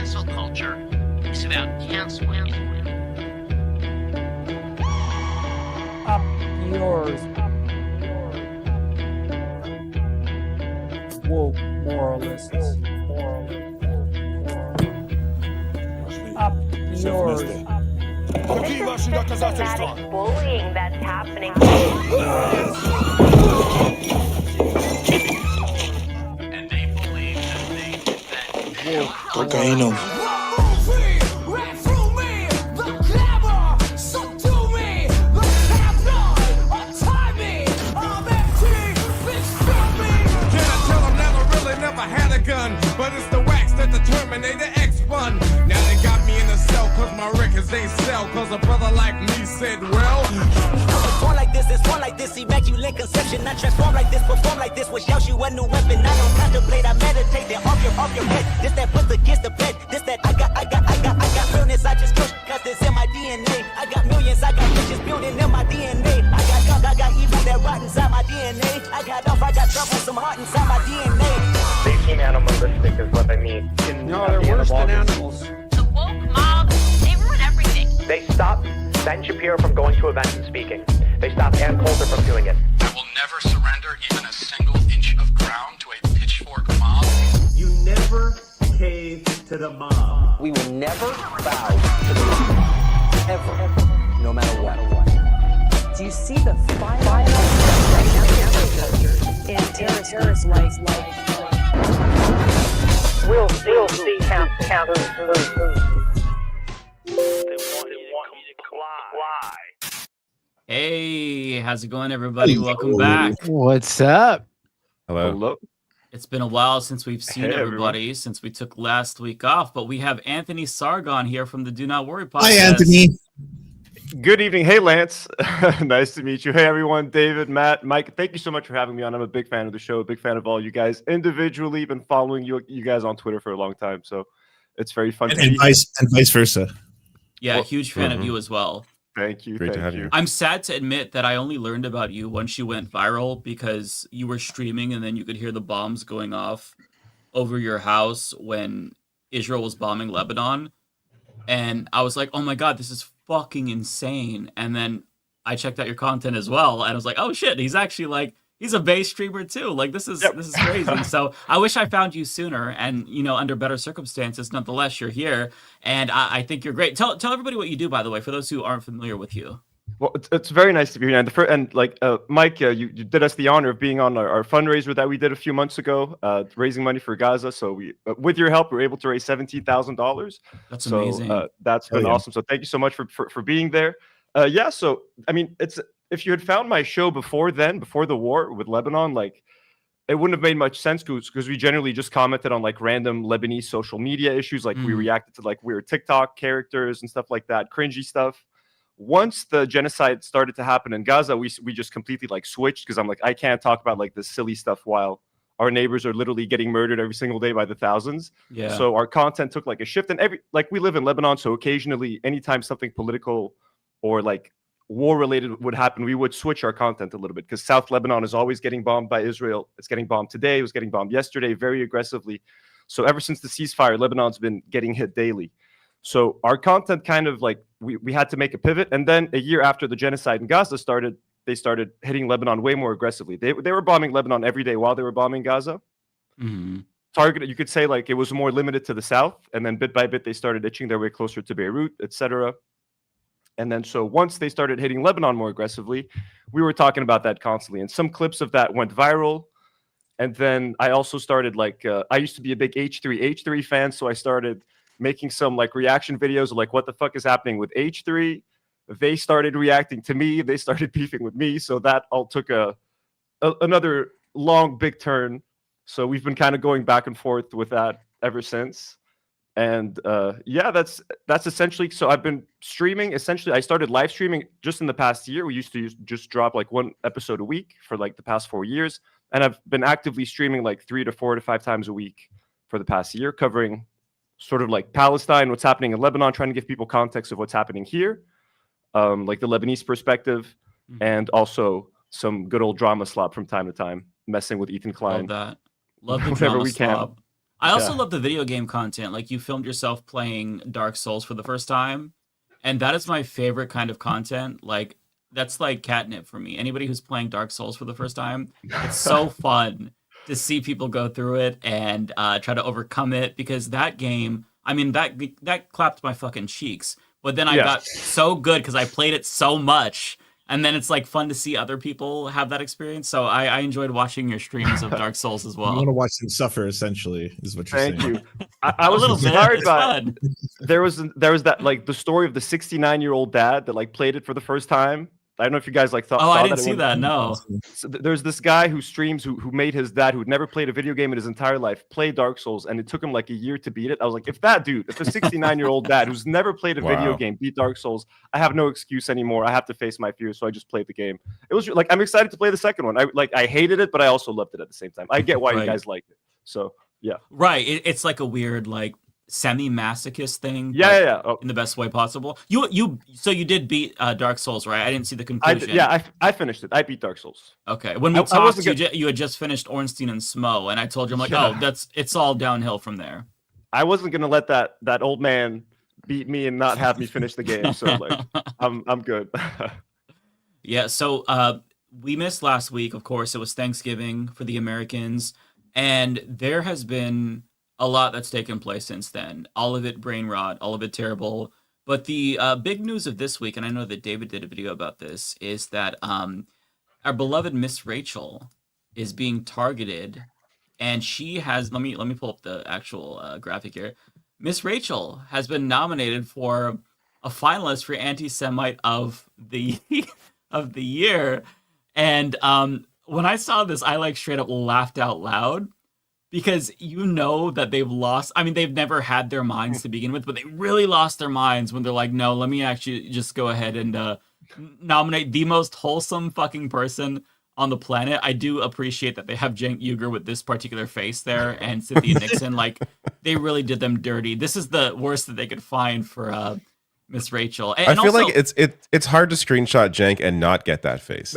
cancel culture is about canceling it. Up yours. Woke moralists. Up yours. This is systematic bullying that's happening. And they believe that they Cocaína. Had a gun, but it's the wax that the Terminator X run. Now they got me in a cell cause my records ain't sell. Cause a brother like me said, well, it's born like this, immaculate conception. I transform like this, perform like this, which yells you a new weapon. I don't contemplate, I meditate, then off your head. This that puts against the bed, this that I got realness, I just push, cause it's in my DNA. I got millions, I got riches building in my DNA. I got gunk, I got evil that rot inside my DNA. I got off, I got trouble, some heart inside my DNA. They seem animalistic is what I mean. No, they're worse than animals. The woke mob, they ruin everything. They stop Ben Shapiro from going to events and speaking. They stop Ann Coulter from doing it. I will never surrender even a single inch of ground to a pitchfork mob. You never cave to the mob. We will never bow to the mob. Ever. No matter what. Do you see the fire in terrorist like We'll see count. They want you to fly. Hey, how's it going, everybody? Welcome back. What's up? Hello. It's been a while since we've seen everybody, everyone. since we took last week off, but we have Anthony Sargon here from the Do Not Worry podcast. Hi, Anthony. Good evening. Hey, Lance. Nice to meet you. Hey, everyone. David, Matt, Mike, thank you so much for having me on. I'm a big fan of the show, a big fan of all you guys individually. Been following you guys on Twitter for a long time, so it's very fun. And vice versa. Yeah, huge fan of you as well. Thank you. Great to have you. I'm sad to admit that I only learned about you once you went viral because you were streaming and then you could hear the bombs going off over your house when Israel was bombing Lebanon. And I was like, oh my God, this is fucking insane. And then I checked out your content as well. And I was like, oh shit, he's actually like, he's a base streamer too. Like this is crazy. So I wish I found you sooner and, under better circumstances. Nonetheless, you're here. And I think you're great. Tell everybody what you do, by the way, for those who aren't familiar with you. Well, it's very nice to be here. Mike, you did us the honor of being on our fundraiser that we did a few months ago, raising money for Gaza. So we, with your help, we were able to raise $17,000. That's amazing. That's been awesome. So thank you so much for being there. So I mean, if you had found my show before the war with Lebanon, like it wouldn't have made much sense because we generally just commented on like random Lebanese social media issues. Like we reacted to like weird TikTok characters and stuff like that, cringy stuff. Once the genocide started to happen in Gaza, we just completely like switched because I'm like, I can't talk about like this silly stuff while our neighbors are literally getting murdered every single day by the thousands. Yeah. So our content took like a shift, and we live in Lebanon, so occasionally, anytime something political or like war related would happen, we would switch our content a little bit because South Lebanon is always getting bombed by Israel. It's getting bombed today. It was getting bombed yesterday, very aggressively. So ever since the ceasefire, Lebanon's been getting hit daily. So our content kind of like we had to make a pivot. And then a year after the genocide in Gaza started, they started hitting Lebanon way more aggressively. They were bombing Lebanon every day while they were bombing Gaza. Mm-hmm. Targeted, you could say like it was more limited to the south. And then bit by bit, they started itching their way closer to Beirut, etc. And then so once they started hitting Lebanon more aggressively, we were talking about that constantly. And some clips of that went viral. And then I also started like, I used to be a big H3 fan. So I started making some like reaction videos of like what the fuck is happening with H3. They started reacting to me. They started beefing with me. So that all took another long, big turn. So we've been kind of going back and forth with that ever since. And that's essentially, so I've been streaming. Essentially, I started live streaming just in the past year. We used to just drop like one episode a week for like the past 4 years. And I've been actively streaming like 3 to 4 to 5 times a week for the past year, covering sort of like Palestine, what's happening in Lebanon, trying to give people context of what's happening here, like the Lebanese perspective, and also some good old drama slop from time to time, messing with Ethan Klein. Love that. Love the whenever drama we slop. I also love the video game content. Like, you filmed yourself playing Dark Souls for the first time, and that is my favorite kind of content. Like, that's like catnip for me. Anybody who's playing Dark Souls for the first time, it's so fun to see people go through it and try to overcome it, because that game, I mean, that clapped my fucking cheeks. But then I got so good because I played it so much. And then it's like fun to see other people have that experience. So I enjoyed watching your streams of Dark Souls as well. You want to watch them suffer, essentially, is what you're saying. Thank you. I was inspired by there was that, like, the story of the 69-year-old dad that like played it for the first time. I don't know if you guys like thought. Oh, I didn't see that. No. So there's this guy who streams who made his dad, who'd never played a video game in his entire life, play Dark Souls, and it took him like a year to beat it. I was like, if the 69-year-old dad who's never played a video game beat Dark Souls, I have no excuse anymore. I have to face my fears, so I just played the game. It was like, I'm excited to play the second one. I hated it, but I also loved it at the same time. I get why you guys liked it. So yeah. Right. It's like a weird, like, semi-masochist thing. Yeah. In the best way possible. So you did beat Dark Souls, right? I didn't see the conclusion. I finished it. I beat Dark Souls. Okay. When we talked, you had just finished Ornstein and Smo, and I told you, I'm like, it's all downhill from there. I wasn't gonna let that old man beat me and not have me finish the game. So like, I'm good. Yeah. So we missed last week. Of course, it was Thanksgiving for the Americans, and there has been a lot that's taken place since then. All of it brain rot, all of it terrible. But the big news of this week, and I know that David did a video about this, is that our beloved Miss Rachel is being targeted, and she has. Let me pull up the actual graphic here. Miss Rachel has been nominated for a finalist for Anti-Semite of the year, and when I saw this, I like straight up laughed out loud. Because you know that they've lost. I mean, they've never had their minds to begin with, but they really lost their minds when they're like, no, let me actually just go ahead and nominate the most wholesome fucking person on the planet. I do appreciate that they have Cenk Uygur with this particular face there and Cynthia Nixon. Like, they really did them dirty. This is the worst that they could find for Miss Rachel. And I feel also, like it's hard to screenshot Cenk and not get that face.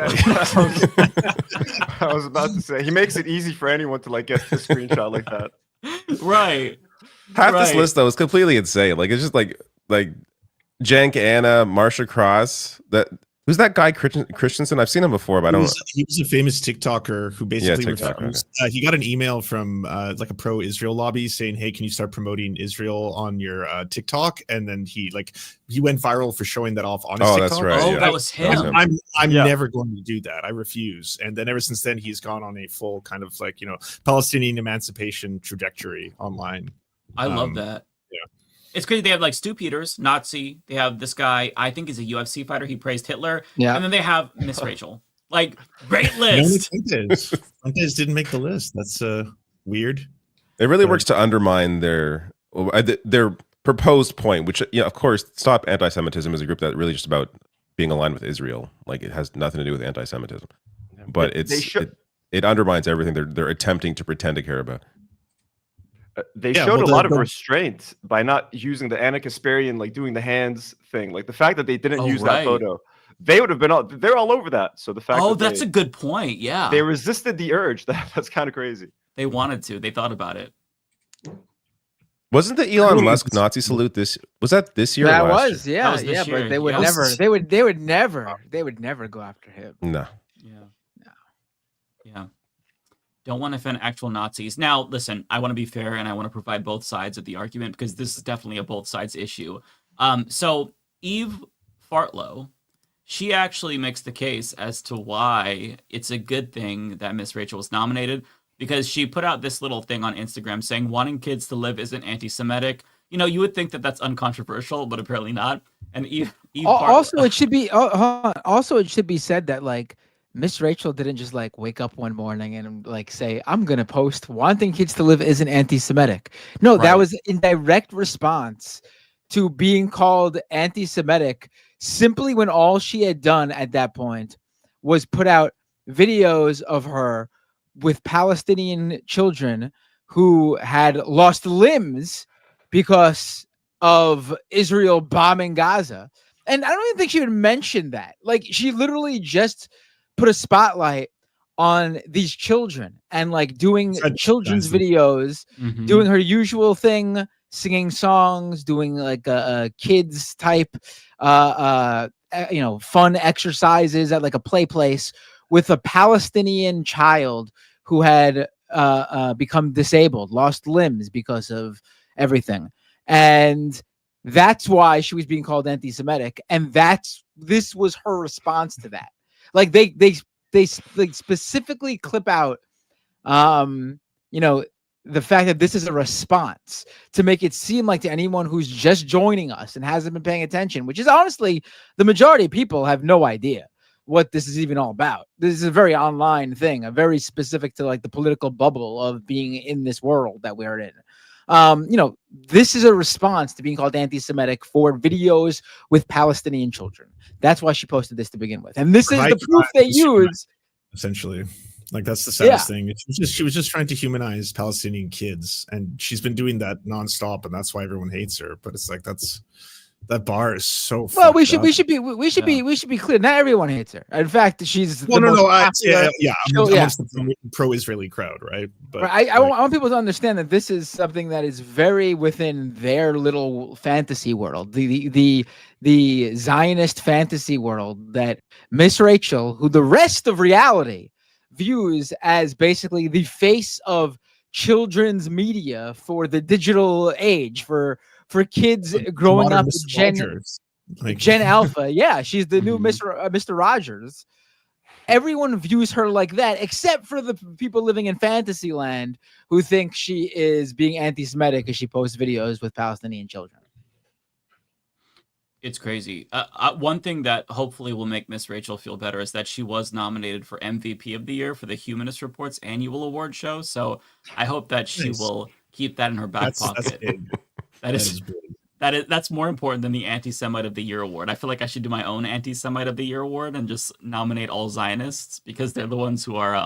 I was about to say, he makes it easy for anyone to like get a screenshot like that. Right. Half this list though is completely insane. Like, it's just like Cenk, Anna, Marsha Cross. Who's that guy Christensen? I've seen him before, but I don't. He was a famous TikToker who basically refused. He got an email from like a pro-Israel lobby saying, "Hey, can you start promoting Israel on your TikTok?" And then he went viral for showing that off on his TikTok. That's right. Oh, that was him. I'm never going to do that. I refuse. And then ever since then, he's gone on a full kind of like Palestinian emancipation trajectory online. I love that. Yeah. It's crazy. They have like Stu Peters, Nazi. They have this guy, I think is a UFC fighter. He praised Hitler. Yeah. And then they have Miss Rachel. Like, great list. Fuentes didn't make the list. That's weird. It really works to undermine their proposed point, which, of course, Stop Anti-Semitism is a group that really just about being aligned with Israel. Like, it has nothing to do with anti-Semitism. But it undermines everything they're attempting to pretend to care about. They showed a lot of restraint by not using the Anna Kasparian, like doing the hands thing. Like the fact that they didn't use that photo, they would have been they're all over that. So the fact that's a good point. Yeah. They resisted the urge. That's kind of crazy. They wanted to. They thought about it. Wasn't the Elon Musk Nazi salute this year? That or last was, year? yeah, That was but they would year. never, they would never go after him. No. Yeah. Don't want to offend actual Nazis. Now, listen, I want to be fair and I want to provide both sides of the argument because this is definitely a both sides issue. So Eve Fartlow, she actually makes the case as to why it's a good thing that Miss Rachel was nominated, because she put out this little thing on Instagram saying wanting kids to live isn't anti-Semitic. You would think that that's uncontroversial, but apparently not. And Eve also, it should be said that like Miss Rachel didn't just like wake up one morning and like say, I'm going to post wanting kids to live isn't anti-Semitic. No, that was in direct response to being called anti-Semitic simply when all she had done at that point was put out videos of her with Palestinian children who had lost limbs because of Israel bombing Gaza. And I don't even think she would mention that. Like, she literally just put a spotlight on these children and like doing children's Fetishizing. videos, Mhm. doing her usual thing, singing songs, doing like a kids type, fun exercises at like a play place with a Palestinian child who had become disabled, lost limbs because of everything. And that's why she was being called anti-Semitic. And this was her response to that. Like they like specifically clip out, the fact that this is a response to make it seem like to anyone who's just joining us and hasn't been paying attention, which is honestly the majority of people have no idea what this is even all about. This is a very online thing, a very specific to like the political bubble of being in this world that we're in. This is a response to being called anti-Semitic for videos with Palestinian children. That's why she posted this to begin with. And this is the proof they use. Essentially. Like that's the saddest thing. She was just trying to humanize Palestinian kids, and she's been doing that nonstop, and that's why everyone hates her. But it's like that bar is so. Well, we should be clear. Not everyone hates her. In fact, she's amongst the pro-Israeli crowd, right? But I want people to understand that this is something that is very within their little fantasy world, the Zionist fantasy world that Miss Rachel, who the rest of reality views as basically the face of children's media for the digital age, for kids growing up, Gen Alpha. Yeah, she's the new Mr. Rogers. Everyone views her like that, except for the people living in fantasy land who think she is being anti-Semitic as she posts videos with Palestinian children. It's crazy. One thing that hopefully will make Miss Rachel feel better is that she was nominated for MVP of the Year for the Humanist Report's annual award show. So I hope that she will keep that in her back pocket. That's more important than the Anti-Semite of the Year award. I feel like I should do my own Anti-Semite of the Year award and just nominate all Zionists because they're the ones who are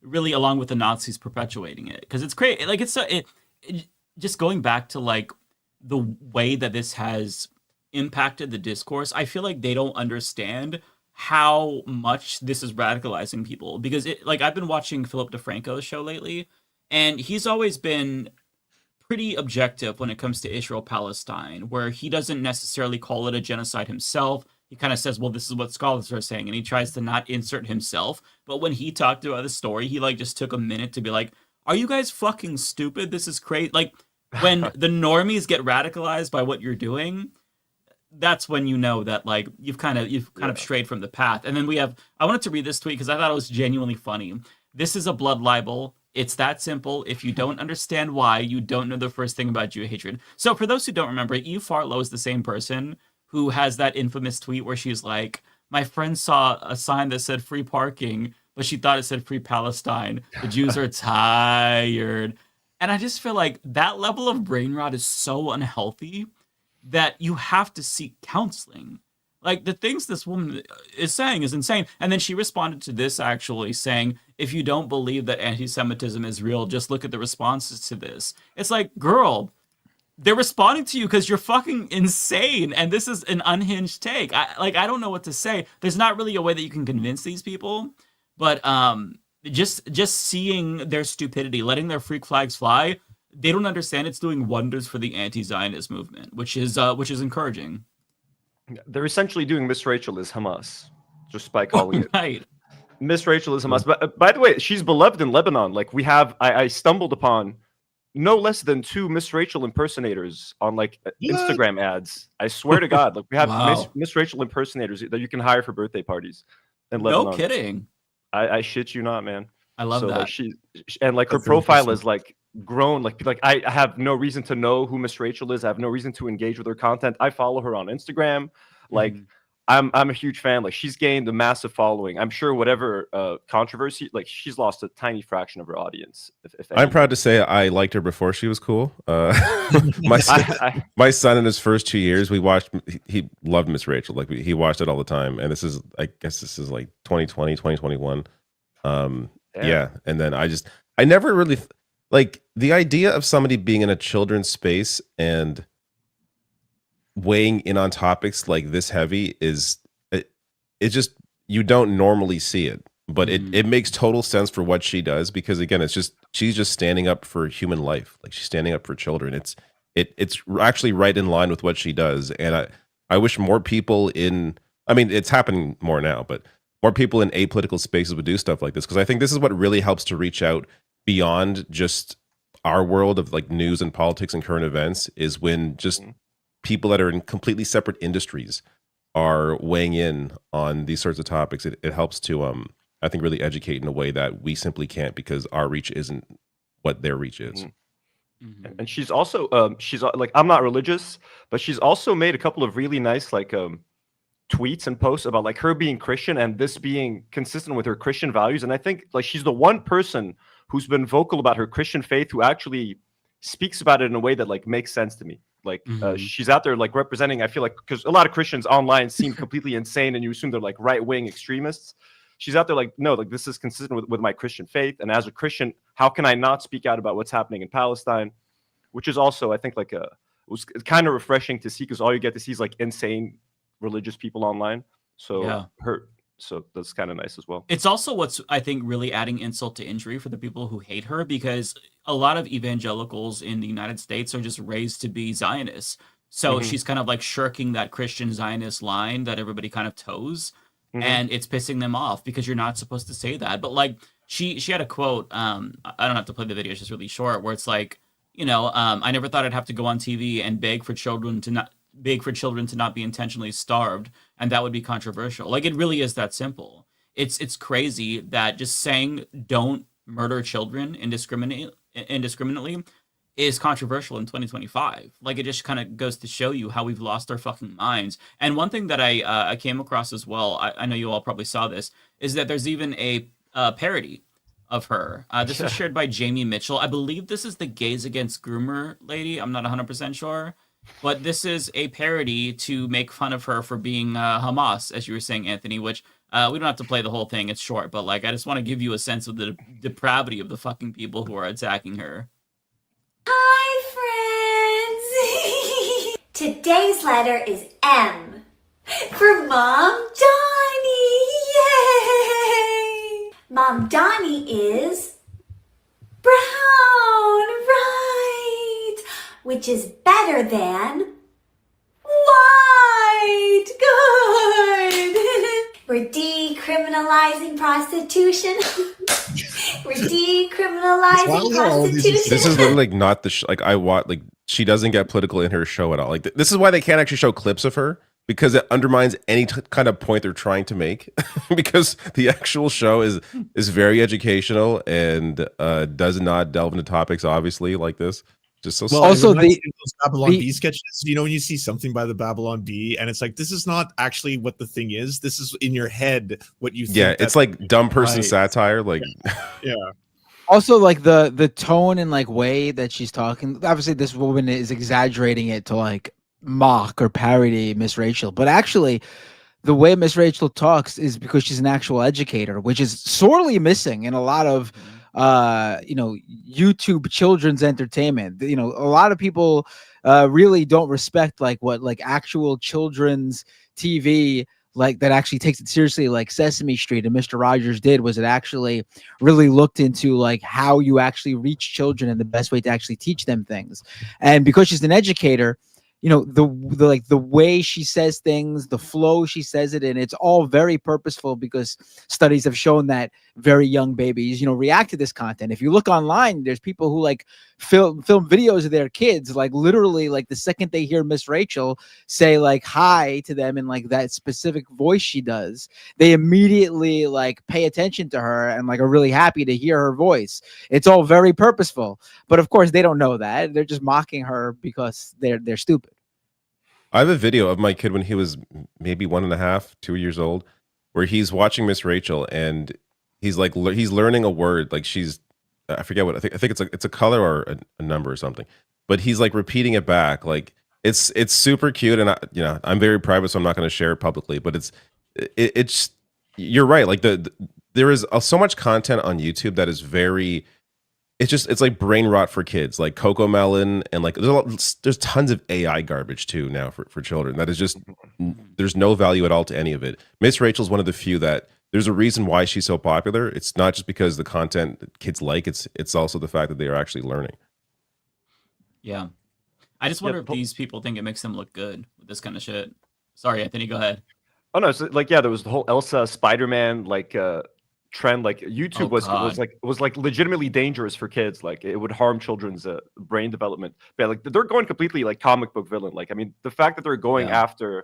really, along with the Nazis, perpetuating it. Because it's crazy. Like just going back to like the way that this has impacted the discourse, I feel like they don't understand how much this is radicalizing people. Because I've been watching Philip DeFranco's show lately, and he's always been pretty objective when it comes to Israel-Palestine, where he doesn't necessarily call it a genocide himself. He kind of says, well, this is what scholars are saying, and he tries to not insert himself. But when he talked about the story, he just took a minute to be like, are you guys fucking stupid? This is crazy. Like, when the normies get radicalized by what you're doing, that's when you know that you've kind of strayed from the path. And then I wanted to read this tweet because I thought it was genuinely funny. This is a blood libel. It's that simple. If you don't understand why, you don't know the first thing about Jew hatred. So for those who don't remember, Eve Farlow is the same person who has that infamous tweet where she's like, my friend saw a sign that said free parking, but she thought it said free Palestine. The Jews are tired. And I just feel like that level of brain rot is so unhealthy that you have to seek counseling. Like, the things this woman is saying is insane. And then she responded to this actually saying, if you don't believe that anti-Semitism is real, just look at the responses to this. It's like, girl, they're responding to you because you're fucking insane. And this is an unhinged take. I don't know what to say. There's not really a way that you can convince these people. But just seeing their stupidity, letting their freak flags fly, they don't understand it's doing wonders for the anti-Zionist movement, which is encouraging. They're essentially doing Miss Rachel is Hamas, just by calling it. Right. Miss Rachel is Hamas. But by the way, she's beloved in Lebanon. Like I stumbled upon no less than 2 Miss Rachel impersonators on Instagram ads. I swear to God, we have Miss Rachel impersonators that you can hire for birthday parties in Lebanon. No kidding. I shit you not, man. I love that. Her profile is grown. I have no reason to know who Miss Rachel is. I have no reason to engage with her content. I follow her on Instagram. I'm a huge fan. She's gained a massive following. I'm sure whatever controversy, she's lost a tiny fraction of her audience. If I'm proud to say I liked her before she was cool. My son in his first 2 years, he loved Miss Rachel. He watched it all the time. And I guess this is 2020, 2021. Yeah. And then I never really the idea of somebody being in a children's space and weighing in on topics like this heavy it's just, you don't normally see it. but it makes total sense for what she does, because again, she's just standing up for human life. Like, she's standing up for children. It's actually right in line with what she does. And I wish more people it's happening more now, but more people in apolitical spaces would do stuff like this, because I think this is what really helps to reach out beyond just our world of like news and politics and current events, is when just people that are in completely separate industries are weighing in on these sorts of topics. It helps to I think really educate in a way that we simply can't, because our reach isn't what their reach is. And she's also she's like, I'm not religious, but she's also made a couple of really nice like tweets and posts about like her being Christian and this being consistent with her Christian values. And I think like she's the one person who's been vocal about her Christian faith who actually speaks about it in a way that like makes sense to me. Like she's out there like representing, I feel like, because a lot of Christians online seem completely insane and you assume they're like right-wing extremists. She's out there like, no, like this is consistent with my Christian faith. And as a Christian, how can I not speak out about what's happening in Palestine? Which is also, I think, like it was kind of refreshing to see, because all you get to see is like insane religious people online. So so that's kind of nice as well. It's also what's, I think, really adding insult to injury for the people who hate her, because a lot of evangelicals in the United States are just raised to be Zionists. So she's kind of like shirking that Christian Zionist line that everybody kind of toes. And it's pissing them off, because you're not supposed to say that. But like she had a quote, I don't have to play the video, it's just really short, where it's like, I never thought I'd have to go on TV and beg for children to not be intentionally starved, and that would be controversial. Like, it really is that simple. It's crazy that just saying don't murder children indiscriminately is controversial in 2025. Like, it just kind of goes to show you how we've lost our fucking minds. And one thing that I came across as well, I know you all probably saw this, is that there's even a parody of her. This was shared by Jamie Mitchell. I believe this is the Gays Against Groomer lady. I'm not 100% sure. But this is a parody to make fun of her for being Hamas, as you were saying, Anthony, which we don't have to play the whole thing. It's short. But like, I just want to give you a sense of the depravity of the fucking people who are attacking her. Hi, friends. Today's letter is M for Mom Donnie. Yay! Mom Donnie is brown, right? Which is better than white. Good. We're decriminalizing prostitution. We're decriminalizing prostitution. This is literally like not the like I watch, like she doesn't get political in her show at all. Like this is why they can't actually show clips of her, because it undermines any kind of point they're trying to make. Because the actual show is very educational and does not delve into topics obviously like this. Just so also those Babylon Bee sketches, when you see something by the Babylon Bee and it's like, this is not actually what the thing is. This is in your head what you think. Yeah, it's like dumb person satire. Like yeah. Also, like the tone and like way that she's talking. Obviously, this woman is exaggerating it to like mock or parody Miss Rachel, but actually, the way Miss Rachel talks is because she's an actual educator, which is sorely missing in a lot of YouTube children's entertainment. A lot of people really don't respect like what like actual children's TV like that actually takes it seriously, like Sesame Street and Mr. Rogers did. Was it actually really looked into like how you actually reach children and the best way to actually teach them things. And because she's an educator, the way she says things, the flow she says it in, it's all very purposeful, because studies have shown that very young babies, react to this content. If you look online, there's people who like film videos of their kids, like literally like the second they hear Miss Rachel say like hi to them in like that specific voice she does, they immediately like pay attention to her and like are really happy to hear her voice. It's all very purposeful, but of course they don't know that. They're just mocking her because they're stupid. I have a video of my kid when he was maybe 1.5, 2 years old, where he's watching Miss Rachel and he's like he's learning a word. Like I forget what I think it's a color or a number or something, but he's like repeating it back. Like it's super cute, and I'm very private, so I'm not going to share it publicly. But it's you're right. Like there is so much content on YouTube that is very. It's like brain rot for kids, like Coco Melon, and like there's tons of AI garbage too now for children. That is just there's no value at all to any of it. Miss Rachel's one of the few that there's a reason why she's so popular. It's not just because the content that kids like, it's also the fact that they are actually learning. Yeah. I just wonder if these people think it makes them look good with this kind of shit. Sorry, Anthony, go ahead. Oh no, so like there was the whole Elsa Spider-Man trend. Like YouTube was legitimately dangerous for kids. Like it would harm children's brain development. But like they're going completely like comic book villain. Like I mean, the fact that they're going after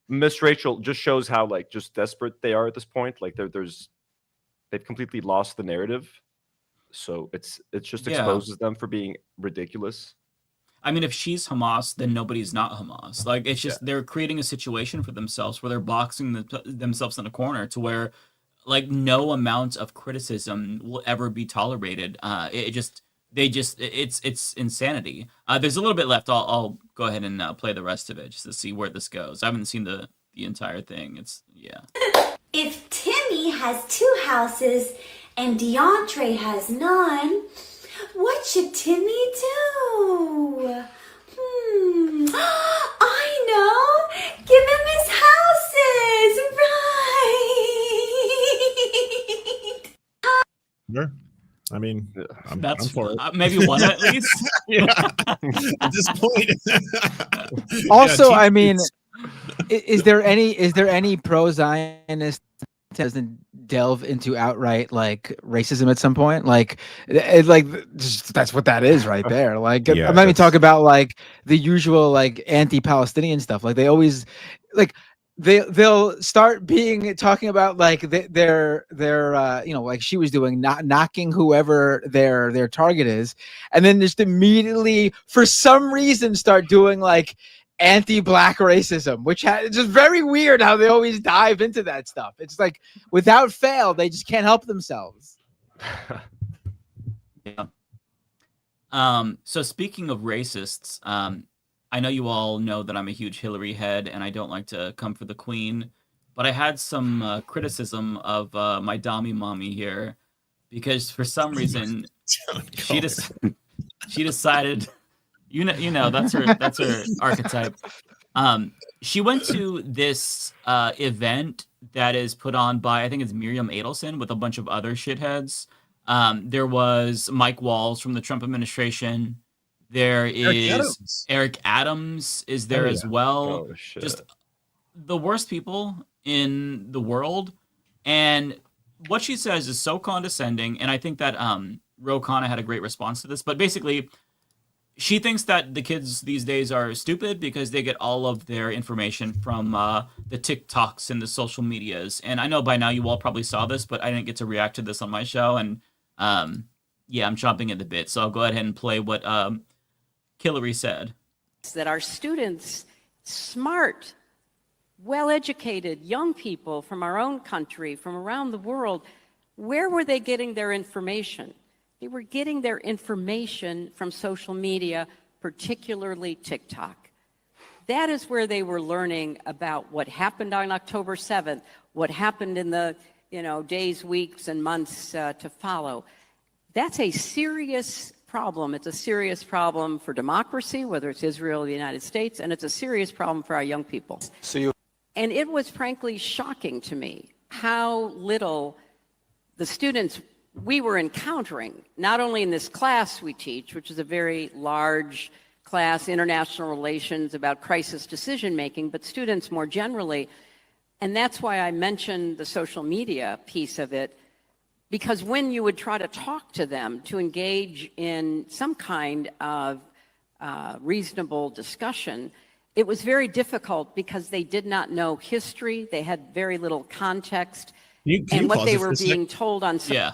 Miss Rachel just shows how like just desperate they are at this point. Like they've completely lost the narrative. So it's just exposes them for being ridiculous. I mean, if she's Hamas, then nobody's not Hamas. Like, it's just they're creating a situation for themselves where they're boxing themselves in a corner to where, like, no amount of criticism will ever be tolerated. It's insanity. There's a little bit left. I'll go ahead and play the rest of it just to see where this goes. I haven't seen the entire thing. If Timmy has 2 houses and DeAndre has none, what should Timmy do? I know. Give him his houses, right? Sure. I mean, I'm for it. Maybe one at least. At this point. Also, I mean, is there any pro-Zionist doesn't delve into outright like racism at some point? Like that's what that is right there. Like I'm not even talking about like the usual like anti-Palestinian stuff. Like they always like they'll start talking about like their like she was doing, not knocking whoever their target is, and then just immediately for some reason start doing like anti-black racism, which is just very weird how they always dive into that stuff. It's like without fail, they just can't help themselves. So speaking of racists, I know you all know that I'm a huge Hillary head and I don't like to come for the queen, but I had some criticism of my Dami mommy here because for some reason she decided. You know that's her archetype. She went to this event that is put on by, I think it's Miriam Adelson with a bunch of other shitheads. There was Mike Walls from the Trump administration. There is Eric Adams is there as well. Oh, shit. Just the worst people in the world. And what she says is so condescending. And I think that Ro Khanna had a great response to this. But basically, she thinks that the kids these days are stupid because they get all of their information from the TikToks and the social medias. And I know by now you all probably saw this, but I didn't get to react to this on my show. And I'm chomping at the bit. So I'll go ahead and play what Hillary said. That our students, smart, well-educated young people from our own country, from around the world, where were they getting their information? They were getting their information from social media, particularly TikTok. That is where they were learning about what happened on October 7th, what happened in the days, weeks, and months to follow. That's a serious problem. It's a serious problem for democracy, whether it's Israel or the United States, and it's a serious problem for our young people. And it was frankly shocking to me how little the students we were encountering, not only in this class we teach, which is a very large class, international relations about crisis decision making, but students more generally. And that's why I mentioned the social media piece of it, because when you would try to talk to them to engage in some kind of reasonable discussion, it was very difficult because they did not know history, they had very little context, and what they were being told on some.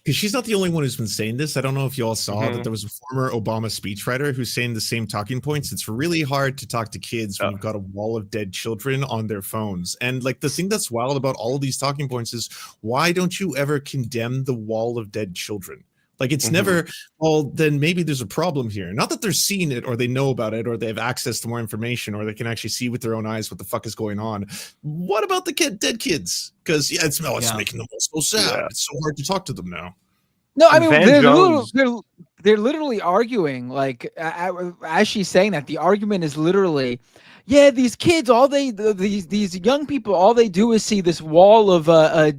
Because she's not the only one who's been saying this. I don't know if you all saw that there was a former Obama speechwriter who's saying the same talking points. It's really hard to talk to kids when you've got a wall of dead children on their phones. And like the thing that's wild about all of these talking points is why don't you ever condemn the wall of dead children? Like it's never, well, then maybe there's a problem here. Not that they're seeing it or they know about it or they have access to more information or they can actually see with their own eyes what the fuck is going on. What about the dead kids? Because it's making them so sad. Yeah. It's so hard to talk to them now. No, I mean they're literally arguing like as she's saying that the argument is literally yeah, these kids, these young people, all they do is see this wall of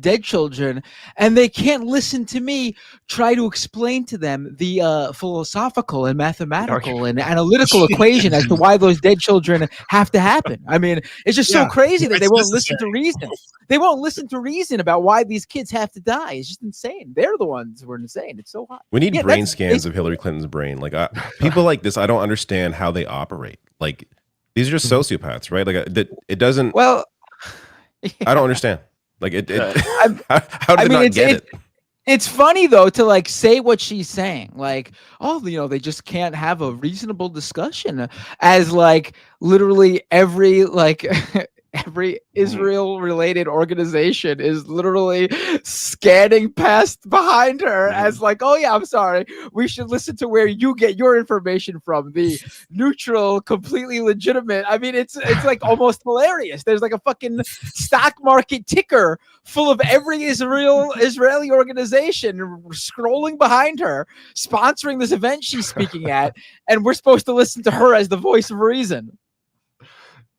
dead children, and they can't listen to me try to explain to them the philosophical and mathematical and analytical equation as to why those dead children have to happen. I mean, it's just so crazy that they won't listen to reason. They won't listen to reason about why these kids have to die. It's just insane. They're the ones who are insane. It's so hot. We need brain scans of Hillary Clinton's brain. Like people like this, I don't understand how they operate. Like these are just sociopaths, right? Like it doesn't. Well, I don't understand. Like how did they not get it? It's funny though to like say what she's saying, like, oh, they just can't have a reasonable discussion, as like literally every Israel related organization is literally scanning past behind her as like, oh yeah, I'm sorry, we should listen to where you get your information from, the neutral, completely legitimate. I mean, it's like almost hilarious. There's like a fucking stock market ticker full of every Israeli organization scrolling behind her, sponsoring this event she's speaking at, and we're supposed to listen to her as the voice of reason.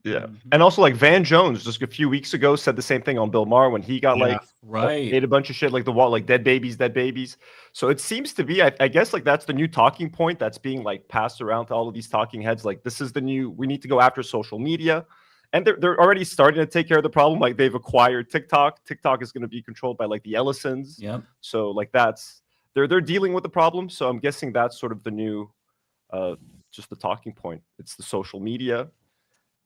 Yeah, and also like Van Jones just a few weeks ago said the same thing on Bill Maher when he got ate a bunch of shit like the wall, like dead babies. So it seems to be, I guess, like that's the new talking point that's being like passed around to all of these talking heads. Like this is the new. We need to go after social media, and they're already starting to take care of the problem. Like they've acquired TikTok. TikTok is going to be controlled by like the Ellisons. Yeah. So like that's they're dealing with the problem. So I'm guessing that's sort of the new, just the talking point. It's the social media.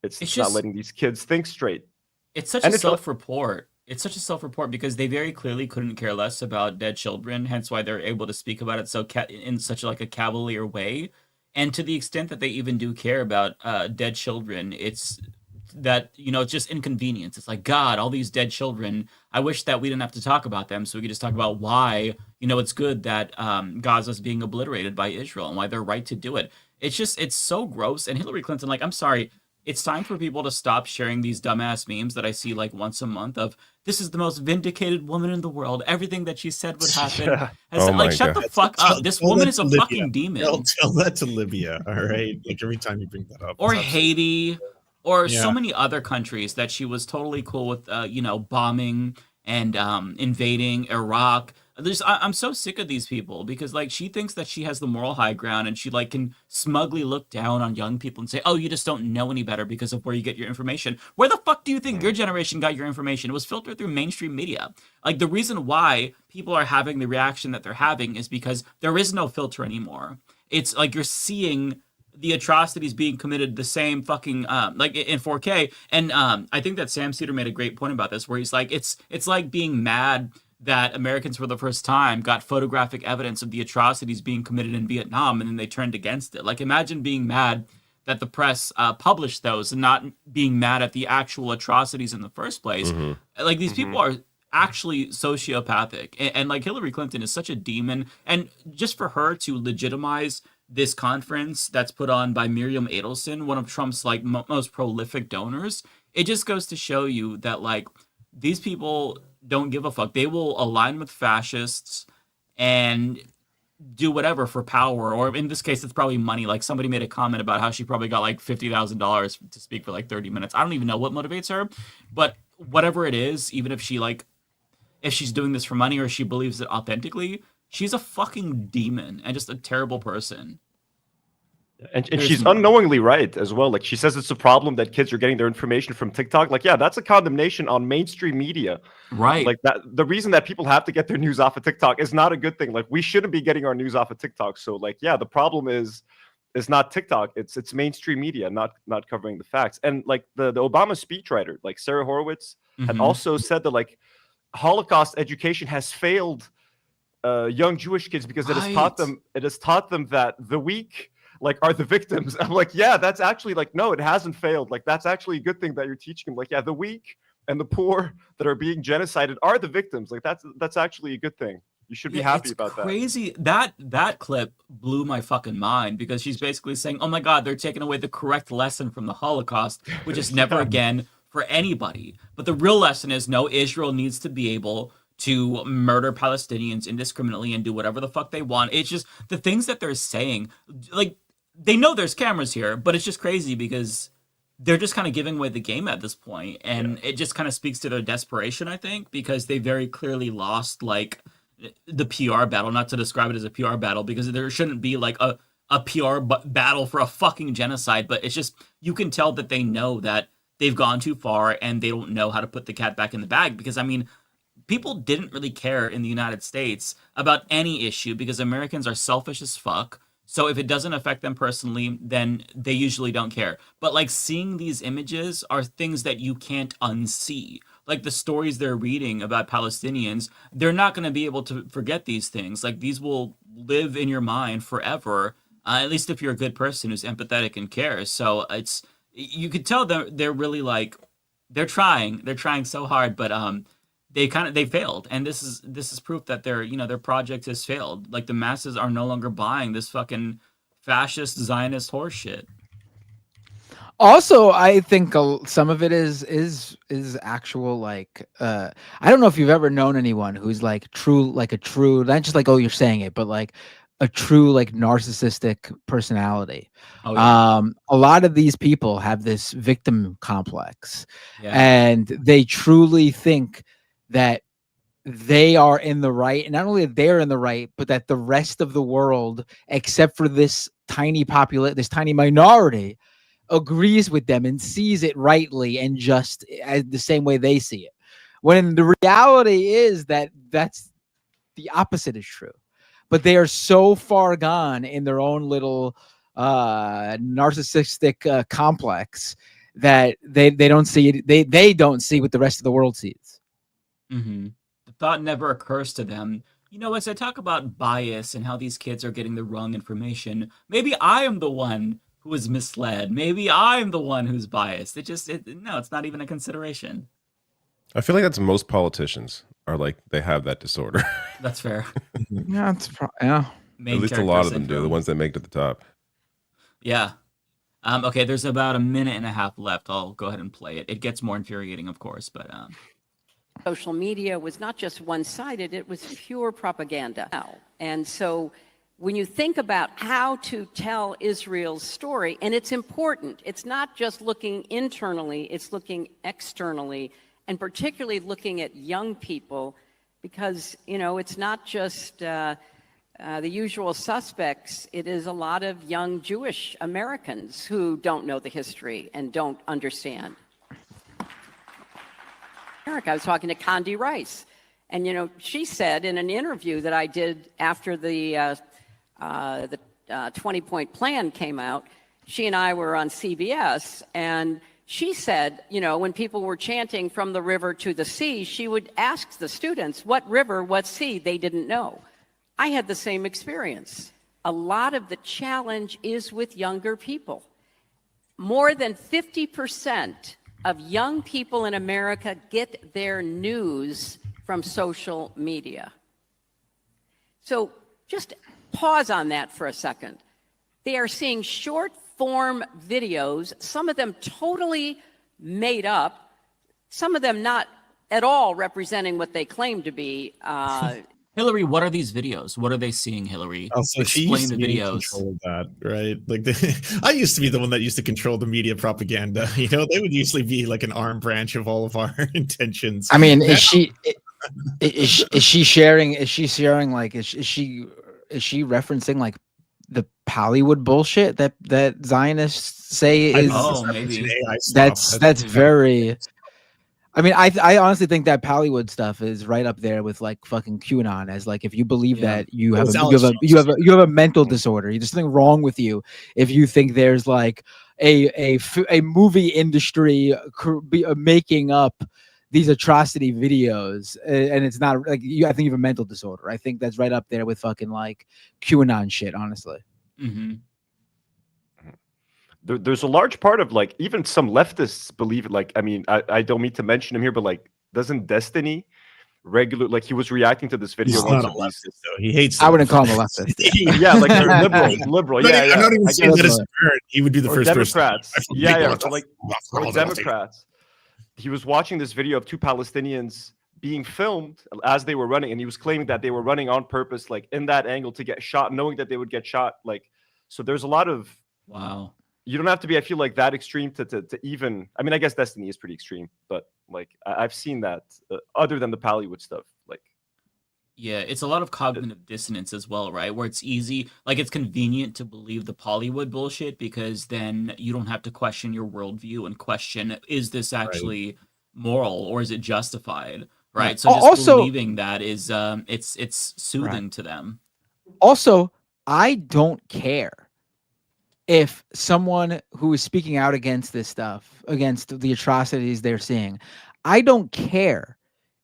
It's just not letting these kids think straight. It's such a self-report. It's such a self-report because they very clearly couldn't care less about dead children, hence why they're able to speak about it in such like a cavalier way. And to the extent that they even do care about dead children, it's that, it's just inconvenience. It's like, God, all these dead children, I wish that we didn't have to talk about them, so we could just talk about why, it's good that Gaza's being obliterated by Israel and why they're right to do it. It's so gross. And Hillary Clinton, like, I'm sorry, it's time for people to stop sharing these dumbass memes that I see like once a month of, this is the most vindicated woman in the world. Everything that she said would happen. Yeah. Shut the fuck up. This woman is a fucking demon. Tell that to Libya, all right? Like every time you bring that up. Or Haiti, or so many other countries that she was totally cool with, bombing and invading Iraq. I'm so sick of these people because like she thinks that she has the moral high ground and she like can smugly look down on young people and say, oh, you just don't know any better because of where you get your information. Where the fuck do you think your generation got your information? It was filtered through mainstream media. Like the reason why people are having the reaction that they're having is because there is no filter anymore. It's like you're seeing the atrocities being committed the same fucking like in 4K. And I think that Sam Cedar made a great point about this where he's like, it's like being mad that Americans for the first time got photographic evidence of the atrocities being committed in Vietnam and then they turned against it. Like imagine being mad that the press published those and not being mad at the actual atrocities in the first place. Like these people are actually sociopathic and like Hillary Clinton is such a demon. And just for her to legitimize this conference that's put on by Miriam Adelson, one of Trump's like most prolific donors, it just goes to show you that like these people don't give a fuck. They will align with fascists and do whatever for power, or in this case, it's probably money. Like somebody made a comment about how she probably got like $50,000 to speak for like 30 minutes. I don't even know what motivates her, but whatever it is, even if she's doing this for money or she believes it authentically, she's a fucking demon and just a terrible person. And she's unknowingly right as well. Like she says it's a problem that kids are getting their information from TikTok. Like, yeah, that's a condemnation on mainstream media. Right. Like that the reason that people have to get their news off of TikTok is not a good thing. Like we shouldn't be getting our news off of TikTok. So like, yeah, the problem is not TikTok. It's mainstream media not covering the facts. And like the Obama speechwriter, like Sarah Horowitz, had also said that like Holocaust education has failed young Jewish kids because it has taught them that the weak like are the victims. I'm like, yeah, that's actually like, no, it hasn't failed. Like, that's actually a good thing that you're teaching them. Like, yeah, the weak and the poor that are being genocided are the victims. Like, that's actually a good thing. You should be happy about that. Crazy. That clip blew my fucking mind because she's basically saying, oh my God, they're taking away the correct lesson from the Holocaust, which is never again for anybody. But the real lesson is no, Israel needs to be able to murder Palestinians indiscriminately and do whatever the fuck they want. It's just the things that they're saying, like, they know there's cameras here, but it's just crazy because they're just kind of giving away the game at this point, and it just kind of speaks to their desperation, I think, because they very clearly lost like the PR battle. Not to describe it as a PR battle, because there shouldn't be like a battle for a fucking genocide, but it's just, you can tell that they know that they've gone too far and they don't know how to put the cat back in the bag. Because I mean, people didn't really care in the United States about any issue because Americans are selfish as fuck. So if it doesn't affect them personally, then they usually don't care. But like, seeing these images are things that you can't unsee. Like the stories they're reading about Palestinians, they're not going to be able to forget these things. Like, these will live in your mind forever. At least if you're a good person who's empathetic and cares. So you could tell they're really like, they're trying so hard, but they failed. And this is proof that their project has failed. Like, the masses are no longer buying this fucking fascist Zionist horse shit. Also, I think some of it is actual, like, I don't know if you've ever known anyone who's like a true, not just like, oh, you're saying it, but like a true like narcissistic personality. Oh, yeah. A lot of these people have this victim complex, Yeah. and they truly think that they are in the right, and not only that they're in the right, but that the rest of the world, except for this tiny minority, agrees with them and sees it rightly and just as the same way they see it. When the reality is that that's the opposite is true. But they are so far gone in their own little narcissistic complex that they don't see it. They don't see what the rest of the world sees. Mm-hmm. The thought never occurs to them. As I talk about bias and how these kids are getting the wrong information, maybe I am the one who is misled. Maybe I'm the one who's biased. No, it's not even a consideration. I feel like that's most politicians are like, they have that disorder. That's fair. Yeah, yeah. At least a lot of them do, the ones that make it to the top. Yeah. Okay, there's about a minute and a half left. I'll go ahead and play it. It gets more infuriating, of course, but social media was not just one-sided, it was pure propaganda. And so when you think about how to tell Israel's story, and it's important, it's not just looking internally, it's looking externally, and particularly looking at young people, because, it's not just the usual suspects. It is a lot of young Jewish Americans who don't know the history and don't understand. I was talking to Condi Rice, and, she said in an interview that I did after the 20-point plan came out, she and I were on CBS, and she said, when people were chanting from the river to the sea, she would ask the students, what river, what sea? They didn't know. I had the same experience. A lot of the challenge is with younger people. More than 50% of young people in America get their news from social media. So just pause on that for a second. They are seeing short form videos, some of them totally made up, some of them not at all representing what they claim to be. Hillary, what are these videos? What are they seeing, Hillary? Also, explain the videos. Control that, right? Like, I used to be the one that used to control the media propaganda. They would usually be like an arm branch of all of our intentions. I mean, is she sharing? Is she referencing like the Hollywood bullshit that Zionists say is? Oh, maybe that's very. I mean, I honestly think that Hollywood stuff is right up there with like fucking QAnon, as like, if you believe that you have a mental disorder, there's something wrong with you if you think there's like a movie industry making up these atrocity videos, and it's not like I think you have a mental disorder. I think that's right up there with fucking like QAnon shit, honestly. Mm-hmm. There's a large part of like, even some leftists believe it. Like, I mean, I don't mean to mention him here, but like, doesn't Destiny like he was reacting to this video? He's not a leftist, though. He hates. I wouldn't call him a leftist. Yeah, like they're liberal. Yeah, I'm not even saying that as a parent. He would be the or first Democrats. person. Yeah, like or Democrats. He was watching this video of two Palestinians being filmed as they were running, and he was claiming that they were running on purpose, like in that angle to get shot, knowing that they would get shot. Like, so there's a lot of wow. you don't have to be, I feel like, that extreme to even. I mean, I guess Destiny is pretty extreme, but like I've seen that other than the Pallywood stuff, like. Yeah, it's a lot of cognitive dissonance as well, right? Where it's easy, like it's convenient to believe the Bollywood bullshit because then you don't have to question your worldview and question, is this actually moral or is it justified, right? So just Also- believing that is, it's soothing to them. Also, I don't care if someone who is speaking out against this stuff, against the atrocities they're seeing, I don't care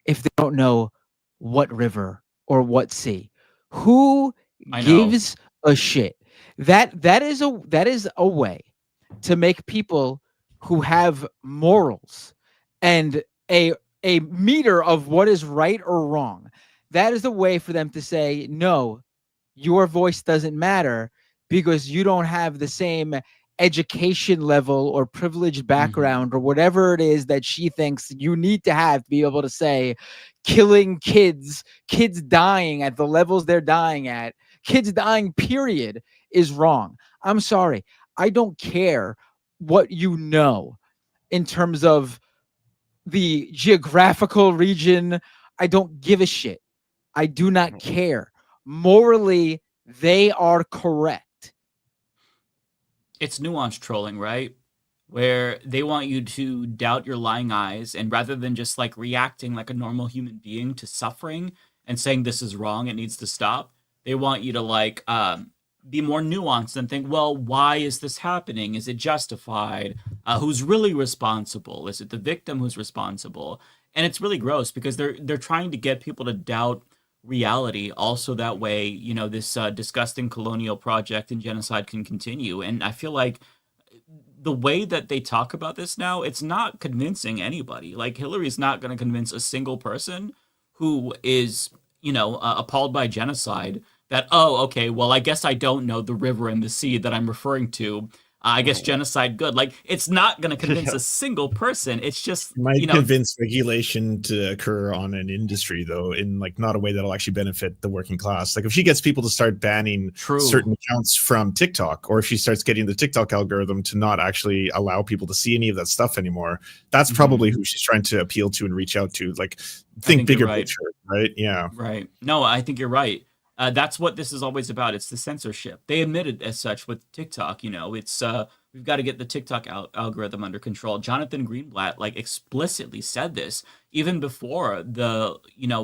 if they don't know what river or what sea. Who I know. gives a shit? That is a way to make people who have morals and a meter of what is right or wrong. That is a way for them to say, no, your voice doesn't matter because you don't have the same education level or privileged background or whatever it is that she thinks you need to have to be able to say killing kids dying at the levels they're dying at, kids dying period, is wrong. I'm sorry. I don't care what you know in terms of the geographical region. I don't give a shit. I do not care. Morally, they are correct. It's nuanced trolling, right? Where they want you to doubt your lying eyes, and rather than just like reacting like a normal human being to suffering and saying this is wrong, it needs to stop, they want you to like be more nuanced and think, well, why is this happening? Is it justified? Who's really responsible? Is it the victim who's responsible? And it's really gross because they're trying to get people to doubt reality, also that way, you know, this disgusting colonial project and genocide can continue. And I feel like the way that they talk about this now, it's not convincing anybody. Like Hillary's not going to convince a single person who is, you know, appalled by genocide that, oh, okay, well, I guess I don't know the river and the sea that I'm referring to. I guess genocide good. Like, it's not going to convince a single person. It's just, might you know, convince regulation to occur on an industry, though, in like not a way that'll actually benefit the working class. Like if she gets people to start banning certain accounts from TikTok, or if she starts getting the TikTok algorithm to not actually allow people to see any of that stuff anymore, that's probably who she's trying to appeal to and reach out to. Like, think bigger picture, right? Yeah. Right. No, I think you're right. That's what this is always about. It's the censorship. They admitted as such with TikTok. You know, it's we've got to get the TikTok algorithm under control. Jonathan Greenblatt like explicitly said this even before the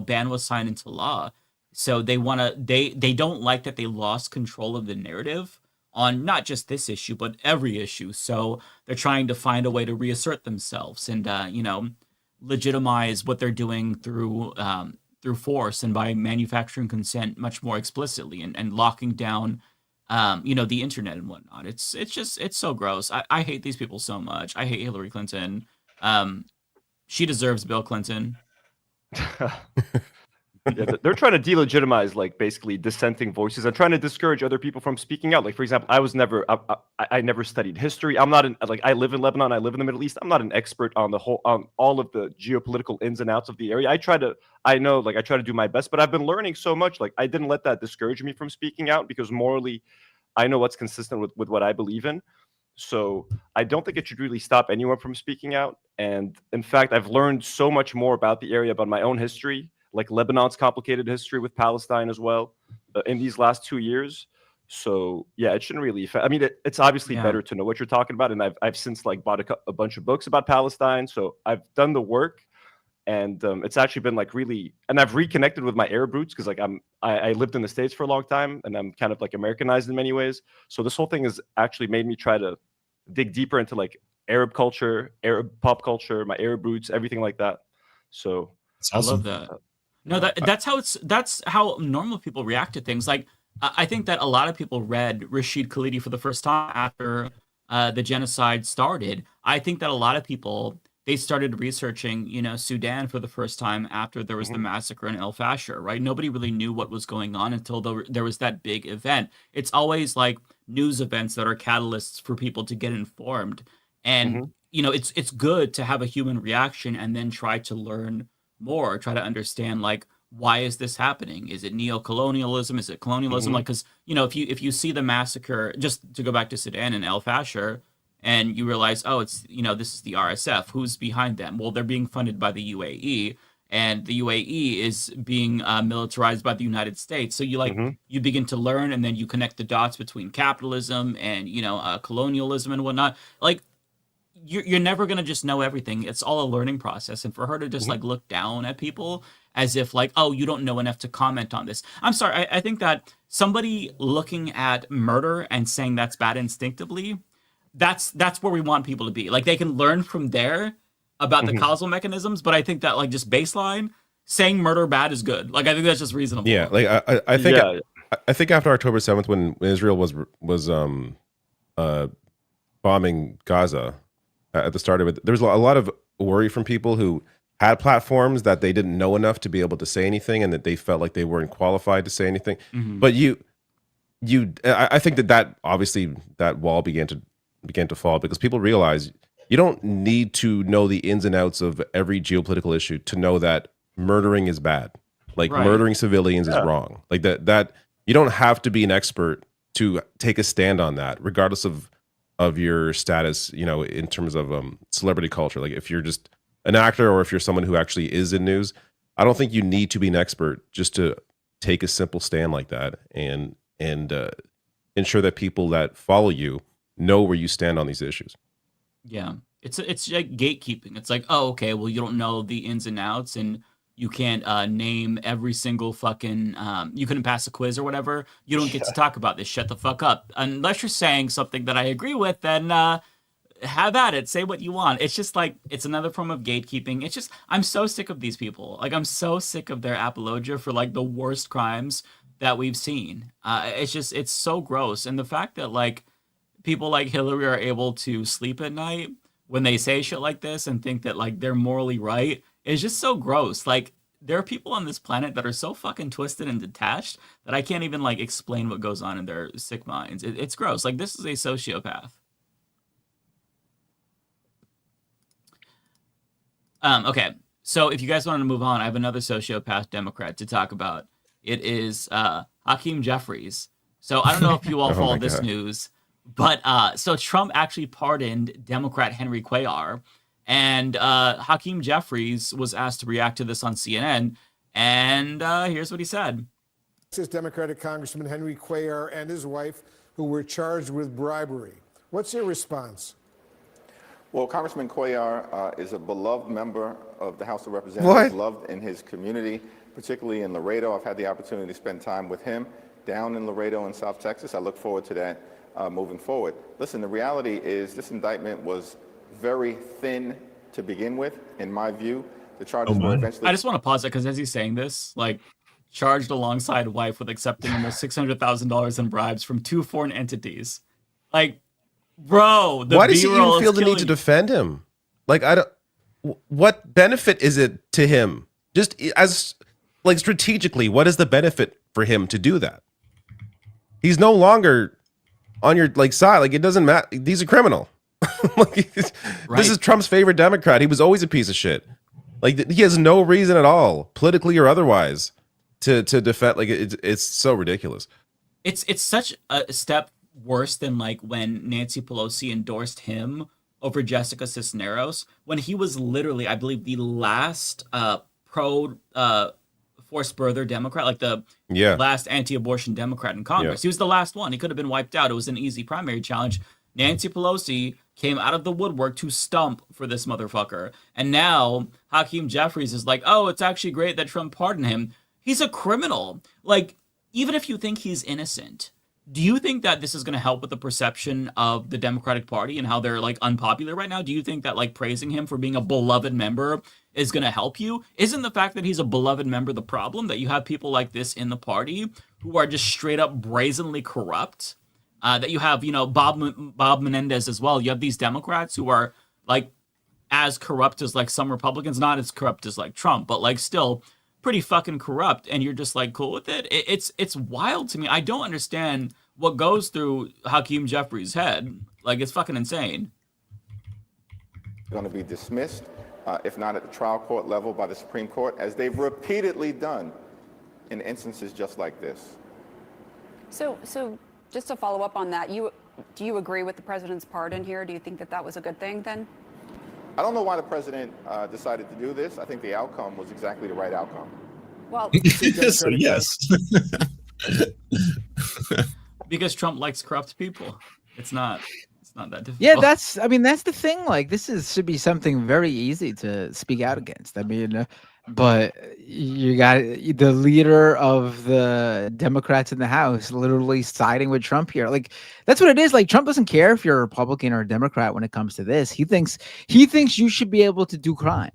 ban was signed into law. So they don't like that they lost control of the narrative on not just this issue but every issue. So they're trying to find a way to reassert themselves and legitimize what they're doing through force and by manufacturing consent much more explicitly and locking down, the internet and whatnot. It's so gross. I hate these people so much. I hate Hillary Clinton. She deserves Bill Clinton. Yeah, they're trying to delegitimize like basically dissenting voices and trying to discourage other people from speaking out. Like for example, I never studied history. I'm not I live in Lebanon. I live in the Middle East. I'm not an expert on on all of the geopolitical ins and outs of the area. I try to do my best, but I've been learning so much. Like I didn't let that discourage me from speaking out because morally, I know what's consistent with what I believe in. So I don't think it should really stop anyone from speaking out. And in fact, I've learned so much more about the area, about my own history, like Lebanon's complicated history with Palestine as well, in these last 2 years. So yeah, it shouldn't really affect. I mean, it's obviously better to know what you're talking about, and I've since like bought a bunch of books about Palestine. So I've done the work, and it's actually been like really, and I've reconnected with my Arab roots because like I lived in the States for a long time, and I'm kind of like Americanized in many ways. So this whole thing has actually made me try to dig deeper into like Arab culture, Arab pop culture, my Arab roots, everything like that. So I love that. No, that's how normal people react to things. Like I think that a lot of people read Rashid Khalidi for the first time after the genocide started. I think that a lot of people, they started researching, Sudan for the first time after there was the massacre in El Fasher, right? Nobody really knew what was going on until there was that big event. It's always like news events that are catalysts for people to get informed. And, it's good to have a human reaction and then try to learn more, try to understand like, why is this happening? Is it neo-colonialism? Is it colonialism? Like, because if you see the massacre, just to go back to Sudan and El Fasher, and you realize, oh, it's, this is the RSF. Who's behind them? Well, they're being funded by the UAE, and the UAE is being militarized by the United States. So you begin to learn, and then you connect the dots between capitalism and colonialism and whatnot. Like, you're never gonna just know everything. It's all a learning process, and for her to just like look down at people as if like, oh, you don't know enough to comment on this. I'm sorry. I think that somebody looking at murder and saying that's bad instinctively, that's where we want people to be. Like, they can learn from there about the causal mechanisms, but I think that like just baseline saying murder bad is good. Like, I think that's just reasonable. Yeah, like I think I think after October 7th, when Israel was bombing Gaza at the start of it, there was a lot of worry from people who had platforms that they didn't know enough to be able to say anything, and that they felt like they weren't qualified to say anything. But I think that obviously that wall began to fall, because people realize you don't need to know the ins and outs of every geopolitical issue to know that murdering is bad. Like, murdering civilians is wrong. Like that you don't have to be an expert to take a stand on that, regardless of your status, in terms of celebrity culture. Like, if you're just an actor, or if you're someone who actually is in news, I don't think you need to be an expert just to take a simple stand like that and ensure that people that follow you know where you stand on these issues. Yeah, it's like gatekeeping. It's like, oh, okay, well, you don't know the ins and outs, and you can't name every single fucking, you couldn't pass a quiz or whatever. You don't get to talk about this. Shut the fuck up. Unless you're saying something that I agree with, then have at it. Say what you want. It's just like, it's another form of gatekeeping. It's just, I'm so sick of these people. Like, I'm so sick of their apologia for like the worst crimes that we've seen. It's so gross. And the fact that like people like Hillary are able to sleep at night when they say shit like this and think that like they're morally right is just so gross. Like, there are people on this planet that are so fucking twisted and detached that I can't even like explain what goes on in their sick minds. It's gross. Like, this is a sociopath. Okay, so if you guys want to move on, I have another sociopath Democrat to talk about. It is Hakeem Jeffries. So I don't know if you all follow this news, but so Trump actually pardoned Democrat Henry Cuellar, and Hakeem Jeffries was asked to react to this on CNN, and here's what he said. This is Democratic Congressman Henry Cuellar and his wife, who were charged with bribery. What's your response? Well, Congressman Cuellar is a beloved member of the House of Representatives, loved in his community, particularly in Laredo. I've had the opportunity to spend time with him down in Laredo in South Texas. I look forward to that moving forward. Listen, the reality is this indictment was very thin to begin with, in my view. The charges were eventually... I just want to pause it, because as he's saying this, like, charged alongside wife with accepting almost $600,000 in bribes from 2 foreign entities. Like, bro, why does he even feel the need to defend him? Like, I don't. What benefit is it to him? Just as like strategically, what is the benefit for him to do that? He's no longer on your like side. Like, it doesn't matter. He's a criminal. Like, this is Trump's favorite Democrat. He was always a piece of shit. Like, he has no reason at all, politically or otherwise, to defend. Like, it's so ridiculous. It's such a step worse than like when Nancy Pelosi endorsed him over Jessica Cisneros, when he was literally, I believe, the last pro forced birther Democrat, like the last anti-abortion Democrat in Congress. He was the last one. He could have been wiped out. It was an easy primary challenge. Nancy Pelosi came out of the woodwork to stump for this motherfucker. And now Hakeem Jeffries is like, oh, it's actually great that Trump pardoned him. He's a criminal. Like, even if you think he's innocent, do you think that this is going to help with the perception of the Democratic Party and how they're like unpopular right now? Do you think that like praising him for being a beloved member is going to help you? Isn't the fact that he's a beloved member the problem, that you have people like this in the party who are just straight up brazenly corrupt? That you have, you know, Bob Menendez as well. You have these Democrats who are like as corrupt as like some Republicans, not as corrupt as like Trump, but like still pretty fucking corrupt, and you're just like cool with it. It's wild to me. I don't understand what goes through Hakeem Jeffries' head. Like, it's fucking insane. Going to be dismissed, if not at the trial court level, by the Supreme Court, as they've repeatedly done in instances just like this. So Just to follow up on that, do you agree with the president's pardon here? Do you think that that was a good thing then? I don't know why the president decided to do this. I think the outcome was exactly the right outcome. Well, so yes. Because Trump likes corrupt people. It's not that difficult. Yeah, that's the thing. Like, should be something very easy to speak out against. I mean, but you got the leader of the Democrats in the House literally siding with Trump here. Like, that's what it is. Like, Trump doesn't care if you're a Republican or a Democrat when it comes to this. He thinks you should be able to do crime.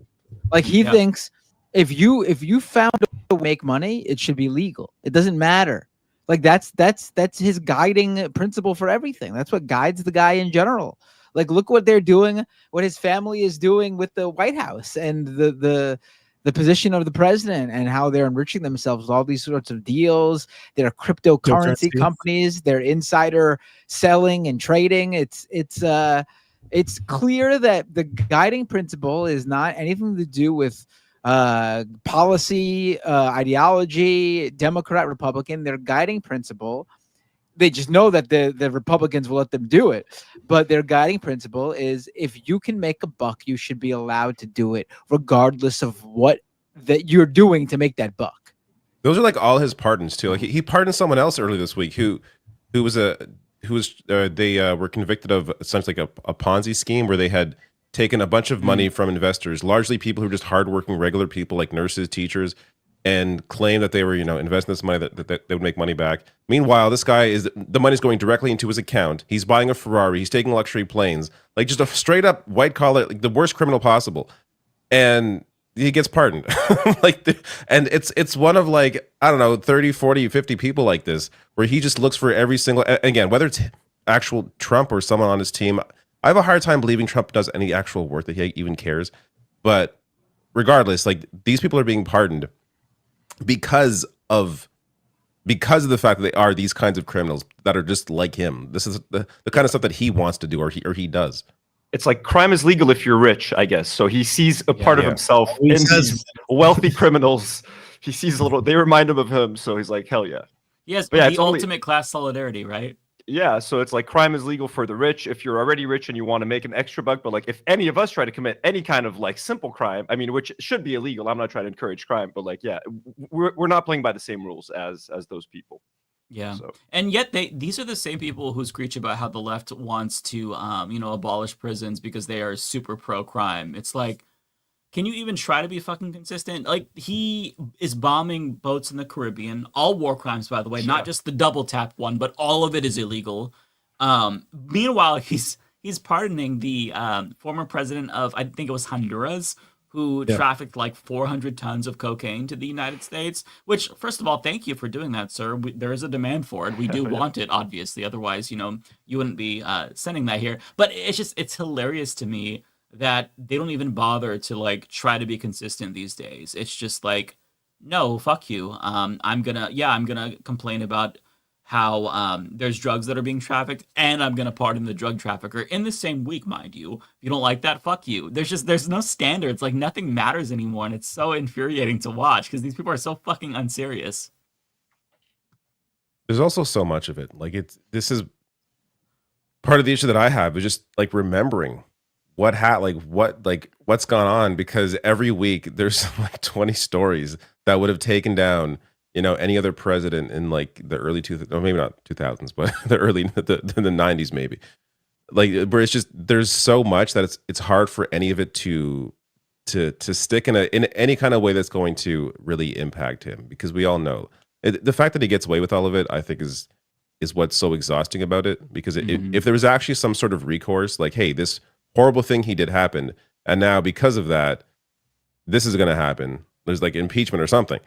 Like, he thinks if you found a way to make money, it should be legal. It doesn't matter. Like, that's his guiding principle for everything. That's what guides the guy in general. Like, look what they're doing, what his family is doing with the White House and the position of the president, and how they're enriching themselves with all these sorts of deals. Their cryptocurrency companies, their insider selling and trading. It's clear that the guiding principle is not anything to do with policy, ideology, Democrat, Republican. Their guiding principle, they just know that the Republicans will let them do it, but their guiding principle is if you can make a buck, you should be allowed to do it regardless of what that you're doing to make that buck. Those are like all his pardons too. Like he pardoned someone else earlier this week who they were convicted of essentially like a Ponzi scheme where they had taken a bunch of money from investors, largely people who are just hardworking, regular people like nurses, teachers, and claim that they were, investing this money that they would make money back. Meanwhile, this guy the money's going directly into his account. He's buying a Ferrari. He's taking luxury planes, like just a straight up white collar, like the worst criminal possible. And he gets pardoned. And it's one of like, I don't know, 30, 40, 50 people like this, where he just looks for every single, again, whether it's actual Trump or someone on his team. I have a hard time believing Trump does any actual work, that he even cares. But regardless, like, these people are being pardoned because of the fact that they are these kinds of criminals that are just like him. This is the kind of stuff that he wants to do, or he does. It's like crime is legal if you're rich, I guess. So he sees a part of himself in these wealthy criminals. He sees they remind him of him. So he's like, hell yeah. Yes, but the ultimate class solidarity, right? Yeah, so it's like crime is legal for the rich if you're already rich and you want to make an extra buck. But like, if any of us try to commit any kind of like simple crime, I mean, which should be illegal. I'm not trying to encourage crime, but like, yeah, we're not playing by the same rules as those people. Yeah, so. And yet these are the same people who screech about how the left wants to abolish prisons because they are super pro crime. It's like, can you even try to be fucking consistent? Like, he is bombing boats in the Caribbean, all war crimes, by the way, not just the double tap one, but all of it is illegal. Meanwhile, he's pardoning the former president of, I think it was Honduras, who trafficked like 400 tons of cocaine to the United States, which, first of all, thank you for doing that, sir. There is a demand for it. We do want it, obviously. Otherwise, you wouldn't be sending that here. But it's hilarious to me that they don't even bother to like try to be consistent these days. It's just like, no, fuck you. I'm gonna complain about how there's drugs that are being trafficked, and I'm gonna pardon the drug trafficker in the same week, mind you. If you don't like that, fuck you. There's no standards. Like, nothing matters anymore, and it's so infuriating to watch because these people are so fucking unserious. There's also so much of it. Like, this is part of the issue that I have, is just like remembering what's gone on, because every week there's like 20 stories that would have taken down any other president in like the early maybe not 2000s, but the 90s maybe. Like, where it's just, there's so much that it's hard for any of it to stick in any kind of way that's going to really impact him, because we all know the fact that he gets away with all of it, I think is what's so exhausting about it. Because if there was actually some sort of recourse, like, hey, this horrible thing he did happened, and now because of that, this is going to happen. There's like impeachment or something.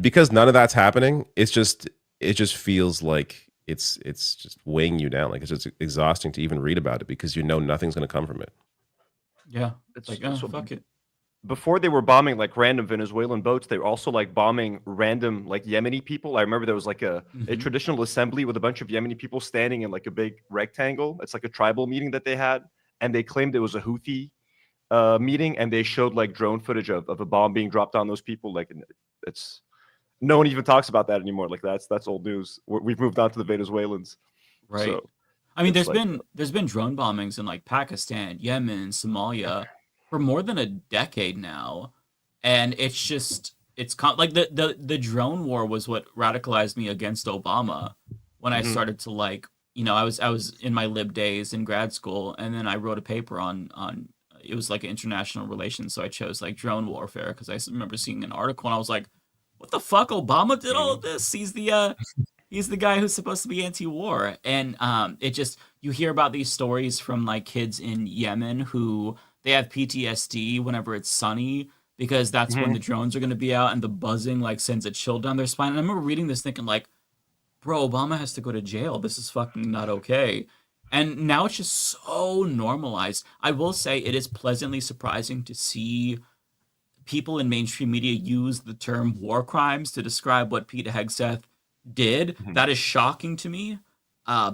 Because none of that's happening, it just feels like it's just weighing you down. Like, it's just exhausting to even read about it, because nothing's going to come from it. Yeah, it's like, oh, fuck it. Before they were bombing like random Venezuelan boats, they were also like bombing random like Yemeni people. I remember there was like a traditional assembly with a bunch of Yemeni people standing in like a big rectangle. It's like a tribal meeting that they had, and they claimed it was a Houthi meeting, and they showed like drone footage of a bomb being dropped on those people. Like, no one even talks about that anymore. Like, that's old news. We've moved on to the Venezuelans. Right. So, I mean, it's there's been drone bombings in like Pakistan, Yemen, Somalia for more than a decade now, and like the drone war was what radicalized me against Obama when I started to like, I was in my lib days in grad school, and then I wrote a paper on it was like international relations, so I chose like drone warfare because I remember seeing an article and I was like, what the fuck? Obama did all of this. He's the guy who's supposed to be anti-war, and it just, you hear about these stories from like kids in Yemen who they have PTSD whenever it's sunny because that's when the drones are going to be out, and the buzzing like sends a chill down their spine. And I remember reading this thinking like, bro, Obama has to go to jail. This is fucking not okay. And now it's just so normalized. I will say it is pleasantly surprising to see people in mainstream media use the term war crimes to describe what Pete Hegseth did. That is shocking to me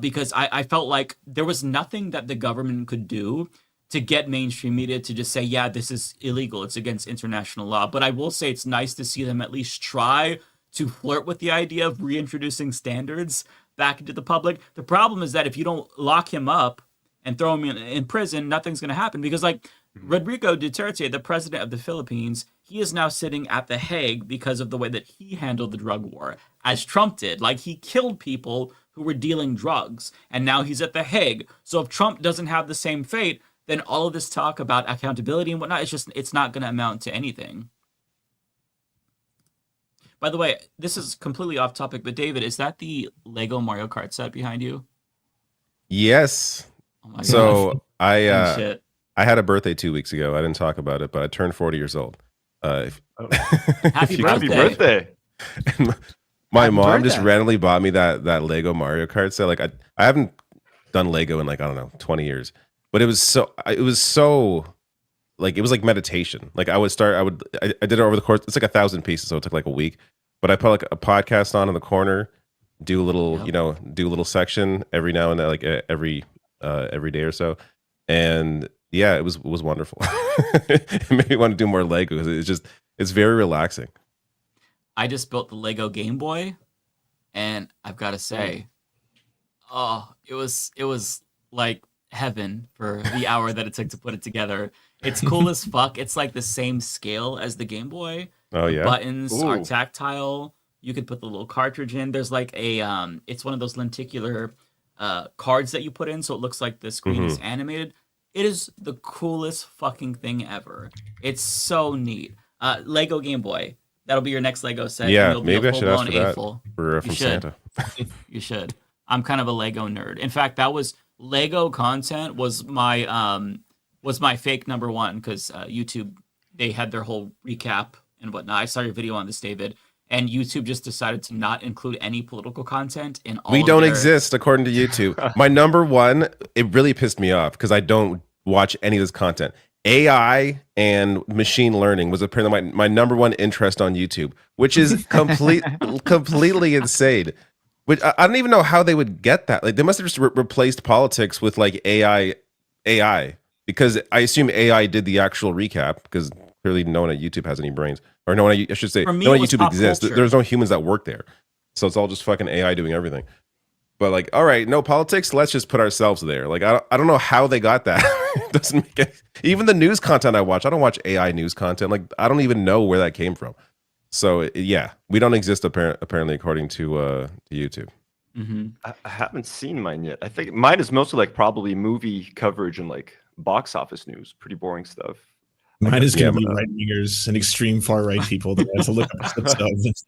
because I felt like there was nothing that the government could do to get mainstream media to just say, yeah, this is illegal, it's against international law. But I will say it's nice to see them at least try to flirt with the idea of reintroducing standards back into the public. The problem is that if you don't lock him up and throw him in prison, nothing's going to happen because like Rodrigo Duterte, the president of the Philippines, he is now sitting at The Hague because of the way that he handled the drug war, as Trump did. Like, he killed people who were dealing drugs, and now he's at The Hague. So if Trump doesn't have the same fate, then all of this talk about accountability and whatnot, it's not going to amount to anything. By the way, this is completely off topic, but David, is that the Lego Mario Kart set behind you? Yes. Oh my So gosh. Shit. I had a birthday 2 weeks ago. I didn't talk about it, but I turned 40 years old. Happy birthday. My mom just randomly bought me that Lego Mario Kart set. Like I haven't done Lego in like, I don't know, 20 years. But it was so like, it was like meditation. Like I did it over the course. It's like 1,000 pieces, so it took like a week. But I put like a podcast on in the corner, do a little, do a little section every now and then, like every day or so. And yeah, it was wonderful. It made me want to do more Lego because it's very relaxing. I just built the Lego Game Boy, and I've got to say, it was like heaven for the hour that it took to put it together. It's cool as fuck. It's like the same scale as the Game Boy. Oh yeah. The buttons are tactile. You could put the little cartridge in. There's like a it's one of those lenticular cards that you put in, so it looks like the screen is animated. It is the coolest fucking thing ever. It's so neat. Lego Game Boy. That'll be your next Lego set. Yeah, maybe I should ask for that from Santa. You should. I'm kind of a Lego nerd. In fact, that was Lego content was my fake number one because YouTube, they had their whole recap and whatnot. I saw your video on this, David, and YouTube just decided to not include any political content in all. We don't exist according to YouTube. My number one, it really pissed me off because I don't watch any of this content. AI and machine learning was apparently my number one interest on YouTube, which is completely insane. Which I don't even know how they would get that. Like they must have just replaced politics with like AI, because I assume AI did the actual recap because clearly no one at YouTube has any brains, or no one, I should say, no one at YouTube exists. There's no humans that work there, so it's all just fucking AI doing everything. But like, all right, no politics. Let's just put ourselves there. Like, I don't know how they got that. It doesn't make it. Even the news content I watch, I don't watch AI news content. Like, I don't even know where that came from. So yeah, we don't exist apparently according to YouTube. Mm-hmm. I haven't seen mine yet. I think mine is mostly like probably movie coverage and like box office news. Pretty boring stuff. Mine is going to be right-wingers and extreme far-right people that I have to look up clips of.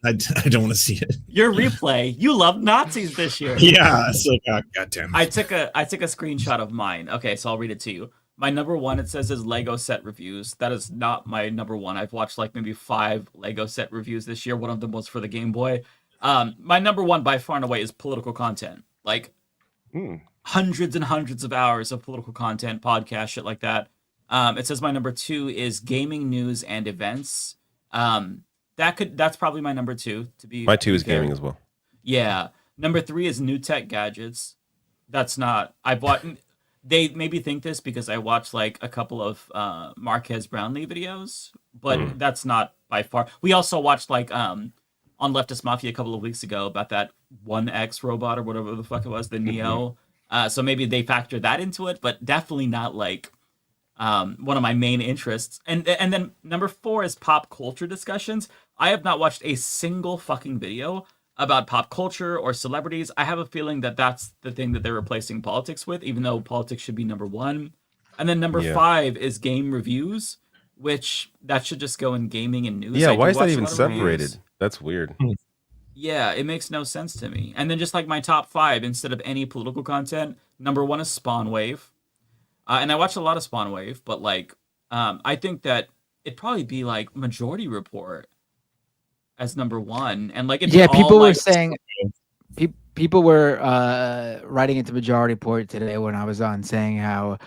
I don't want to see it. Your replay. You love Nazis this year. Yeah. It's like, goddamn. I took a screenshot of mine. Okay, so I'll read it to you. My number one, it says, is Lego set reviews. That is not my number one. I've watched like maybe 5 Lego set reviews this year. One of them was for the Game Boy. My number one by far and away is political content. Like hundreds and hundreds of hours of political content, podcast, shit like that. It says my number 2 is gaming news and events. That's probably my number 2 to be. My 2 is gaming as well. Yeah. Number 3 is new tech gadgets. That's not. I've watched. They maybe think this because I watched like a couple of Marquez Brownlee videos, but that's not by far. We also watched like on Leftist Mafia a couple of weeks ago about that 1X robot or whatever the fuck it was, the Neo So maybe they factor that into it, but definitely not like one of my main interests. And then number 4 is pop culture discussions. I have not watched a single fucking video about pop culture or celebrities. I have a feeling that that's the thing that they're replacing politics with, even though politics should be number 1. And then number 5 is game reviews, which that should just go in gaming and news. Yeah, why is that even separated? Reviews. That's weird. Yeah, it makes no sense to me. And then just like my top 5, instead of any political content, number 1 is Spawn Wave. And I watched a lot of Spawn Wave, but like, I think that it'd probably be like Majority Report as number 1. And like, people were saying, people were writing into Majority Report today when I was on, saying how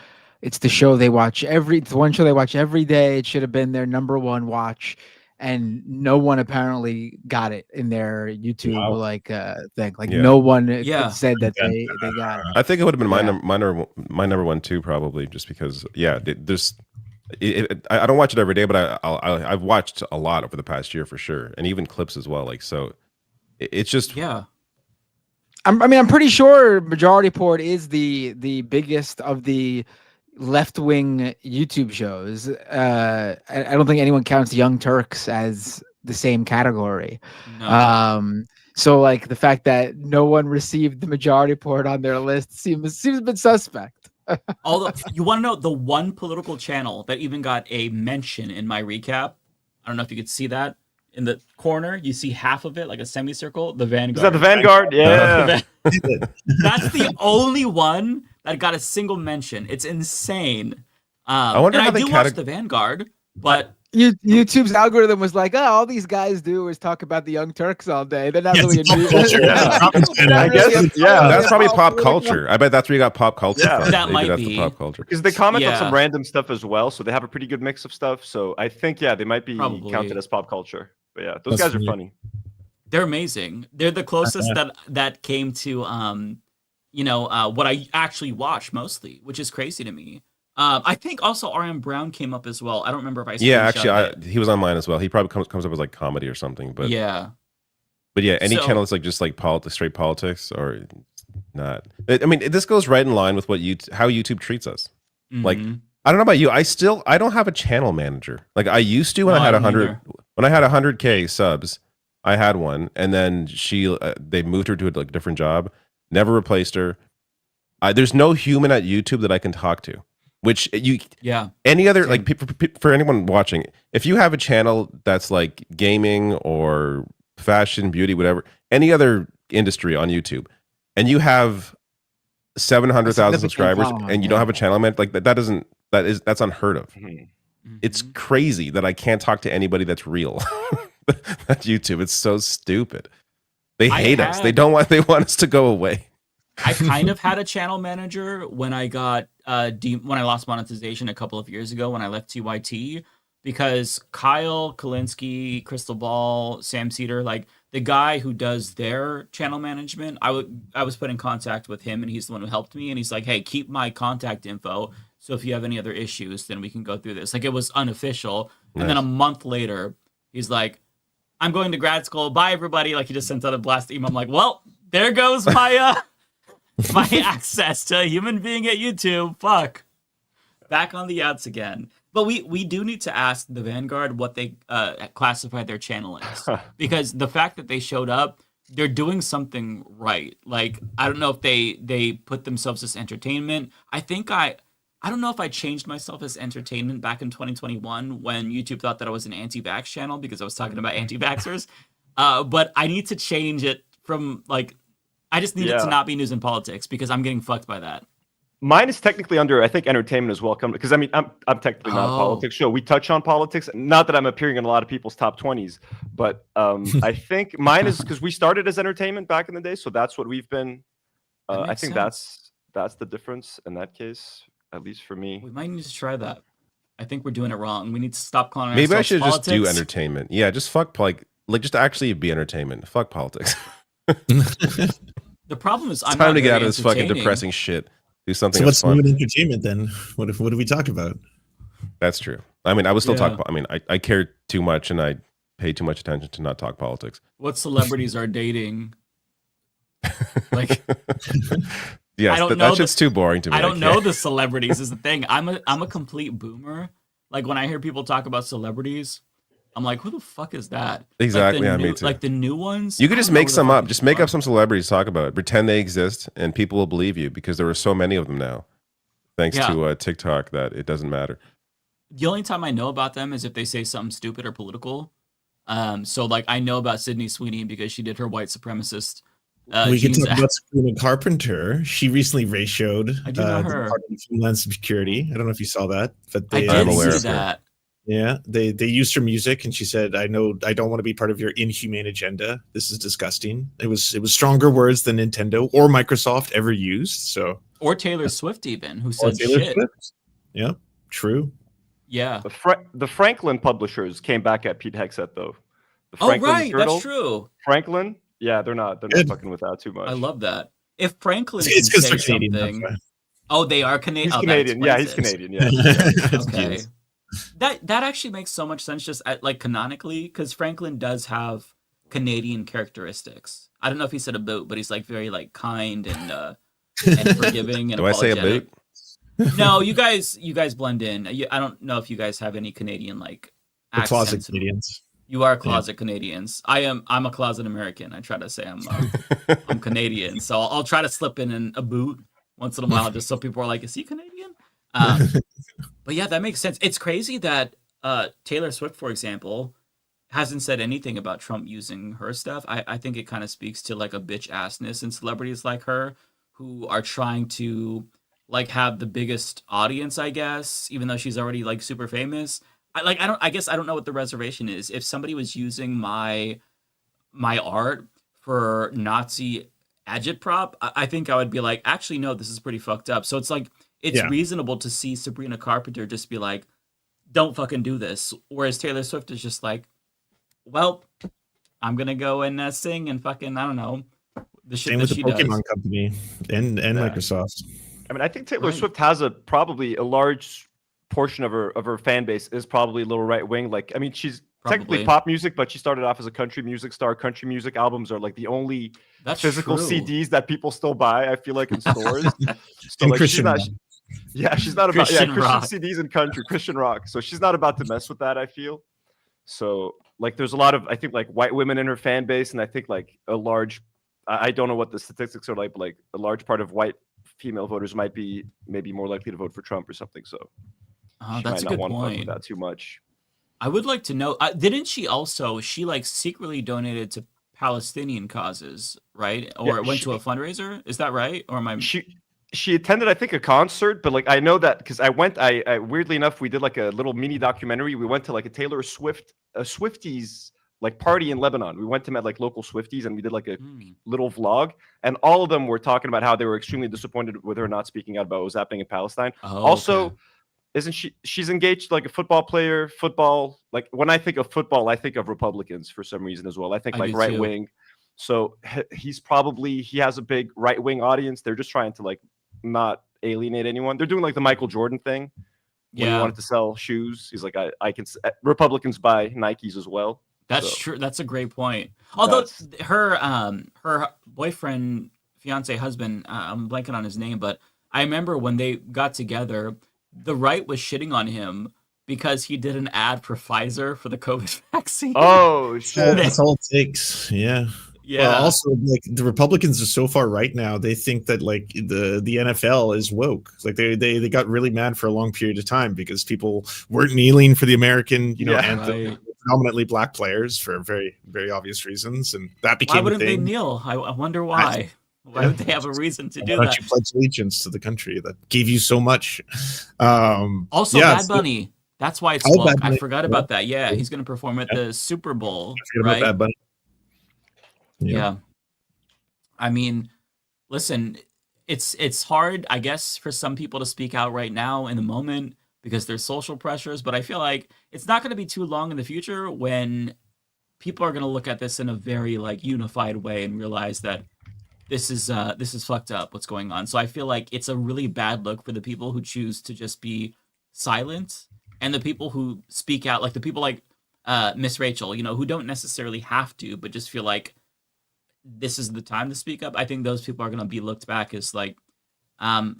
it's the show they watch it's the one show they watch every day. It should have been their number 1 watch. And no one apparently got it in their YouTube thing. Like no one said that they got it. I think it would have been my number 1 too, probably, just because there's. I don't watch it every day, but I've watched a lot over the past year for sure, and even clips as well. Like so, it's just I'm pretty sure Majority Report is the biggest of the left-wing YouTube shows. I don't think anyone counts Young Turks as the same category. No. So like the fact that no one received the Majority Report on their list seems a bit suspect. Although you want to know the one political channel that even got a mention in my recap, I don't know if you could see that in the corner. You see half of it, like a semicircle. The Vanguard. Is that the Vanguard? Yeah. That's the only one that got a single mention. It's insane. I wonder how I do watch the Vanguard, but YouTube's algorithm was like, all these guys do is talk about the Young Turks all day. They're not really into I guess, that's probably pop culture. I bet that's where you got pop culture from. That might that's be the pop culture. Because they comment on some random stuff as well, so they have a pretty good mix of stuff. So I think they might be counted as pop culture. But yeah, those guys are funny. They're amazing. They're the closest that came to what I actually watch mostly, which is crazy to me. I think also R.M. Brown came up as well. I don't remember if I. Yeah, actually, he was on mine as well. He probably comes up as like comedy or something. But any channel that's like just like straight politics or not. I mean, this goes right in line with how YouTube treats us. Mm-hmm. Like, I don't know about you. I don't have a channel manager. Like I used to when I had 100 when I had 100K subs. I had one, and then they moved her to a different job. Never replaced her. There's no human at YouTube that I can talk to. Which any other like for anyone watching, if you have a channel that's like gaming or fashion, beauty, whatever, any other industry on YouTube, and you have 700,000 subscribers and you don't have a channel man, like that's unheard of. Mm-hmm. It's crazy that I can't talk to anybody that's real at YouTube. It's so stupid. They hate us. They want us to go away. I kind of had a channel manager when I got when I lost monetization a couple of years ago when I left TYT, because Kyle Kalinske, Crystal Ball, Sam Cedar, like the guy who does their channel management, I was put in contact with him, and he's the one who helped me, and he's like, hey, keep my contact info, so if you have any other issues, then we can go through this. Like, it was unofficial. Nice. And then a month later, he's like, I'm going to grad school, bye everybody. Like, he just sent out a blast email. I'm like, well, there goes my my access to a human being at YouTube. Fuck. Back on the outs again. But we do need to ask the Vanguard what they classify their channel as. Because the fact that they showed up, they're doing something right. Like, I don't know if they put themselves as entertainment. I don't know if I changed myself as entertainment back in 2021 when YouTube thought that I was an anti-vax channel because I was talking about anti-vaxxers. But I need to change it from, like, I just need it to not be news and politics because I'm getting fucked by that. Mine is technically under, I think, entertainment as well. Because I mean, I'm technically not a politics show. We touch on politics. Not that I'm appearing in a lot of people's top 20s, but I think mine is because we started as entertainment back in the day, so that's what we've been. I think that's the difference in that case, at least for me. We might need to try that. I think we're doing it wrong. We need to stop calling Maybe I ourselves should politics. Just do entertainment. Yeah, just fuck like just actually be entertainment. Fuck politics. The problem is, it's time to get out of this fucking depressing shit. Do something. So what's fun. new in entertainment then? What do we talk about? That's true. I mean, I would still talk. I mean, I care too much and I pay too much attention to not talk politics. What celebrities are dating? Like, Yes, that shit's too boring to me. I don't know the celebrities is the thing. I'm a complete boomer. Like when I hear people talk about celebrities, I'm like, who the fuck is that? Exactly. Like Me too. Like the new ones. You could just make some up. Just make up some celebrities, talk about it, pretend they exist, and people will believe you because there are so many of them now, thanks to TikTok, that it doesn't matter. The only time I know about them is if they say something stupid or political. So like I know about Sydney Sweeney because she did her white supremacist. We can talk about Sabrina Carpenter. She recently ratioed I do know her. the Department of Homeland Security. I don't know if you saw that, but I'm aware of that. Yeah, they used her music, and she said, "I don't want to be part of your inhumane agenda. This is disgusting." It was stronger words than Nintendo or Microsoft ever used. So or Taylor Swift even, who said Taylor shit. Swift. Yeah, true. Yeah. The Franklin publishers came back at Pete Hegseth though. The Franklin Turtle, that's true. Franklin, yeah, they're not fucking with that too much. I love that. If Franklin it's can say Canadian, something, they are Canadian. He's Canadian. Yeah, he's Canadian. Yeah. Okay. That actually makes so much sense, just like canonically, because Franklin does have Canadian characteristics. I don't know if he said a boot, but he's like very like kind and forgiving and Do apologetic. I say a boot? No, you guys blend in. I don't know if you guys have any Canadian like accents. Closet Canadians. You are closet Canadians. I'm a closet American. I try to say I'm Canadian, so I'll try to slip in a boot once in a while, just so people are like, "Is he Canadian?" But yeah, that makes sense. It's crazy that Taylor Swift, for example, hasn't said anything about Trump using her stuff. I think it kind of speaks to like a bitch assness in celebrities like her who are trying to like have the biggest audience, I guess, even though she's already like super famous. I guess I don't know what the reservation is. If somebody was using my art for Nazi agitprop, I think I would be like, actually, no, this is pretty fucked up. So it's like, it's reasonable to see Sabrina Carpenter just be like, don't fucking do this. Whereas Taylor Swift is just like, well, I'm going to go and sing and fucking, I don't know, the shit Same that with she the Pokemon does. company and Microsoft. I mean, I think Taylor Swift has probably a large portion of her fan base is probably a little right wing. Like, I mean, she's technically pop music, but she started off as a country music star. Country music albums are like the only physical true. CDs that people still buy, I feel like, in stores. So And like, Christian rock. she's not about Christian rock. CDs and country, Christian rock. So she's not about to mess with that, I feel. So like there's a lot of, I think, like white women in her fan base, and I think like a large, I don't know what the statistics are like, but like a large part of white female voters might be maybe more likely to vote for Trump or something. So that's a good point. With that too much. I would like to know, didn't she like secretly donated to Palestinian causes, right? Or went to a fundraiser? Is that right? Or am I... She attended, I think, a concert, but like I know that because I weirdly enough, we did like a little mini documentary. We went to like a Swifties like party in Lebanon. We went to met like local Swifties and we did like a little vlog, and all of them were talking about how they were extremely disappointed with her not speaking out about what was happening in Palestine. Also, isn't she's engaged like a football player? Football, like when I think of football, I think of Republicans for some reason as well. I think like right wing. So he has a big right wing audience. They're just trying to like not alienate anyone. They're doing like the Michael Jordan thing. When he wanted to sell shoes, he's like, I can. Republicans buy Nikes as well. That's true. That's a great point. Although her boyfriend, fiance, husband, I'm blanking on his name, but I remember when they got together, the right was shitting on him because he did an ad for Pfizer for the COVID vaccine. Oh shit! That's all it takes. Yeah. Yeah. Well, also, like the Republicans are so far right now, they think that like the NFL is woke. Like they got really mad for a long period of time because people weren't kneeling for the American, anthem. Predominantly black players for very, very obvious reasons, and that became. Why wouldn't a thing. they kneel? I wonder why. Why would they have a reason to do Why that? don't you pledge allegiance to the country that gave you so much? Also, Bad Bunny. That's why it's woke. I forgot about that. Yeah, he's going to perform at the Super Bowl. Right? Bad Bunny. Yeah. I mean, listen, it's hard, I guess, for some people to speak out right now in the moment because there's social pressures, but I feel like it's not going to be too long in the future when people are going to look at this in a very like unified way and realize that this is fucked up what's going on. So I feel like it's a really bad look for the people who choose to just be silent and the people who speak out, like the people like Miss Rachel, who don't necessarily have to, but just feel like this is the time to speak up. I think those people are going to be looked back as like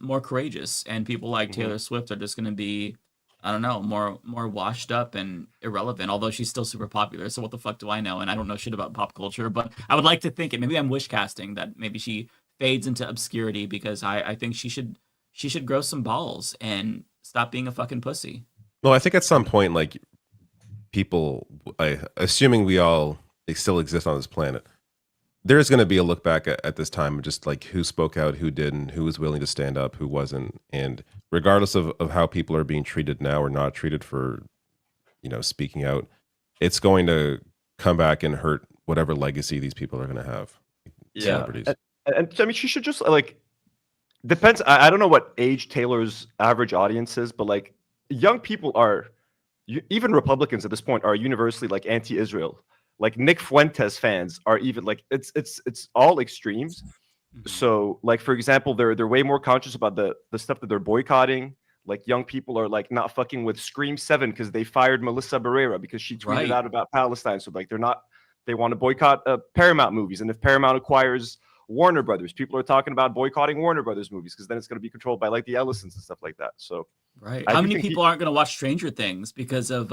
more courageous, and people like Taylor Swift are just going to be, I don't know, more washed up and irrelevant, although she's still super popular. So what the fuck do I know? And I don't know shit about pop culture, but I would like to think it. Maybe I'm wish casting that maybe she fades into obscurity, because I think she should grow some balls and stop being a fucking pussy. Well, I think at some point, like, people, assuming they still exist on this planet, there's going to be a look back at this time of just like who spoke out, who didn't, who was willing to stand up, who wasn't. And regardless of how people are being treated now or not treated for, speaking out, it's going to come back and hurt whatever legacy these people are going to have. Celebrities. And I mean, she should just depends. I don't know what age Taylor's average audience is, but like young people are, even Republicans at this point are universally like anti-Israel. Like Nick Fuentes fans are even like it's all extremes. So like, for example, they're way more conscious about the stuff that they're boycotting. Like young people are like not fucking with Scream 7 because they fired Melissa Barrera because she tweeted out about Palestine. So like they want to boycott Paramount movies. And if Paramount acquires Warner Brothers, people are talking about boycotting Warner Brothers movies because then it's going to be controlled by like the Ellisons and stuff like that. So how many people aren't going to watch Stranger Things because of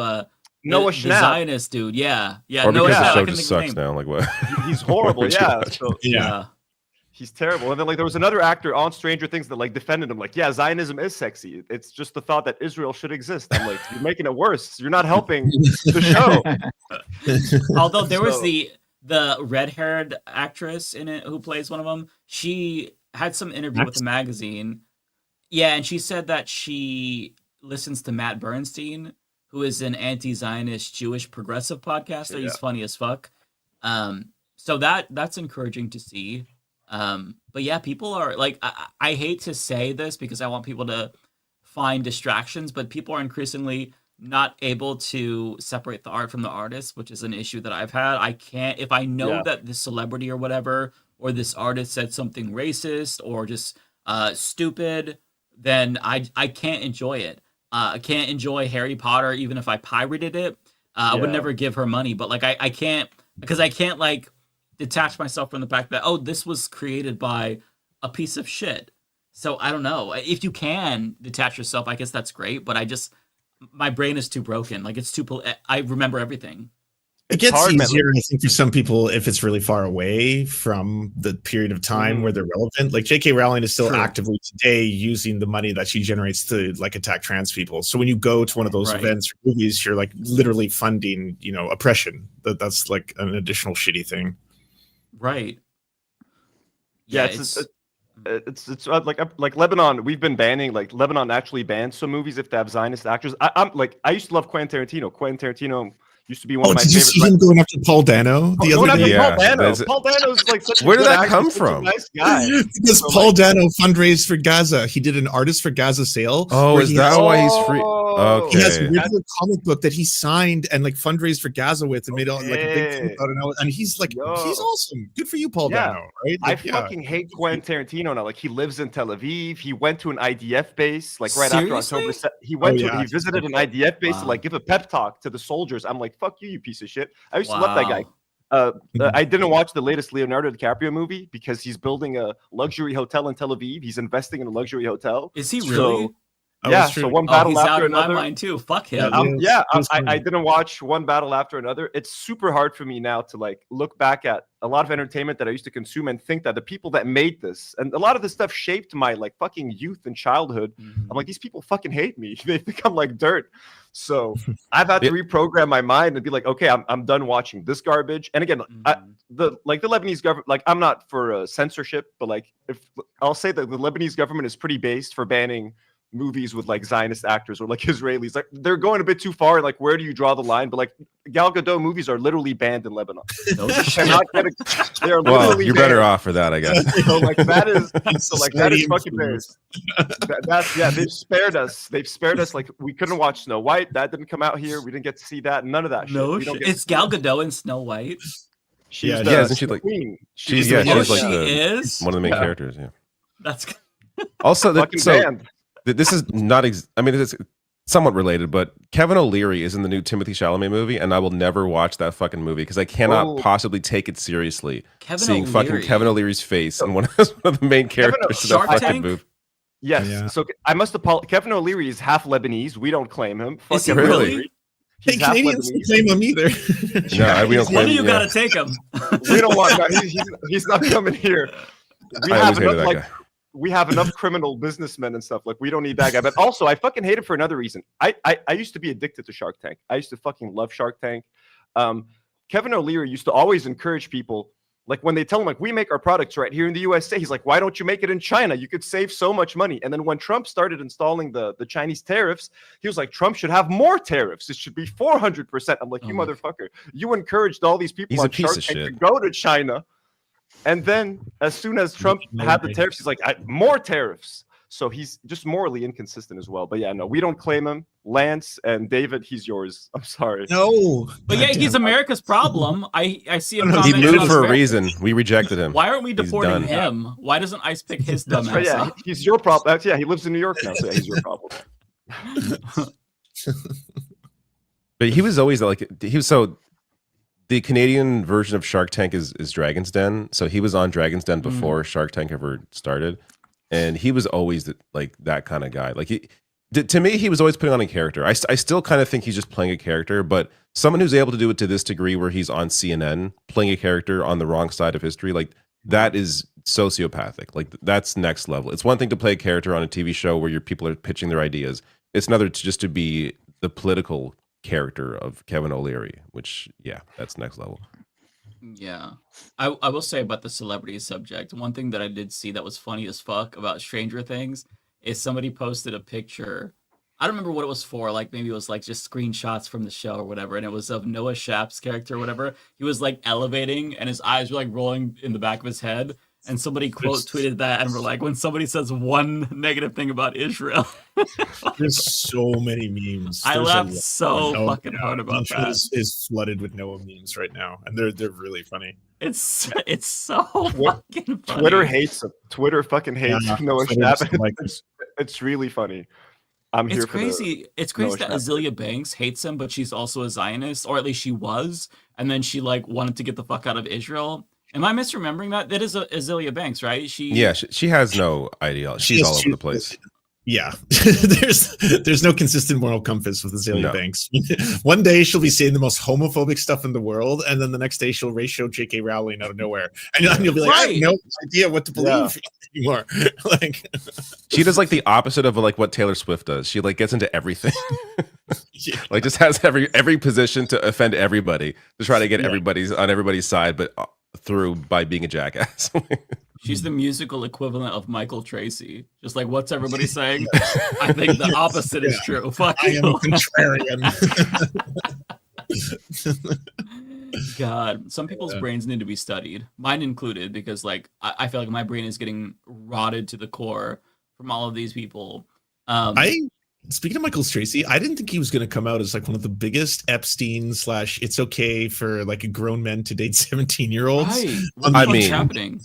Noah the Schnapp. Zionist dude? Yeah, or Noah because the Schnapp, show just sucks now. Like what? He's horrible. Yeah. Yeah. He's terrible. And then like there was another actor on Stranger Things that like defended him. Like, yeah, Zionism is sexy. It's just the thought that Israel should exist. I'm like, you're making it worse. You're not helping the show. Although there was the red-haired actress in it who plays one of them. She had some interview with a magazine. Yeah, and she said that she listens to Matt Bernstein, who is an anti-Zionist Jewish progressive podcaster. He's funny as fuck. So that's encouraging to see. But yeah, people are like, I hate to say this because I want people to find distractions, but people are increasingly not able to separate the art from the artist, which is an issue that I've had. I can't, if I know that this celebrity or whatever, or this artist said something racist or just stupid, then I can't enjoy it. I can't enjoy Harry Potter even if I pirated it. I would never give her money, but like I can't, because I can't like detach myself from the fact that, oh, this was created by a piece of shit. So I don't know. If you can detach yourself, I guess that's great, but my brain is too broken. Like it's too, I remember everything. It gets easier, I think, for some people if it's really far away from the period of time where they're relevant. Like J.K. Rowling is still actively today using the money that she generates to like attack trans people. So when you go to one of those events or movies, you're like literally funding, oppression. That's like an additional shitty thing. Right. Yeah, it's like Lebanon. We've been banning, like Lebanon actually bans some movies if they have Zionist actors. I used to love Quentin Tarantino. Quentin Tarantino used to be one of my favorite. Did you see him going after Paul Dano the other day? Paul Dano's like such a where did that actor, come from? Nice guy. Because Paul Dano fundraised for Gaza. He did an Artist for Gaza sale. Oh, is that why he's free? Okay. He has a regular comic book that he signed and like fundraised for Gaza with and made all like a big thing about it. And he's like, he's awesome. Good for you, Paul Dano. Right? Like, I fucking hate Quentin Tarantino now. Like he lives in Tel Aviv. He went to an IDF base like right after October. He visited an IDF base to like give a pep talk to the soldiers. I'm like, fuck you piece of shit. I used to love that guy. I didn't watch the latest Leonardo DiCaprio movie because he's building a luxury hotel in Tel Aviv. He's investing in a luxury hotel. Is he really? So one battle after another. My mind too. Fuck him. I didn't watch one battle after another. It's super hard for me now to like look back at a lot of entertainment that I used to consume and think that the people that made this and a lot of this stuff shaped my like fucking youth and childhood. I'm like, these people fucking hate me. They think I'm like dirt. So I've had to reprogram my mind and be like, okay, I'm done watching this garbage. And again, the Lebanese government, like I'm not for censorship, but like if I'll say that the Lebanese government is pretty based for banning movies with like Zionist actors or like Israelis. Like they're going a bit too far. Like where do you draw the line? But like Gal Gadot movies are literally banned in Lebanon. They're well, you're better off for that, I guess. So like that is fucking based. They've spared us. They've spared us. Like we couldn't watch Snow White. That didn't come out here. We didn't get to see that. None of that shit. No shit. It's Gal Gadot in Snow White. Isn't she like queen? She's like one of the main characters. Yeah. That's also this is not. I mean, it's somewhat related, but Kevin O'Leary is in the new Timothée Chalamet movie, and I will never watch that fucking movie because I cannot possibly take it seriously. Seeing fucking Kevin O'Leary's face and one of the main characters of that fucking movie. Yes. Yeah. So I must apologize. Kevin O'Leary is half Lebanese. We don't claim him. Fuck Is he Kevin really? O'Leary. Hey, He's half Canadians don't Lebanese. claim him either. No, we don't When claim. do you Yeah. gotta take him? We don't want. No, he's not coming here. We I have always hated enough that like guy. we have enough criminal businessmen and stuff. Like we don't need that guy. But also, I fucking hate him for another reason. I used to be addicted to Shark Tank. I used to fucking love Shark Tank. Kevin O'Leary used to always encourage people. Like when they tell him, like, we make our products right here in the USA, he's like, why don't you make it in China? You could save so much money. And then when Trump started installing the Chinese tariffs, he was like, Trump should have more tariffs. It should be 400%. I'm like, you motherfucker. You encouraged all these people He's a on piece Shark of Tank to shit. go to China. And then as soon as Trump had the tariffs, he's like, more tariffs. So he's just morally inconsistent as well. But yeah, no, we don't claim him. Lance and David, he's yours. I'm sorry. No. But yeah, he's America's problem. I see him. He commenting moved on for a Twitter. reason. We rejected him. Why aren't we He's deporting done. him? Why doesn't ICE pick his dumb That's right, ass yeah, up? he's your problem. Yeah, he lives in New York now, so yeah, he's your problem. But he was always like he was so. The Canadian version of Shark Tank is Dragon's Den. So he was on Dragon's Den before Shark Tank ever started, and he was always like that kind of guy. Like to me, he was always putting on a character. I still kind of think he's just playing a character, but someone who's able to do it to this degree, where he's on CNN playing a character on the wrong side of history, like that is sociopathic. Like that's next level. It's one thing to play a character on a TV show where your people are pitching their ideas. It's another to be the political character of Kevin O'Leary, which that's next level. Yeah. I will say about the celebrity subject, one thing that I did see that was funny as fuck about Stranger Things is somebody posted a picture. I don't remember what it was for. Like maybe it was like just screenshots from the show or whatever. And it was of Noah Schnapp's character or whatever. He was like elevating and his eyes were like rolling in the back of his head. And somebody quote tweeted that and were like, when somebody says one negative thing about Israel. There's so many memes. I There's laughed a lot. so fucking hard about Montreal that. is flooded with Noah memes right now, and they're really funny. It's so fucking funny. Twitter hates him. Twitter fucking hates Noah Twitter Schnapp. doesn't like It's really funny. I'm here It's for crazy. It's Noah crazy that Schnapp. Azealia Banks hates him, but she's also a Zionist, or at least she was. And then she like wanted to get the fuck out of Israel. Am I misremembering that? That is Azealia Banks, right? She has no ideology. She's all over the place. Yeah, there's no consistent moral compass with Azealia Banks. One day she'll be saying the most homophobic stuff in the world, and then the next day she'll ratio J.K. Rowling out of nowhere, and you'll be like, I have no idea what to believe anymore. Like, She does like the opposite of like what Taylor Swift does. She like gets into everything. Like just has every position to offend everybody to try to get everybody's side, but through by being a jackass. She's the musical equivalent of Michael Tracy. Just like, what's everybody saying? I think the opposite is true. Fuck I am you. a contrarian. God, some people's brains need to be studied, mine included, because like I feel like my brain is getting rotted to the core from all of these people. Speaking of Michael Tracy, I didn't think he was going to come out as like one of the biggest Epstein / it's okay for like a grown men to date 17-year-olds. Right. I mean, happening?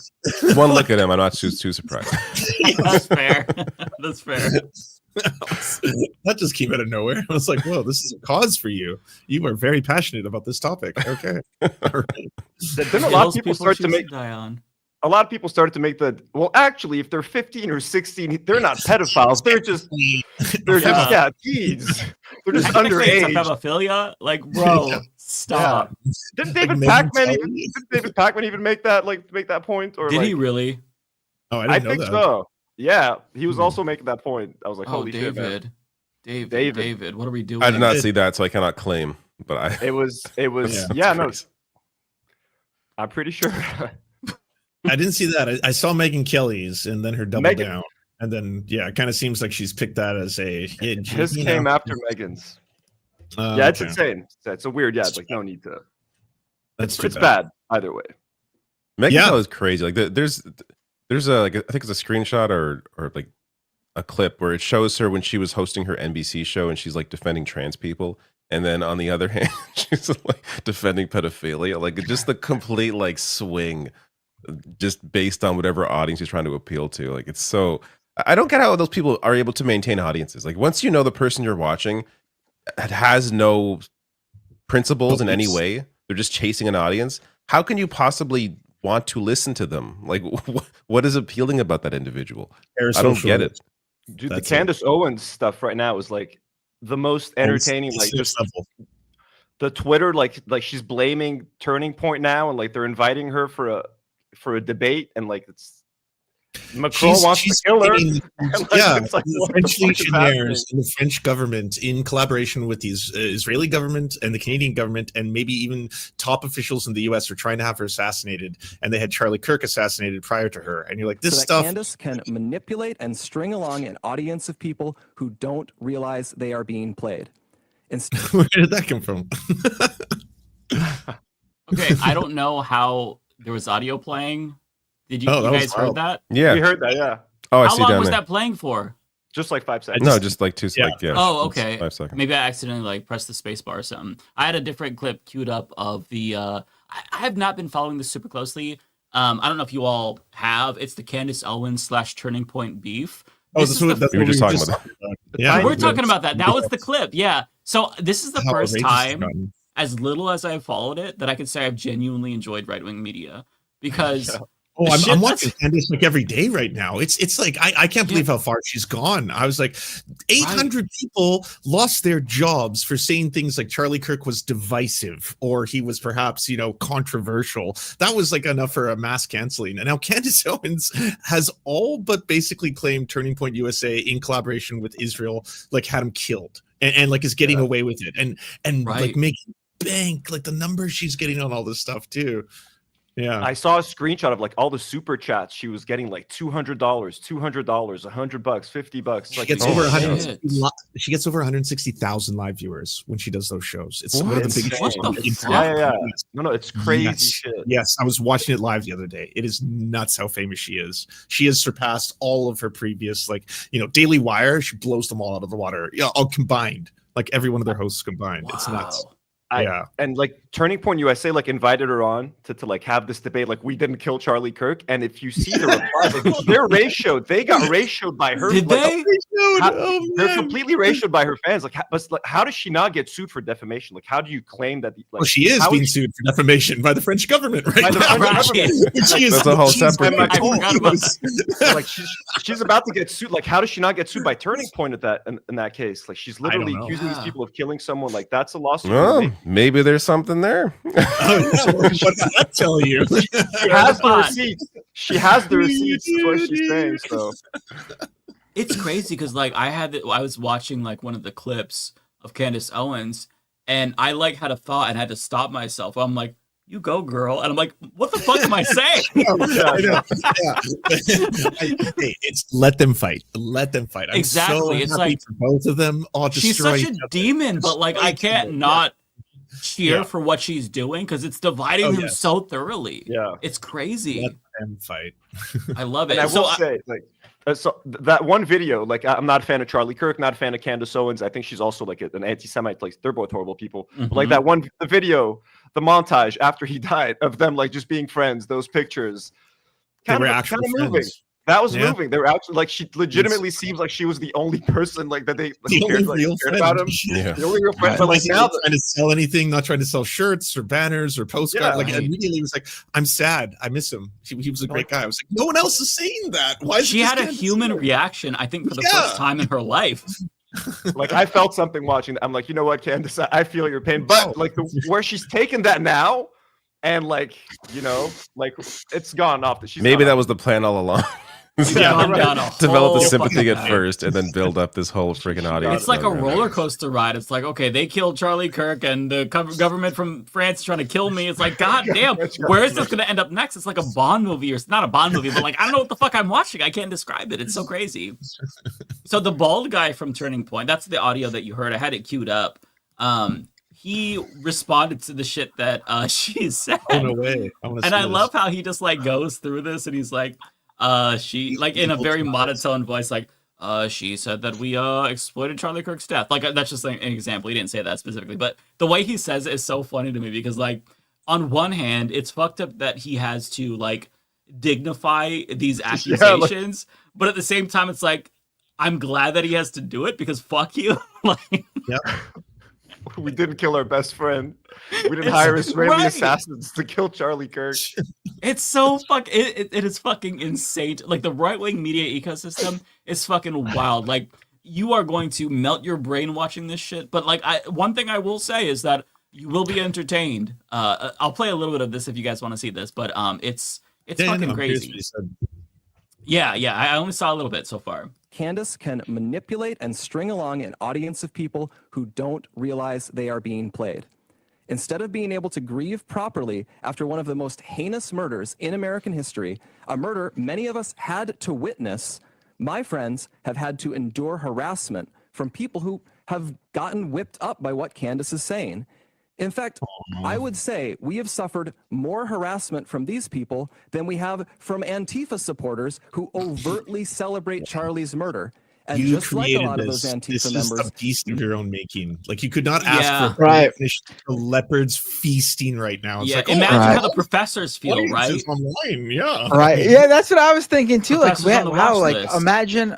One look at him, I'm not too surprised. That's fair. That's fair. That just came out of nowhere. I was like, whoa, this is a cause for you. You are very passionate about this topic. Okay. Then a lot of people start to make die on. a lot of people started to make the actually, if they're 15 or 16, they're not pedophiles. They're just teens. They're just underage. Pedophilia, like, bro, stop. Yeah. Didn't David Pacman even make that point? Or did like, he really? Oh, I think so. Yeah, he was also making that point. I was like, Oh, holy shit, man. David, what are we doing? I did not see that, so I cannot claim. But It was Yeah, no. I'm pretty sure. I didn't see that. I saw Megyn Kelly's and then her double down. And then, it kind of seems like she's picked that as a hit. His came after Megan's. Yeah, it's insane. It's a weird. Yeah, it's like no need to. It's bad either way. Megyn Kelly is crazy. Like there's a like I think it's a screenshot or like a clip where it shows her when she was hosting her NBC show and she's like defending trans people, and then on the other hand she's like defending pedophilia. Like just the complete like swing, just based on whatever audience you're trying to appeal to. Like it's so I don't get how those people are able to maintain audiences. Like once you know the person you're watching has no principles in any way, they're just chasing an audience. How can you possibly want to listen to them? Like what is appealing about that individual? I don't get it. Dude, That's the Candace Owens stuff right now is like the most entertaining. Like just the Twitter, like she's blaming Turning Point now, and like they're inviting her for a debate, and like it's Macron wants to kill her. Yeah, it's like, the French legionnaires and the French government, in collaboration with the Israeli government and the Canadian government, and maybe even top officials in the U.S., are trying to have her assassinated. And they had Charlie Kirk assassinated prior to her. And you're like, this so that stuff. Candace can manipulate and string along an audience of people who don't realize they are being played. Where did that come from? Okay, I don't know how there was audio playing. Did you, Oh, you that was guys heard wild. that? Yeah. We heard that, yeah. Oh, I How see long down was there. that playing for? Just like 5 seconds. No, just like 2 seconds. Yeah. Oh, it's okay. 5 seconds. Maybe I accidentally like pressed the space bar or something. I had a different clip queued up of the. I have not been following this super closely. I don't know if you all have. It's the Candace Owens / Turning Point beef. Oh, that's what we were just talking about. Yeah, we're talking about that. That was the clip. Yeah. So this is the How first outrageous it's time, gotten. as little as I've followed it, that I can say I've genuinely enjoyed right wing media because. Oh, the shit I'm that's- watching Candace like every day right now. It's like I can't believe how far she's gone. I was like, 800 people lost their jobs for saying things like Charlie Kirk was divisive or he was perhaps, controversial. That was like enough for a mass canceling. And now Candace Owens has all but basically claimed Turning Point USA in collaboration with Israel, like had him killed and like is getting away with it and like making bank, like the numbers she's getting on all this stuff too. Yeah, I saw a screenshot of like all the super chats she was getting, like $200, $100, $50. She Like, gets over 160. She gets over 160,000 live viewers when she does those shows. It's one of the biggest shows. Yeah. No, it's crazy shit. Yes, I was watching it live the other day. It is nuts how famous she is. She has surpassed all of her previous, Daily Wire. She blows them all out of the water. Yeah, all combined, like every one of their hosts combined. Wow. It's nuts. And like Turning Point USA like invited her on to like have this debate, like we didn't kill Charlie Kirk. And if you see the replies, like, they're ratioed. They got ratioed by her. Did they? They're completely ratioed by her fans. Like, how does she not get sued for defamation? Like, how do you claim that? Like, well, she is being sued for defamation by the French government right now. That's a whole separate thing. I forgot about that. Like she's about to get sued. Like, how does she not get sued by Turning Point at that in that case? Like, she's literally accusing these people of killing someone. Like, that's a lawsuit. Well, maybe there's something there. What did that tell you? She has the receipts. She has the receipts. Is what she's saying. So it's crazy because like I was watching like one of the clips of Candace Owens, and I like had a thought and had to stop myself. I'm like, "You go, girl," and I'm like, "What the fuck am I saying?" It's let them fight. Let them fight. I'm Exactly. So It's happy like for both of them. Oh, she's such a demon, but like I can't not cheer for what she's doing because it's dividing them so thoroughly. Yeah, it's crazy. Let them fight. I love it. And I will say, like, so that one video, like, I'm not a fan of Charlie Kirk, not a fan of Candace Owens. I think she's also like an anti-Semite. Like, they're both horrible people. But, like that the video, the montage after he died of them like just being friends, those pictures, kind of moving. That was moving. They were actually like, she legitimately seems like she was the only person like that they cared about him. Yeah. The only real friend. But like now, trying to sell anything, not trying to sell shirts or banners or postcards. Like immediately was like, I'm sad. I miss him. He was a great guy. I was like, no one else is saying that. Why? She had a human reaction, I think, for the first time in her life. Like I felt something watching that. I'm like, you know what, Candace, I feel your pain. But like where she's taken that now, and like like it's gone off. Maybe that was the plan all along. Develop the sympathy at first and then build up this whole freaking audience. It's like a roller coaster ride. It's like, okay, they killed Charlie Kirk and the government from France is trying to kill me. It's like, god damn, where is this going to end up next? It's like a Bond movie, or not a Bond movie, but like, I don't know what the fuck I'm watching. I can't describe it. It's so crazy. So the bald guy from Turning Point, that's the audio that you heard. I had it queued up. He responded to the shit that she said. Oh, no way. I love how he just like goes through this and he's like, she like in a very monotone voice, like, she said that we exploited Charlie Kirk's death. Like that's just like an example. He didn't say that specifically, but the way he says it is so funny to me because like on one hand, it's fucked up that he has to like dignify these accusations, but at the same time, it's like I'm glad that he has to do it because fuck you. Like, we didn't kill our best friend. We didn't hire Israeli assassins to kill Charlie Kirk. It's so it is fucking insane. Like the right-wing media ecosystem is fucking wild. Like you are going to melt your brain watching this shit. But like one thing I will say is that you will be entertained. I'll play a little bit of this if you guys want to see this, but it's fucking crazy. Yeah, I only saw a little bit so far. Candace can manipulate and string along an audience of people who don't realize they are being played. Instead of being able to grieve properly after one of the most heinous murders in American history, a murder many of us had to witness, my friends have had to endure harassment from people who have gotten whipped up by what Candace is saying. In fact, I would say we have suffered more harassment from these people than we have from Antifa supporters who overtly celebrate Charlie's murder. And you just like a lot of those Antifa this members, is a beast of your own making. Like you could not ask for the leopards feasting right now. It's like, imagine how the professors feel, right? Online, yeah, right. Yeah, that's what I was thinking too. Like, wow, like list. imagine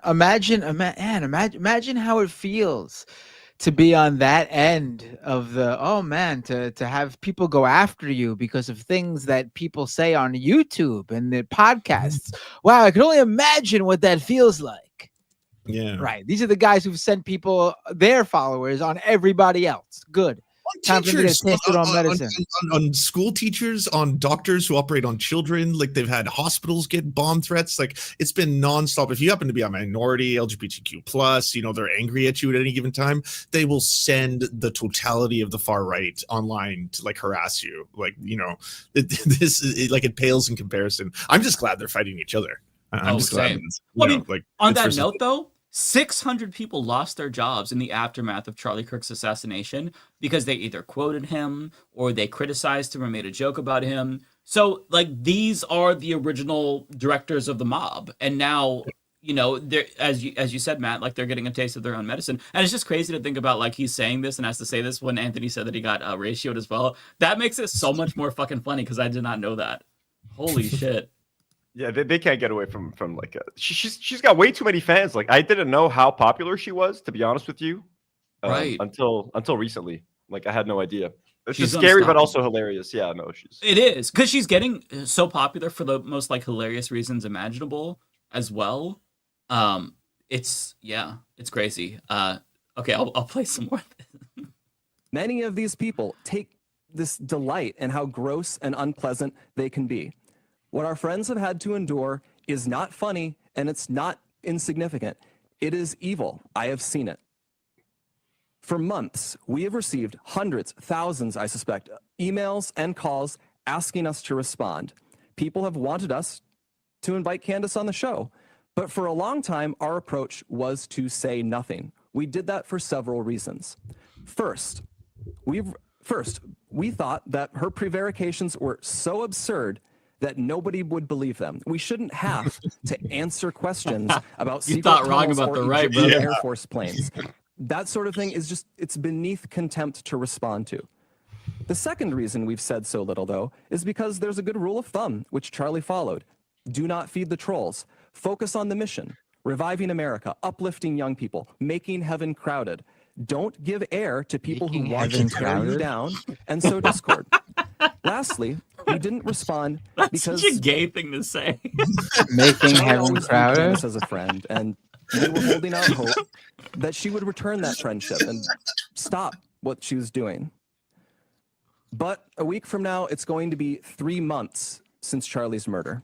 how it feels to be on that end of the to have people go after you because of things that people say on YouTube and the podcasts. Wow, I can only imagine what that feels like. Yeah. Right. These are the guys who've sent people, their followers, on everybody else. Good. Time for me to test it on medicine. On school teachers, on doctors who operate on children, like they've had hospitals get bomb threats. Like it's been nonstop. If you happen to be a minority, LGBTQ plus, they're angry at you at any given time. They will send the totality of the far right online to like harass you. Like it pales in comparison. I'm just glad they're fighting each other. I'm just glad. On that note, though. 600 people lost their jobs in the aftermath of Charlie Kirk's assassination because they either quoted him or they criticized him or made a joke about him. So, like, these are the original directors of the mob. And now, they're, as you said, Matt, like, they're getting a taste of their own medicine. And it's just crazy to think about, like, he's saying this and has to say this when Anthony said that he got ratioed as well. That makes it so much more fucking funny because I did not know that. Holy shit. Yeah, they can't get away from like she's got way too many fans. Like I didn't know how popular she was, to be honest with you, right? Until recently, like I had no idea. It's She's just scary, but unstoppable. Also hilarious. Yeah, no, it is because she's getting so popular for the most like hilarious reasons imaginable as well. It's crazy. Okay, I'll play some more. Many of these people take this delight in how gross and unpleasant they can be. What our friends have had to endure is not funny, and it's not insignificant. It is evil. I have seen it. For months, we have received hundreds, thousands, I suspect, emails and calls asking us to respond. People have wanted us to invite Candace on the show, but for a long time, our approach was to say nothing. We did that for several reasons. First, we thought that her prevarications were so absurd that nobody would believe them. We shouldn't have to answer questions about you secret thought wrong tunnels about or the right, Egyptian brother. Air Force planes. That sort of thing is it's beneath contempt to respond to. The second reason we've said so little, though, is because there's a good rule of thumb, which Charlie followed. Do not feed the trolls. Focus on the mission. Reviving America, uplifting young people, making heaven crowded. Don't give air to people who want to tear you down and sow discord. Lastly, we didn't respond because such a gay thing to say. Making heaven crowded as a friend, and we were holding out hope that she would return that friendship and stop what she was doing. But a week from now, it's going to be 3 months since Charlie's murder.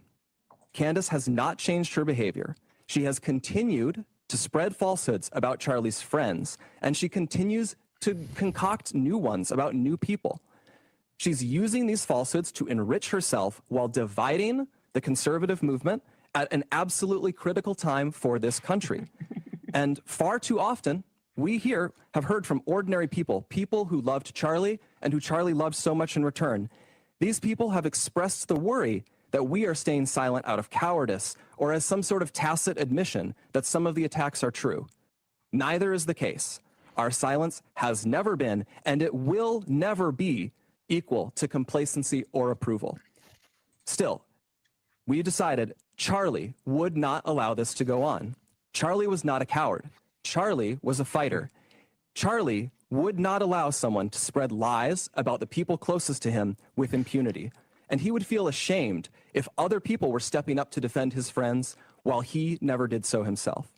Candace has not changed her behavior. She has continued to spread falsehoods about Charlie's friends, and she continues to concoct new ones about new people. She's using these falsehoods to enrich herself while dividing the conservative movement at an absolutely critical time for this country. And far too often, we here have heard from ordinary people who loved Charlie and who Charlie loved so much in return. These people have expressed the worry that we are staying silent out of cowardice or as some sort of tacit admission that some of the attacks are true. Neither is the case. Our silence has never been, and it will never be, equal to complacency or approval. Still, we decided Charlie would not allow this to go on. Charlie was not a coward. Charlie was a fighter. Charlie would not allow someone to spread lies about the people closest to him with impunity. and he would feel ashamed if other people were stepping up to defend his friends while he never did so himself.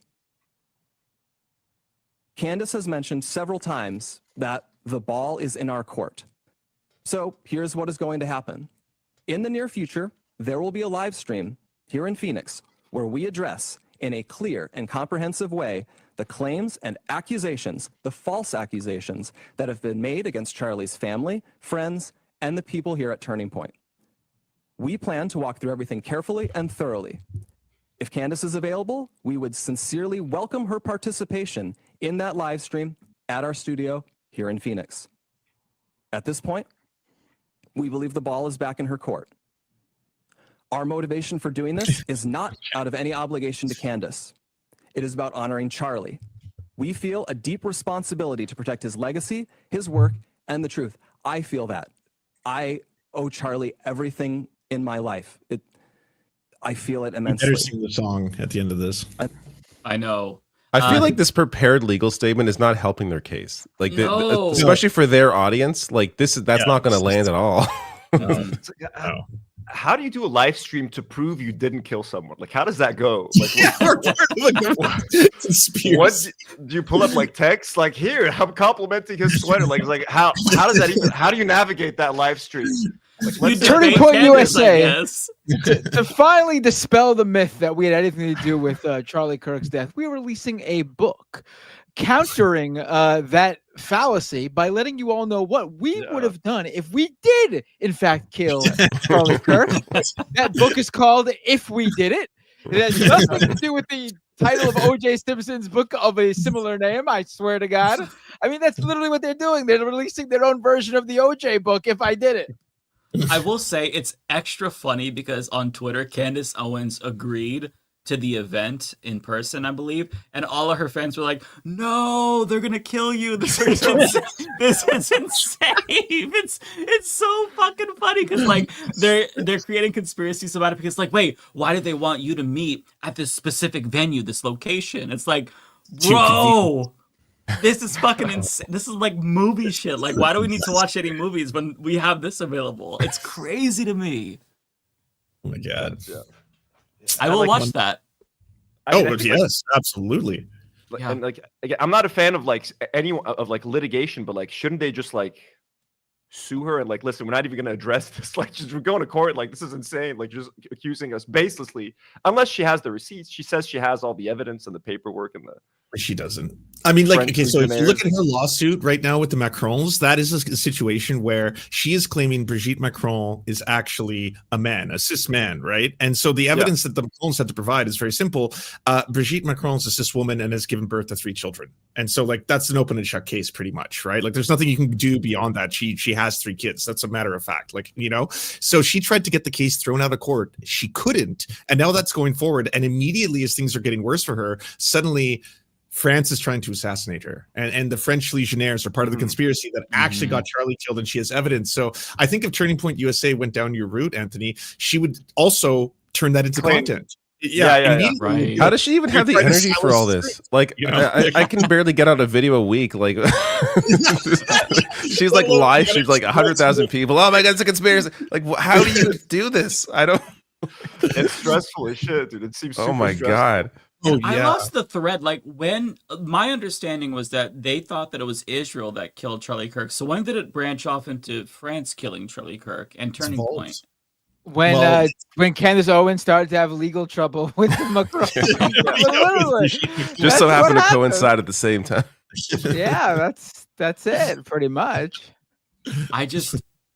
Candace has mentioned several times that the ball is in our court. So here's what is going to happen. In the near future, there will be a live stream here in Phoenix where we address in a clear and comprehensive way the claims and accusations, the false accusations that have been made against Charlie's family, friends, and the people here at Turning Point. We plan to walk through everything carefully and thoroughly. If Candace is available, we would sincerely welcome her participation in that live stream at our studio here in Phoenix. At this point, we believe the ball is back in her court. Our motivation for doing this is not out of any obligation to Candace. It is about honoring Charlie. We feel a deep responsibility to protect his legacy, his work, and the truth. I feel that. I owe Charlie everything in my life. I feel it immensely. You better sing the song at the end of this. I know. I feel like this prepared legal statement is not helping their case. Like, No. especially for their audience, like that's not going to land at all. How do you do a live stream to prove you didn't kill someone? Like, how does that go? Like, what do you pull up like text? Like, here, I'm complimenting his sweater. Like how does that even? How do you navigate that live stream? Like, Turning Point USA to finally dispel the myth that we had anything to do with Charlie Kirk's death. We are releasing a book countering that fallacy by letting you all know what we would have done if we did, in fact, kill Charlie Kirk. That book is called "If We Did It." It has nothing to do with the title of O.J. Simpson's book of a similar name. I swear to God. I mean, that's literally what they're doing. They're releasing their own version of the O.J. book. If I did it. I will say it's extra funny because on Twitter, Candace Owens agreed to the event in person, I believe, and all of her fans were like, "No, they're gonna kill you. This is insane. This is insane." It's so fucking funny because like they're creating conspiracies about it because like, wait, why did they want you to meet at this specific venue, this location? It's like, bro. This is fucking insane. This is like movie shit. Like, why do we need to watch any movies when we have this available? It's crazy to me. Oh my God. I will watch that. Yes, absolutely. And like, again, I'm not a fan of like any of like litigation, but like, shouldn't they just like sue her and like, listen, we're not even going to address this. Like, just we're going to court. Like, this is insane. Like, just accusing us baselessly, unless she has the receipts. She says she has all the evidence and the paperwork and the. She doesn't. I mean, like, okay, so if you look at her lawsuit right now with the Macrons, that is a situation where she is claiming Brigitte Macron is actually a man, a cis man, right? And so the evidence that the Macrons had to provide is very simple. Brigitte Macron is a cis woman and has given birth to 3 children. And so, like, that's an open and shut case pretty much, right? Like, there's nothing you can do beyond that. She has 3 kids. That's a matter of fact, like, you know? So she tried to get the case thrown out of court. She couldn't. And now that's going forward. And immediately as things are getting worse for her, suddenly France is trying to assassinate her, and the French legionnaires are part of the conspiracy that actually got Charlie killed, and she has evidence. So I think if Turning Point USA went down your route, Anthony, she would also turn that into content. Yeah, right. How does she even have the energy for all this? Like, you know? I can barely get out a video a week. Like, she's like live. She's like 100,000 people. Oh my God, it's a conspiracy. Like, how do you do this? I don't. It's stressful as shit, dude. It seems. Super oh my stressful. God. I lost the thread. Like, when my understanding was that they thought that it was Israel that killed Charlie Kirk. So when did it branch off into France killing Charlie Kirk and Turning Point? When Candace Owens started to have legal trouble with Macron. Just so happened to coincide at the same time. Yeah, that's it, pretty much.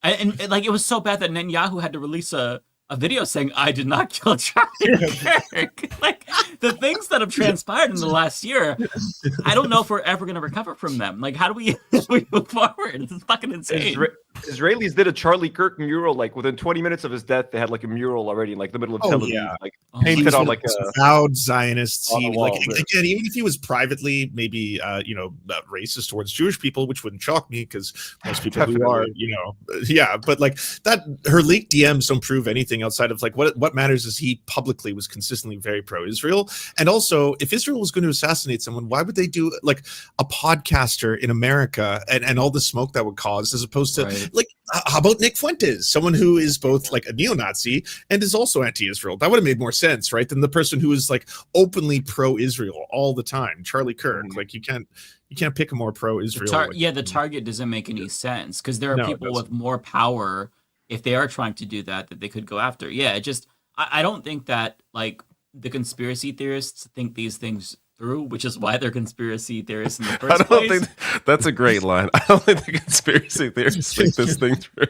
And like, it was so bad that Netanyahu had to release a video saying, "I did not kill Charlie Kirk." Like, the things that have transpired in the last year, I don't know if we're ever going to recover from them. Like, how do we move forward? It's fucking insane. Israelis did a Charlie Kirk mural. Like, within 20 minutes of his death, they had like a mural already in like the middle of Tel Aviv. Like, painted on like a proud Zionist. Wall, like, again, even if he was privately maybe racist towards Jewish people, which wouldn't shock me because most people who are, but like that, her leaked DMs don't prove anything outside of like what matters is he publicly was consistently very pro-Israel. And also, if Israel was going to assassinate someone, why would they do like a podcaster in America and all the smoke that would cause, as opposed to like how about Nick Fuentes, someone who is both like a neo-Nazi and is also anti-Israel? That would have made more sense, right, than the person who is like openly pro-Israel all the time, Charlie Kirk. Like you can't pick a more pro-Israel. The target doesn't make any sense because there are people with more power if they are trying to do that they could go after. Yeah, I don't think that like the conspiracy theorists think these things through, which is why they're conspiracy theorists in the first place. Think that's a great line. I don't think the conspiracy theorists think this thing through.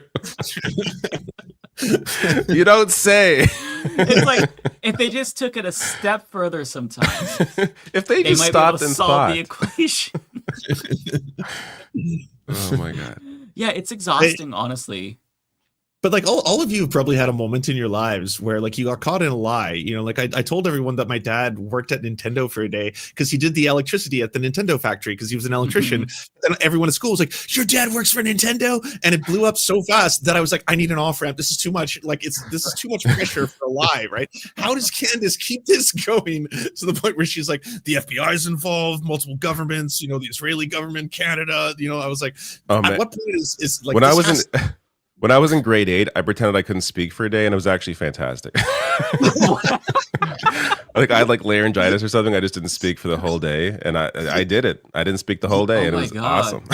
You don't say. It's like if they just took it a step further sometimes. If they just might stopped be able to and solve thought. the equation. Oh my god. Yeah, it's exhausting, honestly. But like all of you have probably had a moment in your lives where like you got caught in a lie. You know, like I told everyone that my dad worked at Nintendo for a day because he did the electricity at the Nintendo factory because he was an electrician. And everyone at school was like, "Your dad works for Nintendo," and it blew up so fast that I was like, "I need an off ramp. This is too much. Like this is too much pressure for a lie, right?" How does Candace keep this going to the point where she's like, "The FBI is involved, multiple governments, you know, the Israeli government, Canada." You know, I was like, at what point is like when I was in grade 8, I pretended I couldn't speak for a day, and it was actually fantastic. Like I had like laryngitis or something. I just didn't speak for the whole day, and I did it. I didn't speak the whole day, and it was awesome.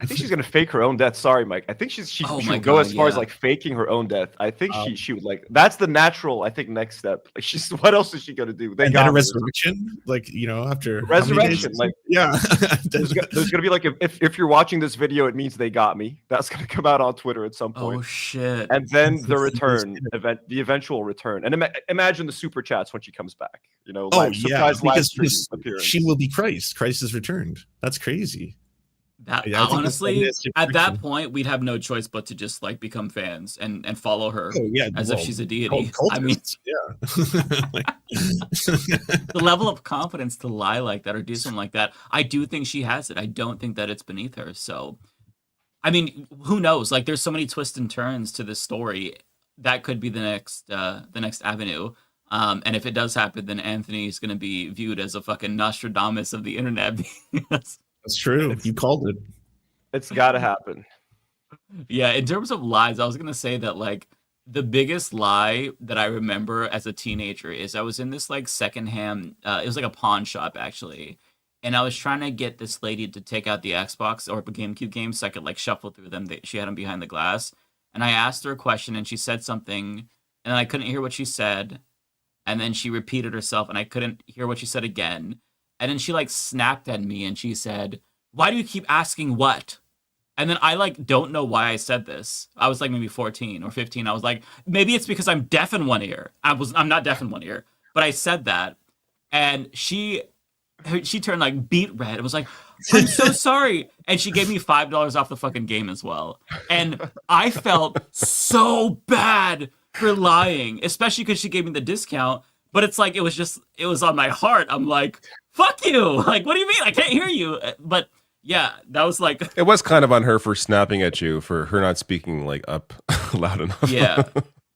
I think she's gonna fake her own death. Sorry, Mike. I think she would go as far as like faking her own death. I think she would like that's the natural. I think next step. Like she's what else is she gonna do? They got a resurrection, like you know, after resurrection. Like yeah, there's gonna be like if you're watching this video, it means they got me. That's gonna come out on Twitter at some point. Oh shit! And then the return event, the eventual return, and imagine the super chats when she comes back. You know, surprise live stream appearance. She will be Christ. Christ has returned. That's crazy. Honestly, at that point, we'd have no choice but to just like become fans and follow her as if she's a deity. I mean, the level of confidence to lie like that or do something like that, I do think she has it. I don't think that it's beneath her. So, I mean, who knows? Like, there's so many twists and turns to this story. That could be the next avenue. And if it does happen, then Anthony's going to be viewed as a fucking Nostradamus of the internet. That's true. You called it. It's got to happen. Yeah, in terms of lies, I was going to say that like the biggest lie that I remember as a teenager is I was in this like secondhand, it was like a pawn shop actually. And I was trying to get this lady to take out the Xbox or GameCube games so I could like shuffle through them. She had them behind the glass. And I asked her a question and she said something and I couldn't hear what she said. And then she repeated herself and I couldn't hear what she said again. And then she like snapped at me and she said, "Why do you keep asking what?" And then I like don't know why I said this. I was like maybe 14 or 15. I was like, maybe it's because I'm deaf in one ear. I'm not deaf in one ear, but I said that. And she turned like beet red. It was like, "I'm so sorry." And she gave me $5 off the fucking game as well. And I felt so bad for lying, especially because she gave me the discount. But it's like, it was on my heart. I'm like, fuck you. Like, what do you mean? I can't hear you. But yeah, that was like. It was kind of on her for snapping at you for her not speaking like up loud enough. Yeah,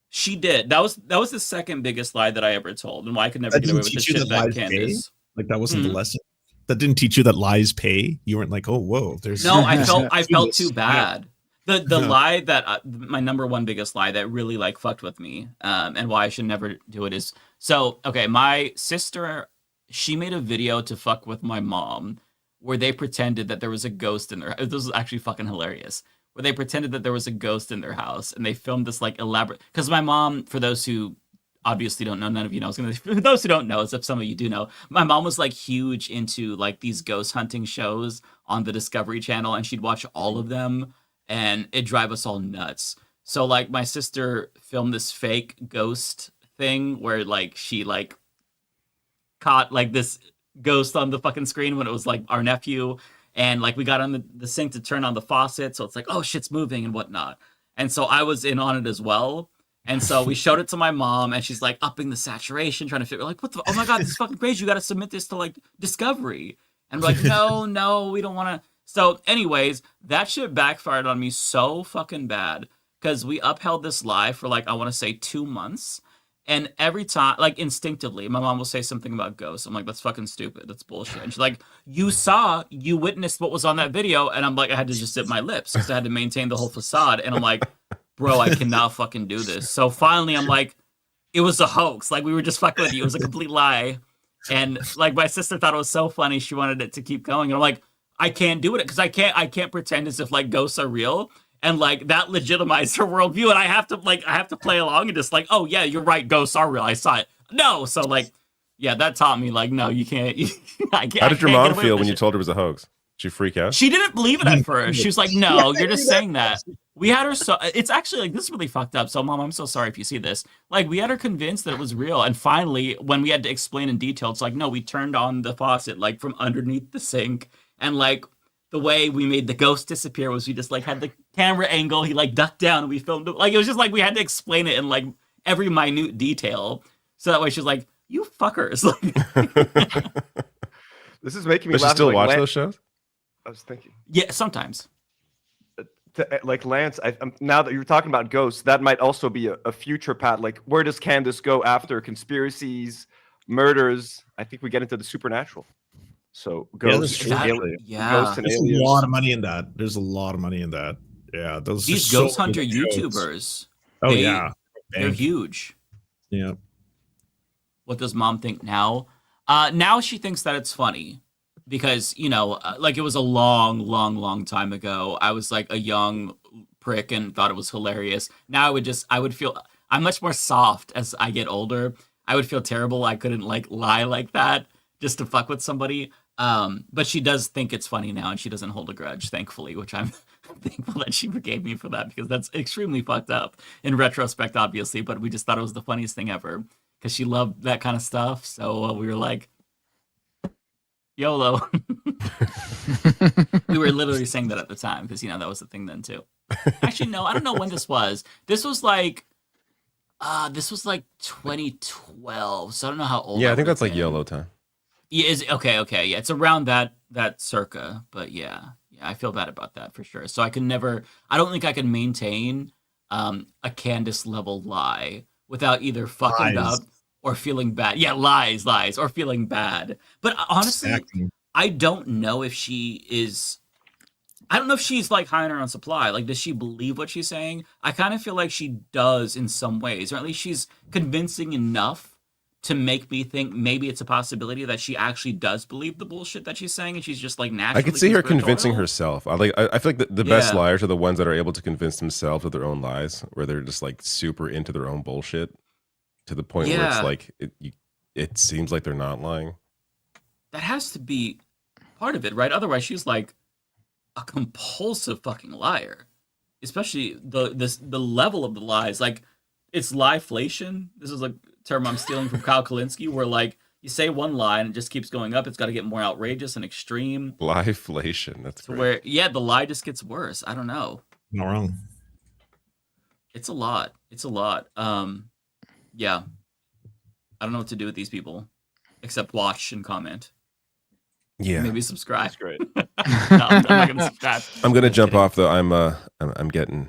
she did. That was the second biggest lie that I ever told, and why I could never get away with the shit that Candace. Like that wasn't the lesson. That didn't teach you that lies pay. You weren't like, oh, whoa. There's no. I felt too bad. The lie that my number one biggest lie that really like fucked with me, and why I should never do it is okay. My sister, she made a video to fuck with my mom, where they pretended that there was a ghost in their. This was actually fucking hilarious. Where they pretended that there was a ghost in their house, and they filmed this like elaborate. Because my mom, for those who obviously don't know, none of you know. For those who don't know, as if some of you do know, my mom was like huge into like these ghost hunting shows on the Discovery Channel, and she'd watch all of them. And it drive us all nuts. So like my sister filmed this fake ghost thing where like she like caught like this ghost on the fucking screen when it was like our nephew. And like we got on the sink to turn on the faucet. So it's like, oh, shit's moving and whatnot. And so I was in on it as well. And so we showed it to my mom and she's like upping the saturation, trying to figure like, what the, oh my God, this is fucking crazy. You got to submit this to like Discovery. And we're like, no, we don't want to. So anyways, that shit backfired on me so fucking bad because we upheld this lie for like, I want to say 2 months. And every time, like instinctively, my mom will say something about ghosts. I'm like, that's fucking stupid. That's bullshit. And she's like, you witnessed what was on that video. And I'm like, I had to just zip my lips because I had to maintain the whole facade. And I'm like, bro, I cannot fucking do this. So finally, I'm like, it was a hoax. Like, we were just fucking with you. It was a complete lie. And like, my sister thought it was so funny. She wanted it to keep going. And I'm like, I can't do it because I can't pretend as if like ghosts are real. And like that legitimized her worldview, and I have to play along and just like, oh yeah, you're right, ghosts are real. I saw it. No, so like, yeah, that taught me like, no, you can't. How did your mom feel when you told her it was a hoax? Did she freak out? She didn't believe it at first. She was like, no, you're just saying that. We had her so it's actually like this is really fucked up. So mom, I'm so sorry if you see this. Like we had her convinced that it was real, and finally, when we had to explain in detail, it's like, no, we turned on the faucet like from underneath the sink, and like. The way we made the ghost disappear was we just like had the camera angle. He like ducked down and we filmed it. Like it was just like we had to explain it in like every minute detail. So that way she's like, "You fuckers!" This is making me Does laugh. she still like, watch Lance, those shows? I was thinking. Yeah, sometimes. Like Lance, now that you're talking about ghosts, that might also be a future path. Like, where does Candace go after conspiracies, murders? I think we get into the supernatural. So ghosts, ghosts and There's aliens. a lot of money in that. There's a lot of money in that. Yeah, those These are ghost so hunter many shows. YouTubers. Oh yeah, they're huge. Yeah. What does mom think now? Now she thinks that it's funny because like it was a long time ago. I was like a young prick and thought it was hilarious. Now I would feel I'm much more soft as I get older. I would feel terrible. I couldn't like lie like that just to fuck with somebody. But she does think it's funny now, and she doesn't hold a grudge, thankfully, which I'm thankful that she forgave me for that because that's extremely fucked up in retrospect, obviously. But we just thought it was the funniest thing ever because she loved that kind of stuff. So we were like, YOLO. We were literally saying that at the time because that was the thing then too. Actually, no, I don't know when this was. This was like 2012. So I don't know how old. Yeah, I think that's like YOLO time. Yeah, okay, yeah, it's around that circa, but yeah, I feel bad about that for sure. So I don't think I can maintain a Candace level lie without either fucking Lies. up or feeling bad. Yeah, lies, or feeling bad. But honestly, Exactly. I don't know if she's like high on her own supply. Like, does she believe what she's saying? I kind of feel like she does in some ways, or at least she's convincing enough to make me think maybe it's a possibility that she actually does believe the bullshit that she's saying, and she's just like naturally. I could see her convincing conspiratorial. herself. I feel like the best Yeah. liars are the ones that are able to convince themselves of their own lies, where they're just like super into their own bullshit to the point where Yeah. it's like it seems like they're not lying. That has to be part of it, right? Otherwise, she's like a compulsive fucking liar. Especially the level of the lies. Like, it's lieflation. This is a term I'm stealing from Kyle Kalinske, where like you say one lie and it just keeps going up. It's got to get more outrageous and extreme. Lieflation. That's To great. where the lie just gets worse. I don't know. Not wrong. It's a lot. Yeah. I don't know what to do with these people except watch and comment. Yeah. Maybe subscribe. That's great. No, I'm not gonna subscribe. I'm gonna jump off though. I'm getting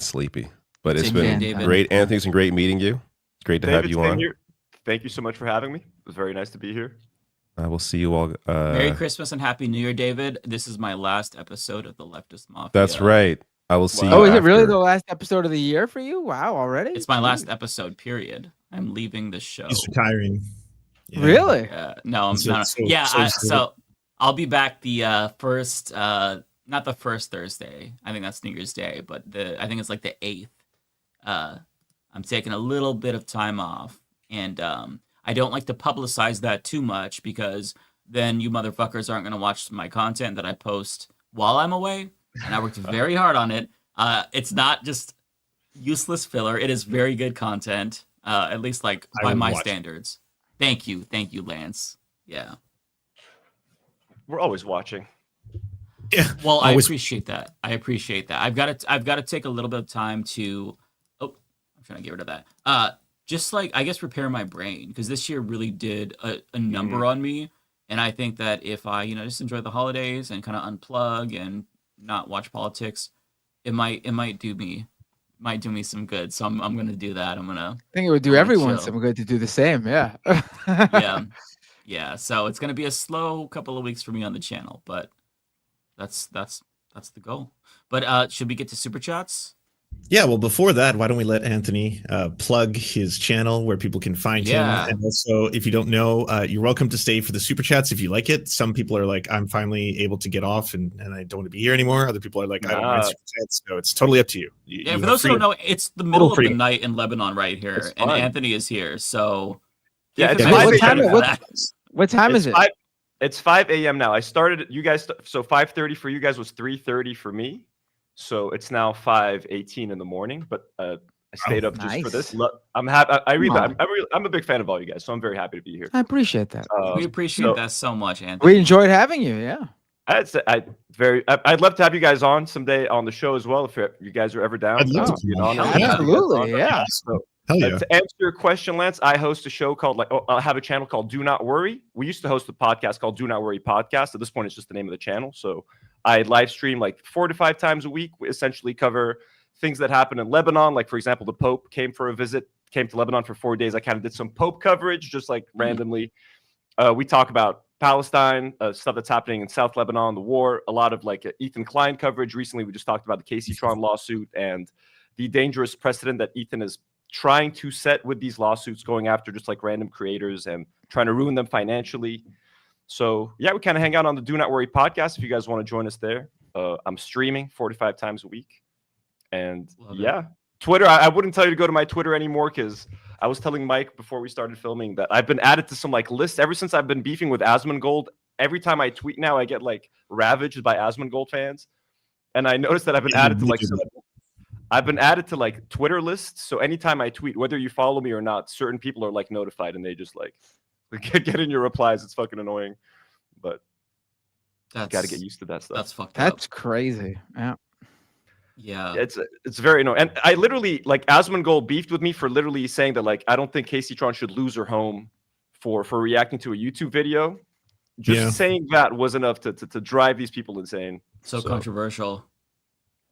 sleepy. But it's Same been here, David. great, Anthony. It's been great meeting you. It's great to have David, you same on. here. Thank you so much for having me. It was very nice to be here. I will see you all. Merry Christmas and Happy New Year, David. This is my last episode of the Leftist Mafia. That's right. I will see you. Oh, is it really after. the last episode of the year for you? Wow, already? It's my last episode, period. I'm leaving the show. He's retiring. Yeah. Really? No, I'm So- not. so- Yeah, so- so I'll be back the first, not the first Thursday. I think that's New Year's Day, but I think it's like the 8th. I'm taking a little bit of time off, and I don't like to publicize that too much because then you motherfuckers aren't going to watch my content that I post while I'm away. And I worked very hard on it. It's not just useless filler. It is very good content, at least like I by will my watch. standards. Thank you, Lance. Yeah. We're always watching. Yeah. Well, I Always- appreciate that. I've got to take a little bit of time to. Oh, I'm trying to get rid of that. Just like I guess repair my brain because this year really did a number on me, and I think that if I just enjoy the holidays and kind of unplug and not watch politics, it might do me might do me some good. So I'm gonna do that. I think it would do everyone some good to do the same. Yeah. Yeah. So it's gonna be a slow couple of weeks for me on the channel, but that's the goal. But should we get to super chats? Yeah, well, before that, why don't we let Anthony plug his channel where people can find him? And also, if you don't know, you're welcome to stay for the super chats if you like it. Some people are like, I'm finally able to get off and I don't want to be here anymore. Other people are like, I don't mind super chats. So it's totally up to you. Yeah, for those who don't know, it's the middle of the night in Lebanon right here, and Anthony is here. So yeah, it's what time is it? It's 5 a.m. now. I started you guys, so 5:30 for you guys was 3:30 for me. So it's now 5:18 in the morning, but I stayed up just for this. I'm happy. I'm a big fan of all you guys, so I'm very happy to be here. I appreciate that. We appreciate that so much, Anthony. We enjoyed having you. Yeah. I'd love to have you guys on someday on the show as well if you guys are ever down. I'd love to be on. Absolutely, yeah. So, Hell yeah. to answer your question, Lance, I host a show called I have a channel called Do Not Worry. We used to host a podcast called Do Not Worry Podcast. At this point, it's just the name of the channel. So I live stream like 4 to 5 times a week. We essentially cover things that happen in Lebanon. Like, for example, the Pope came to Lebanon for 4 days. I kind of did some Pope coverage, just like randomly. We talk about Palestine, stuff that's happening in South Lebanon, the war, a lot of like Ethan Klein coverage. Recently, we just talked about the Casey Tron lawsuit and the dangerous precedent that Ethan is trying to set with these lawsuits, going after just like random creators and trying to ruin them financially. So yeah, we kind of hang out on the Do Not Worry podcast if you guys want to join us there. I'm streaming 45 times a week. And Twitter, I wouldn't tell you to go to my Twitter anymore because I was telling Mike before we started filming that I've been added to some like lists ever since I've been beefing with Asmongold. Every time I tweet now, I get like ravaged by Asmongold fans. And I noticed that I've been added to like Twitter lists. So anytime I tweet, whether you follow me or not, certain people are like notified and they just like get in your replies. It's fucking annoying, but you got to get used to that stuff. That's fucked up. That's crazy. Yeah. It's very annoying. And I literally like Asmongold beefed with me for literally saying that like I don't think Casey Tron should lose her home for reacting to a YouTube video. Just saying that was enough to drive these people insane. So controversial.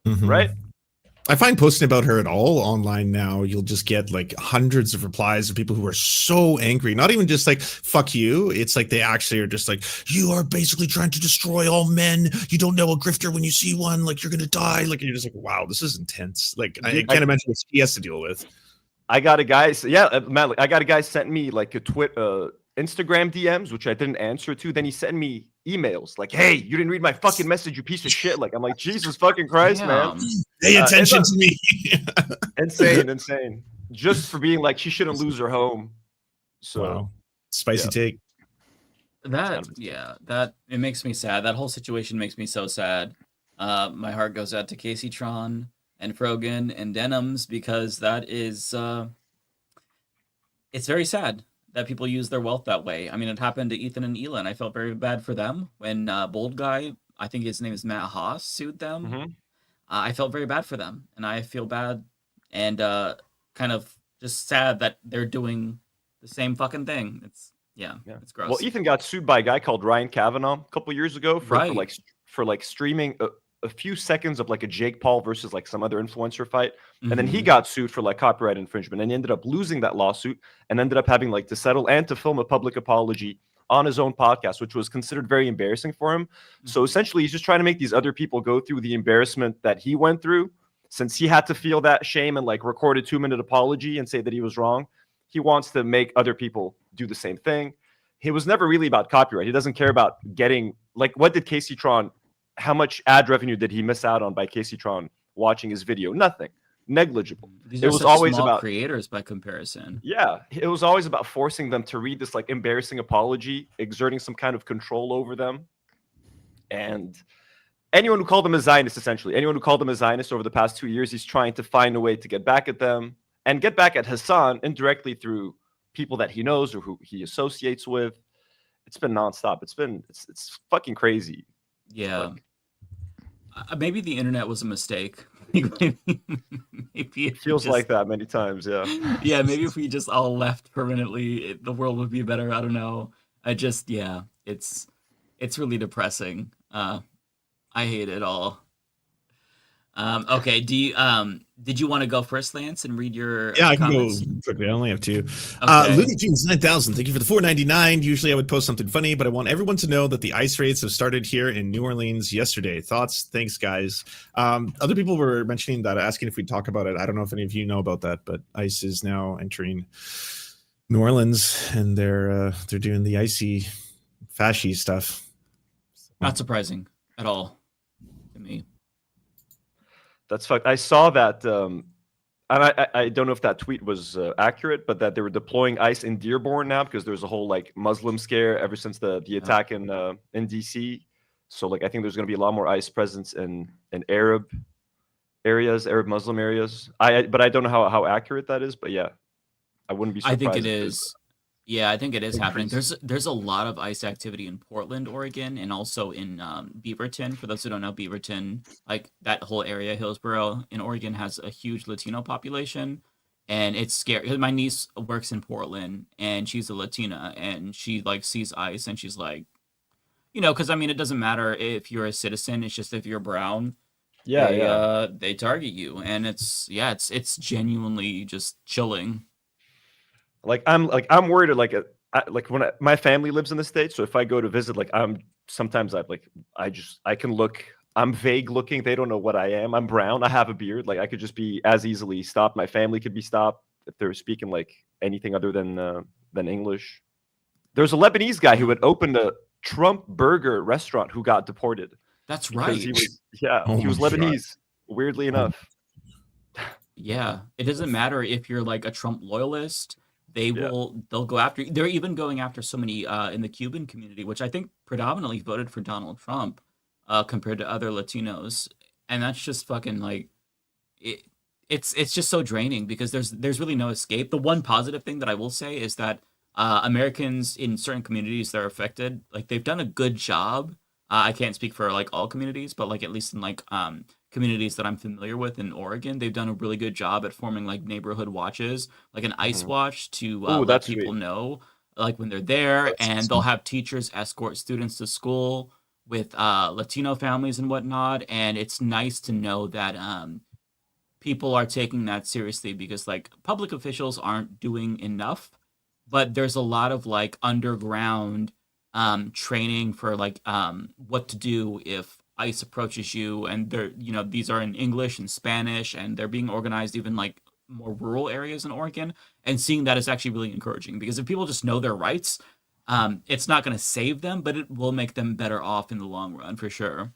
Right? I find posting about her at all online now, you'll just get like hundreds of replies of people who are so angry. Not even just like, fuck you. It's like they actually are just like, you are basically trying to destroy all men. You don't know a grifter when you see one. Like, you're going to die. Like, you're just like, wow, this is intense. Like, I can't imagine what he has to deal with. I got a guy, man, I got a guy sent me like a Instagram DMs, which I didn't answer to. Then he sent me emails like, hey, you didn't read my fucking message, you piece of shit. Like, I'm like, Jesus fucking Christ, man. Pay attention to me. Insane. Just for being like, she shouldn't lose her home. So wow. Spicy take. That it makes me sad. That whole situation makes me so sad. My heart goes out to Casey Tron and Frogan and Denims because that is it's very sad that people use their wealth that way. I mean, it happened to Ethan and Elon. I felt very bad for them when Bold Guy, I think his name is Matt Haas, sued them. I felt very bad for them, and I feel bad and kind of just sad that they're doing the same fucking thing. It's gross. Well, Ethan got sued by a guy called Ryan Kavanaugh a couple years ago for streaming a few seconds of like a Jake Paul versus like some other influencer fight. And then he got sued for like copyright infringement, and he ended up losing that lawsuit and ended up having like to settle and to film a public apology on his own podcast, which was considered very embarrassing for him. So essentially he's just trying to make these other people go through the embarrassment that he went through. Since he had to feel that shame and like record a 2-minute apology and say that he was wrong, he wants to make other people do the same thing. He was never really about copyright. He doesn't care about getting like, what did Casey Tron, how much ad revenue did he miss out on by Casey Tron watching his video? Nothing. Negligible. These are always about creators by comparison. Yeah, it was always about forcing them to read this like embarrassing apology, exerting some kind of control over them. And anyone who called him a Zionist, essentially, anyone who called him a Zionist over the past 2 years, he's trying to find a way to get back at them and get back at Hassan indirectly through people that he knows or who he associates with. It's been nonstop. It's fucking crazy. Yeah. Maybe the internet was a mistake. Maybe it feels like that many times. Yeah. Yeah. Maybe if we just all left permanently, the world would be better. I don't know. It's really depressing. I hate it all. Okay. Did you want to go first, Lance, and read your Yeah, I can comments? go quickly. I only have two. Okay. Looney Tunes 9000. Thank you for the $4.99. Usually I would post something funny, but I want everyone to know that the ice raids have started here in New Orleans yesterday. Thoughts? Thanks, guys. Other people were mentioning that, asking if we'd talk about it. I don't know if any of you know about that, but ice is now entering New Orleans, and they're doing the icy, fashy stuff. Not surprising at all to me. That's fucked. I saw that, and I don't know if that tweet was accurate, but that they were deploying ICE in Dearborn now because there's a whole like Muslim scare ever since the attack in DC. So like I think there's going to be a lot more ICE presence in Arab areas, Arab Muslim areas. But I don't know how accurate that is. But yeah, I wouldn't be surprised. I think it is. Yeah, I think it is happening. There's a lot of ICE activity in Portland, Oregon, and also in Beaverton. For those who don't know, Beaverton, like that whole area, Hillsborough in Oregon, has a huge Latino population, and it's scary. My niece works in Portland, and she's a Latina, and she like sees ICE, and she's like, because I mean, it doesn't matter if you're a citizen; it's just if you're brown, they target you, and it's genuinely just chilling. I'm worried my family lives in the States, so if I go to visit, I can look, I'm vague looking, they don't know what I am, I'm brown, I have a beard, like I could just be as easily stopped. My family could be stopped if they're speaking like anything other than English. There's a Lebanese guy who had opened a Trump burger restaurant who got deported. That's right. He was Lebanese, weirdly enough. Yeah, it doesn't matter if you're like a Trump loyalist. They'll go after you. They're even going after so many in the Cuban community, which I think predominantly voted for Donald Trump compared to other Latinos. And that's just fucking like it's just so draining because there's really no escape. The one positive thing that I will say is that Americans in certain communities that are affected, like they've done a good job. I can't speak for like all communities, but like at least in like communities that I'm familiar with in Oregon, they've done a really good job at forming like neighborhood watches, like an ICE watch to let people know like when they're there, and they'll have teachers escort students to school with Latino families and whatnot. And it's nice to know that people are taking that seriously because like public officials aren't doing enough, but there's a lot of like underground training for like what to do if ICE approaches you, and they're these are in English and Spanish, and they're being organized even like more rural areas in Oregon, and seeing that is actually really encouraging because if people just know their rights, it's not going to save them, but it will make them better off in the long run for sure.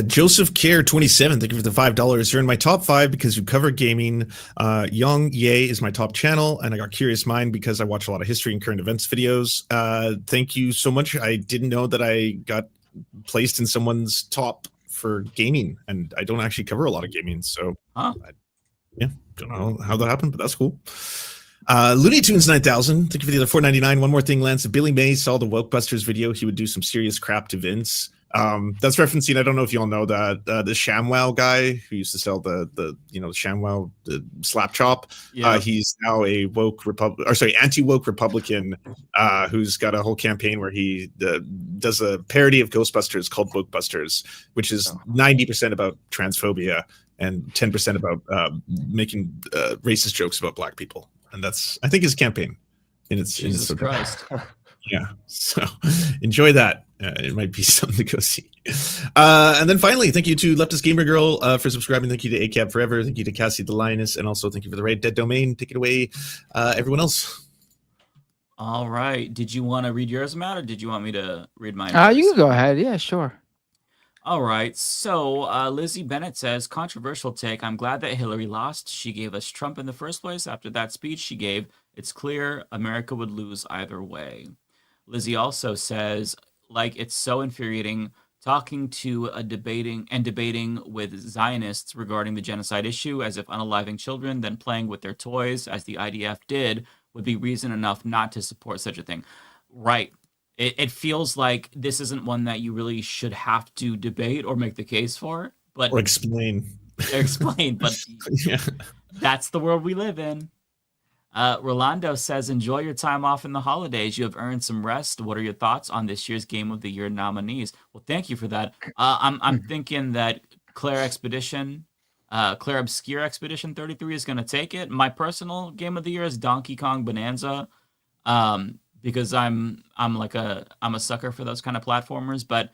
Joseph Care 27, thank you for the $5. You're in my top 5 because you cover gaming. Young Ye is my top channel, and I got Curious Mind because I watch a lot of history and current events videos. Thank you so much. I didn't know that I got placed in someone's top for gaming, and I don't actually cover a lot of gaming, so don't know how that happened, but that's cool. Looney Tunes 9000, thank you for the other $4.99. One more thing, Lance. If Billy May saw the Wokebusters video, he would do some serious crap to Vince. That's referencing, I don't know if you all know that the ShamWow guy who used to sell the ShamWow, the slap chop. He's now a anti-woke Republican who's got a whole campaign where he does a parody of Ghostbusters called Wokebusters, which is 90% about transphobia and 10% about making racist jokes about black people. And that's, I think, his campaign. Jesus Christ. Yeah, so enjoy that. It might be something to go see. And then finally, thank you to Leftist Gamer Girl for subscribing. Thank you to ACAB Forever. Thank you to Cassie the Lioness. And also thank you for the raid Dead Domain. Take it away, everyone else. All right. Did you want to read yours, Matt, or did you want me to read mine? You can go ahead. Yeah, sure. All right. So Lizzie Bennett says, controversial take. I'm glad that Hillary lost. She gave us Trump in the first place. After that speech she gave, it's clear America would lose either way. Lizzie also says, like, it's so infuriating talking to debating with Zionists regarding the genocide issue as if unaliving children, then playing with their toys, as the IDF did, would be reason enough not to support such a thing. Right. It feels like this isn't one that you really should have to debate or make the case for, but or explain. But that's the world we live in. Rolando says, enjoy your time off in the holidays. You have earned some rest. What are your thoughts on this year's Game of the Year nominees? Well, thank you for that. I'm thinking that Claire Expedition. Claire Obscure Expedition 33 is going to take it. My personal game of the year is Donkey Kong Bonanza, because I'm a sucker for those kind of platformers. But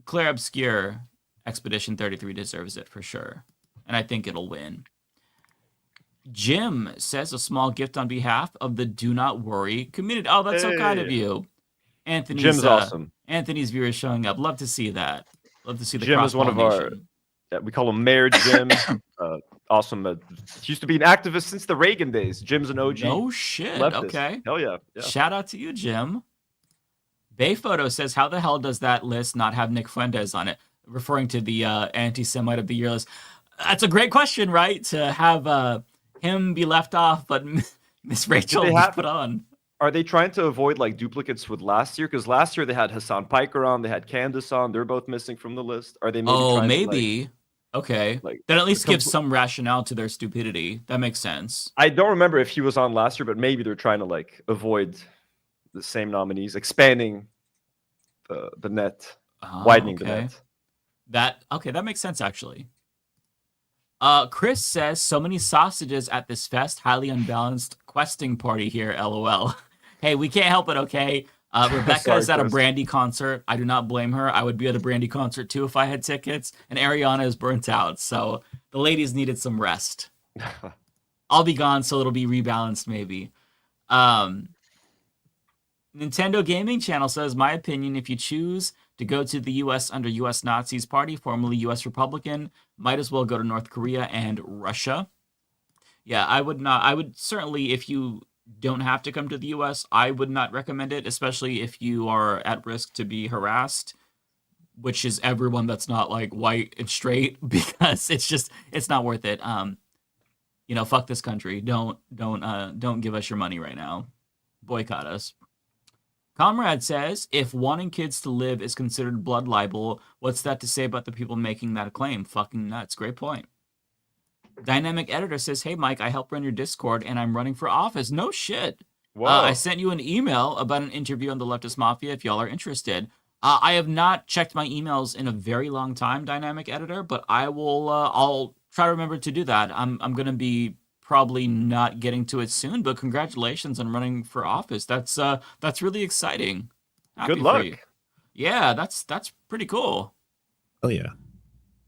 Claire Obscure Expedition 33 deserves it for sure, and I think it'll win. Jim says a small gift on behalf of the Do Not Worry community. Oh, that's so kind of you. Jim's awesome. Anthony's viewers showing up. Love to see that. Love to see the Jim is one of our. We call him Mayor Jim. Awesome. He used to be an activist since the Reagan days. Jim's an OG. No shit. Leftist. Okay. Hell yeah. Shout out to you, Jim. Bayphoto says, how the hell does that list not have Nick Fuentes on it? Referring to the anti-Semite of the year list. That's a great question, right? To have him be left off, but Miss Rachel be put on. Are they trying to avoid like duplicates with last year? Because last year they had Hassan Piker on, they had Candace on. They're both missing from the list. Are they maybe? Okay. Then at least give some rationale to their stupidity. That makes sense. I don't remember if he was on last year, but maybe they're trying to like avoid the same nominees, expanding the net, widening the net. That makes sense actually. Chris says, so many sausages at this fest, highly unbalanced questing party here, LOL. Hey, we can't help it, okay? Rebecca is at a Brandy concert. I do not blame her. I would be at a Brandy concert too if I had tickets. And Ariana is burnt out, so the ladies needed some rest. I'll be gone, so it'll be rebalanced maybe. Nintendo Gaming Channel says, my opinion, if you choose to go to the U.S. under U.S. Nazis Party, formerly U.S. Republican, might as well go to North Korea and Russia. Yeah, I would not. I would certainly, if you don't have to come to the U.S., I would not recommend it, especially if you are at risk to be harassed, which is everyone that's not like white and straight, because it's not worth it. Fuck this country. Don't give us your money right now. Boycott us. Comrade says, if wanting kids to live is considered blood libel, what's that to say about the people making that claim? Fucking nuts. Great point. Dynamic Editor says, hey, Mike, I help run your Discord, and I'm running for office. No shit. I sent you an email about an interview on the Leftist Mafia if y'all are interested. I have not checked my emails in a very long time, Dynamic Editor, but I will. I'll try to remember to do that. I'm going to be probably not getting to it soon, but congratulations on running for office. That's really exciting. Happy Good luck. Yeah, that's pretty cool. Oh yeah.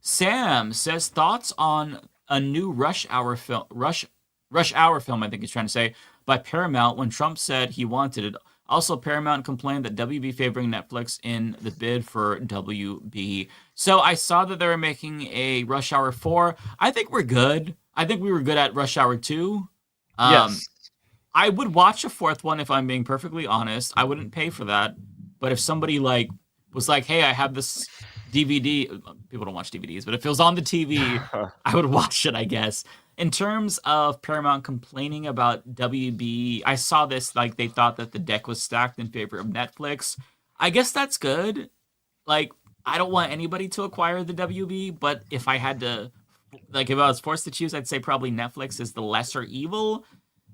Sam says, thoughts on a new Rush Hour film, I think he's trying to say, by Paramount when Trump said he wanted it. Also, Paramount complained that WB favoring Netflix in the bid for WB. So I saw that they were making a Rush Hour 4. I think we're good. I think we were good at Rush Hour 2. Yes. I would watch a fourth one if I'm being perfectly honest. I wouldn't pay for that. But if somebody was like, hey, I have this DVD. People don't watch DVDs, but if it was on the TV, I would watch it, I guess. In terms of Paramount complaining about WB, I saw this, they thought that the deck was stacked in favor of Netflix. I guess that's good. I don't want anybody to acquire the WB, but if I had to, if I was forced to choose, I'd say probably Netflix is the lesser evil,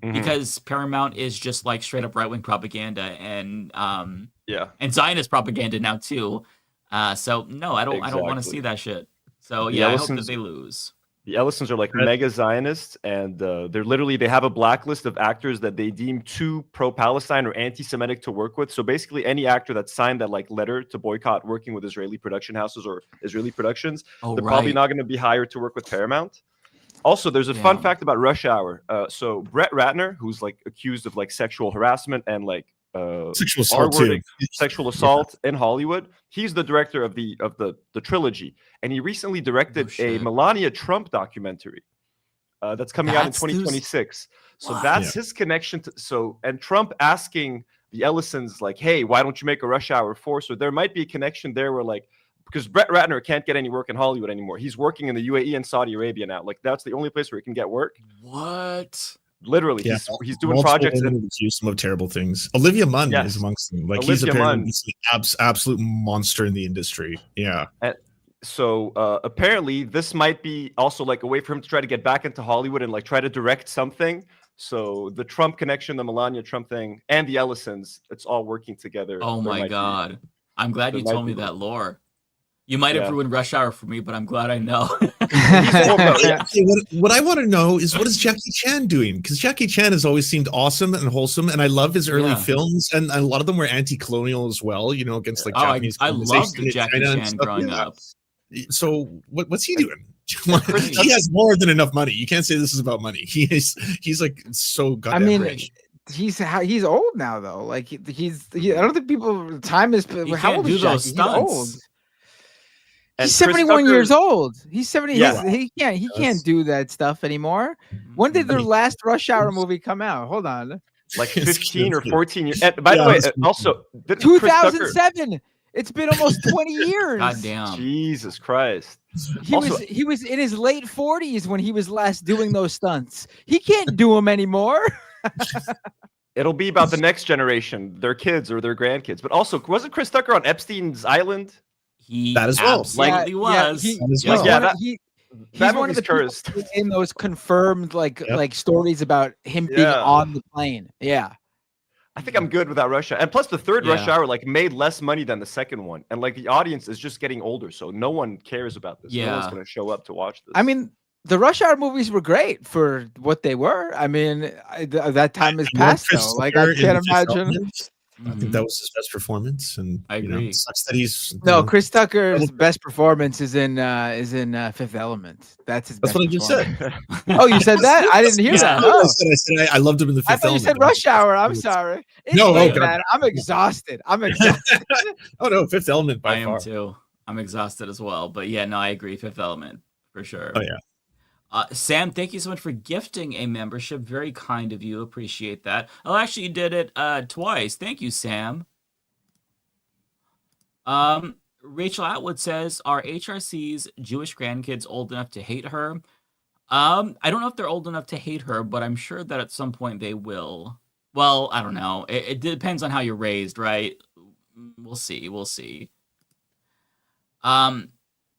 because Paramount is just straight up right-wing propaganda and Zionist propaganda now too. So no, I don't want to see that shit. So yeah, I hope that they lose. The Ellisons are mega Zionists, and they have a blacklist of actors that they deem too pro-Palestine or anti-Semitic to work with. So basically, any actor that signed that letter to boycott working with Israeli production houses or Israeli productions, they're probably not going to be hired to work with Paramount. Also, there's a fun fact about Rush Hour. So Brett Ratner, who's accused of sexual harassment and sexual assault in Hollywood. He's the director of the trilogy, and he recently directed a Melania Trump documentary that's coming out in 2026. So that's his connection to and Trump asking the Ellisons hey, why don't you make a Rush Hour 4? So there might be a connection there where because Brett Ratner can't get any work in Hollywood anymore. He's working in the UAE and Saudi Arabia now. That's the only place where he can get work. What? Literally, he's doing projects and accused him of terrible things. Olivia Munn is amongst them. He's apparently an absolute monster in the industry. Yeah. And so apparently, this might be also a way for him to try to get back into Hollywood and try to direct something. So the Trump connection, the Melania Trump thing, and the Ellisons, it's all working together. Oh my God! I'm glad you told me that lore. You might have ruined Rush Hour for me, but I'm glad I know. What I want to know is, what is Jackie Chan doing? Because Jackie Chan has always seemed awesome and wholesome, and I love his early films, and a lot of them were anti-colonial as well. You know, against like Japanese. I loved colonization in Jackie China and Chan stuff. growing up. So what's he doing? He has more than enough money. You can't say this is about money. He's like so goddamn rich. He's old now though. Like he's I don't think people time is how old is Jackie? He's old. He's 71 years old. He's 70. Yeah. He can't do that stuff anymore. When did their last Rush Hour movie come out? Hold on. Like 15 or 14 years. And by the way, also 2007. It's been almost 20 years. God damn. Jesus Christ. He was in his late 40s when he was last doing those stunts. He can't do them anymore. It'll be about the next generation, their kids or their grandkids. But also, wasn't Chris Tucker on Epstein's Island? That as well. Absolutely was. He's that one of the people in those confirmed like stories about him being on the plane. Yeah. I think I'm good without Rush Hour. And plus the third Rush Hour like made less money than the second one. And like the audience is just getting older, so no one cares about this. No one's gonna show up to watch this. I mean, the Rush Hour movies were great for what they were. I mean, that time has passed though. Like I can't imagine. I think that was his best performance, and I agree. it sucks that he's Chris Tucker's best performance is in Fifth Element. That's his. That's best what I just said. Oh, you said that? I didn't hear that. I said I loved him in the Fifth I thought Element. you said Rush Hour. I'm sorry. It's late, man. I'm exhausted. Oh no, Fifth Element by I far. am too. I'm exhausted as well. But yeah, no, I agree. Fifth Element for sure. Oh yeah. Sam, thank you so much for gifting a membership. Very kind of you. Appreciate that. Oh, actually, you did it twice. Thank you, Sam. Rachel Atwood says, are HRC's Jewish grandkids old enough to hate her? I don't know if they're old enough to hate her, but I'm sure that at some point they will. Well, I don't know. It depends on how you're raised, right? We'll see. We'll see.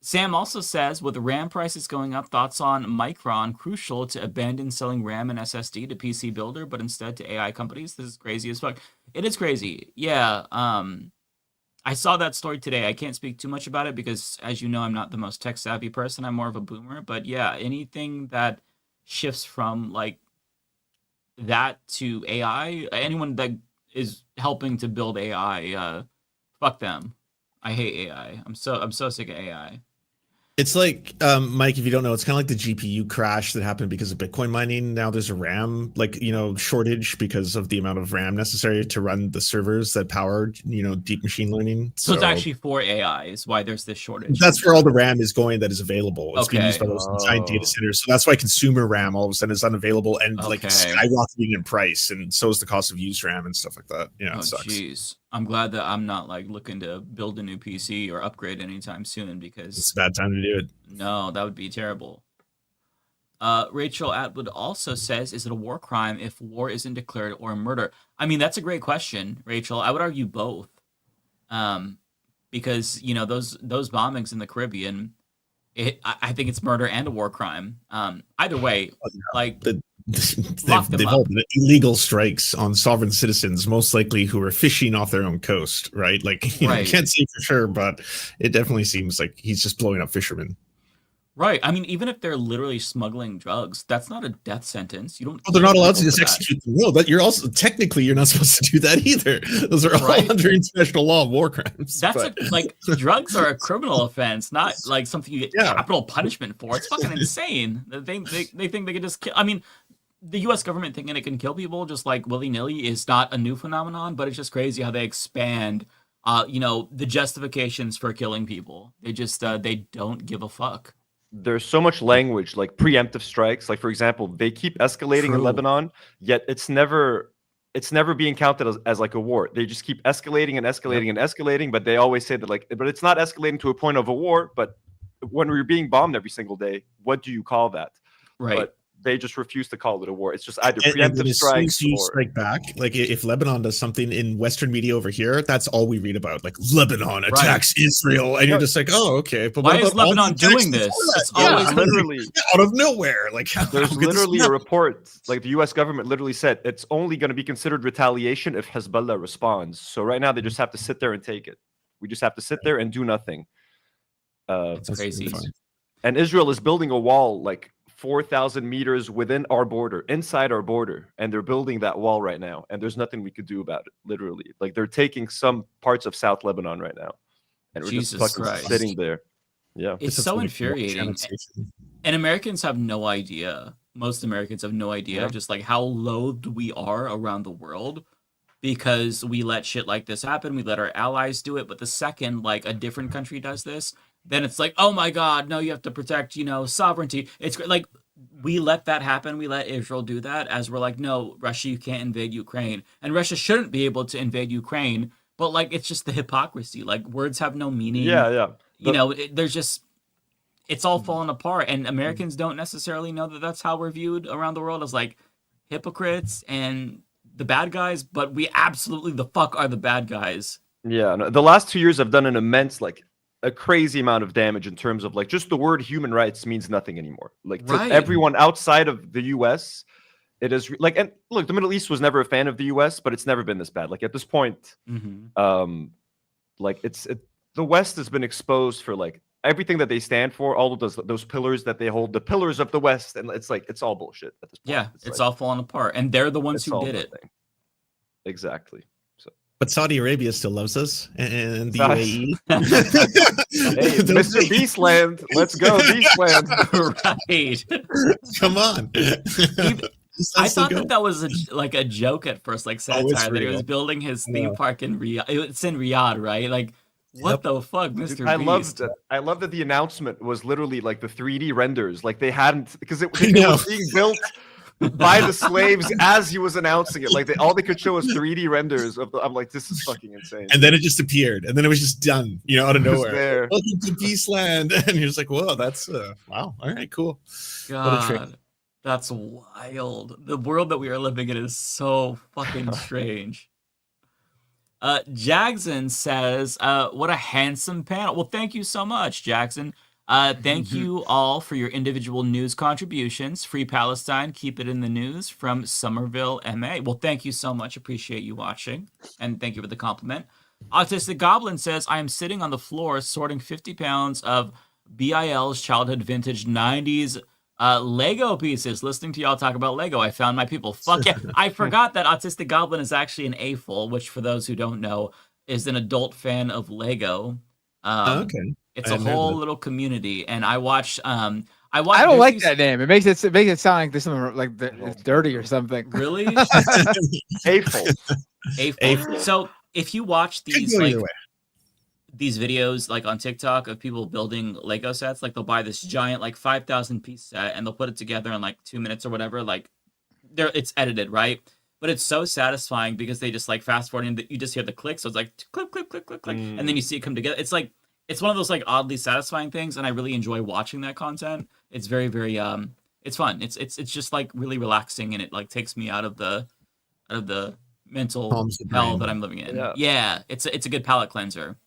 Sam also says, with the RAM prices going up, thoughts on Micron crucial to abandon selling RAM and SSD to PC builder, but instead to AI companies? This is crazy as fuck. It is crazy. Yeah. I saw that story today. I can't speak too much about it because, as you know, I'm not the most tech savvy person. I'm more of a boomer. But yeah, anything that shifts from like that to AI, anyone that is helping to build AI, fuck them. I hate AI. I'm so sick of AI. It's like, Mike, if you don't know, it's kind of like the GPU crash that happened because of Bitcoin mining. Now there's a RAM, shortage because of the amount of RAM necessary to run the servers that power, deep machine learning. So it's actually for AI is why there's this shortage. That's where all the RAM is going that is available. It's being Okay. used by those giant data centers. So that's why consumer RAM all of a sudden is unavailable and like skyrocketing in price. And so is the cost of used RAM and stuff like that. Yeah, it sucks. Jeez. I'm glad that I'm not like looking to build a new PC or upgrade anytime soon because It's a bad time to do it. no, that would be terrible. Rachel Atwood also says, is it a war crime if war isn't declared or a murder? I mean, that's a great question, Rachel. I would argue both. Because, those bombings in the Caribbean, I think it's murder and a war crime. Either way, They've all been illegal strikes on sovereign citizens, most likely who are fishing off their own coast, right? Like, you can't say for sure, but it definitely seems like he's just blowing up fishermen. Right. I mean, even if they're literally smuggling drugs, that's not a death sentence. You don't. Well, they're not allowed to just execute the will. But you're also technically you're not supposed to do that either. Those are all under international law of war crimes. That's drugs are a criminal offense, not like something you get capital punishment for. It's fucking insane. They think they can just kill. I mean, the U.S. government thinking it can kill people just like willy nilly is not a new phenomenon, but it's just crazy how they expand, the justifications for killing people. They just they don't give a fuck. There's so much language like preemptive strikes. Like, for example, they keep escalating in Lebanon, yet it's never being counted as like a war. They just keep escalating and escalating and escalating, but they always say that but it's not escalating to a point of a war. But when we're being bombed every single day, what do you call that? Right. But they just refuse to call it a war. It's just either preemptive strikes or strike back. Like if Lebanon does something in Western media over here, that's all we read about. Like Lebanon attacks Israel, and you're just like, oh, okay. But why is Lebanon doing this? It's always literally out of nowhere. Like there's literally a report. Like the U.S. government literally said it's only going to be considered retaliation if Hezbollah responds. So right now they just have to sit there and take it. We just have to sit there and do nothing. It's crazy. And Israel is building a wall like 4,000 meters within our border, inside our border, and they're building that wall right now. And there's nothing we could do about it. Literally, like they're taking some parts of South Lebanon right now, and we're Jesus just fucking Christ. sitting there. Yeah, It's so infuriating. And Americans have no idea. Most Americans have no idea just like how loathed we are around the world because we let shit like this happen. We let our allies do it. But the second like a different country does this, then it's like, oh my God, no, you have to protect, sovereignty. It's like we let that happen. We let Israel do that as we're like, no, Russia, you can't invade Ukraine. And Russia shouldn't be able to invade Ukraine. But like, it's just the hypocrisy. Like words have no meaning. Yeah. There's just, it's all falling apart. And Americans don't necessarily know that that's how we're viewed around the world as like hypocrites and the bad guys. But we absolutely the fuck are the bad guys. Yeah. No, the last 2 years have done an immense, like a crazy amount of damage in terms of like just the word human rights means nothing anymore. Like to everyone outside of the US, it is like, and look, the Middle East was never a fan of the US, but it's never been this bad. Like at this point, like the West has been exposed for like everything that they stand for, all of those pillars that they hold, the pillars of the West, and it's like it's all bullshit at this point. Yeah, it's all falling apart, and they're the ones who did it. Exactly. But Saudi Arabia still loves us, and the UAE. Hey, Mr. Beastland, let's go, Beastland! Right? Come on. I thought that was a joke at first, like satire that he was building his theme park in Riyadh. It's in Riyadh, right? Like, what the fuck, Mr. Beast? I love that the announcement was literally like the 3D renders, like they hadn't because it was being built by the slaves as he was announcing it. Like all they could show was 3D renders of I'm like, this is fucking insane. And then it just appeared, and then it was just done, out of nowhere. Welcome to Beastland, and you're just like, whoa, that's wow. All right, cool. God, that's wild. The world that we are living in is so fucking strange. Jackson says, what a handsome panel. Well, thank you so much, Jackson. Thank you all for your individual news contributions. Free Palestine, keep it in the news from Somerville, MA. Well, thank you so much. Appreciate you watching. And thank you for the compliment. Autistic Goblin says, I am sitting on the floor sorting 50 pounds of BIL's childhood vintage 90s Lego pieces. Listening to y'all talk about Lego, I found my people. Fuck yeah. I forgot that Autistic Goblin is actually an AFOL, which for those who don't know, is an adult fan of Lego. Okay. It's a whole little community, and I watch. I don't like that name. It makes it sound like there's something like it's dirty or something. Really? AFOL. So if you watch these these videos like on TikTok of people building Lego sets, like they'll buy this giant like 5,000 piece set and they'll put it together in like 2 minutes or whatever. Like it's edited, right? But it's so satisfying because they just like fast forward and you just hear the click. So it's like click, click, click, click, click, and then you see it come together. It's one of those like oddly satisfying things, and I really enjoy watching that content. It's very, very it's fun. It's just like really relaxing, and it like takes me out of the mental hell that I'm living in. Yeah, it's a good palate cleanser.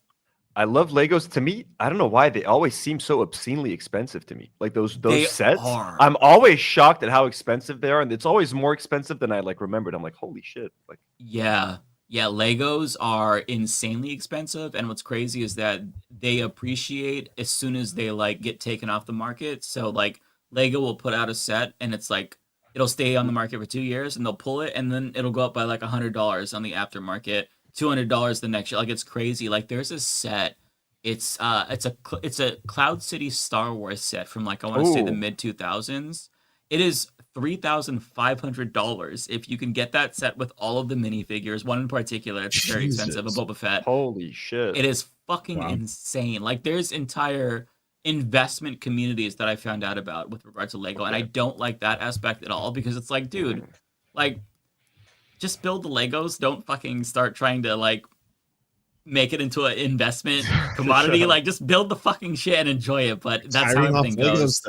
I love Legos. To me, I don't know why they always seem so obscenely expensive to me. Like those sets, I'm always shocked at how expensive they are, and it's always more expensive than I like remembered. I'm like, holy shit! Like, yeah, Legos are insanely expensive, and what's crazy is that they appreciate as soon as they like get taken off the market. So like Lego will put out a set, and it's like it'll stay on the market for 2 years, and they'll pull it, and then it'll go up by like $100 on the aftermarket. $200 the next year. Like it's crazy. Like there's a set. It's a Cloud City Star Wars set from like I want to say the mid 2000s. It is $3,500 if you can get that set with all of the minifigures. One in particular, it's very expensive. A Boba Fett. Holy shit! It is fucking insane. Like there's entire investment communities that I found out about with regard to Lego, and I don't like that aspect at all because it's like, dude, like. Just build the Legos. Don't fucking start trying to like make it into an investment commodity. Like just build the fucking shit and enjoy it. But that's how everything goes.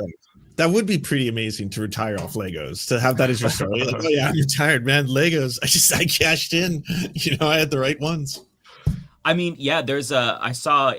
That would be pretty amazing to retire off Legos, to have that as your story. Like, oh yeah, I'm retired, man. Legos. I cashed in. I had the right ones. I mean, yeah, I saw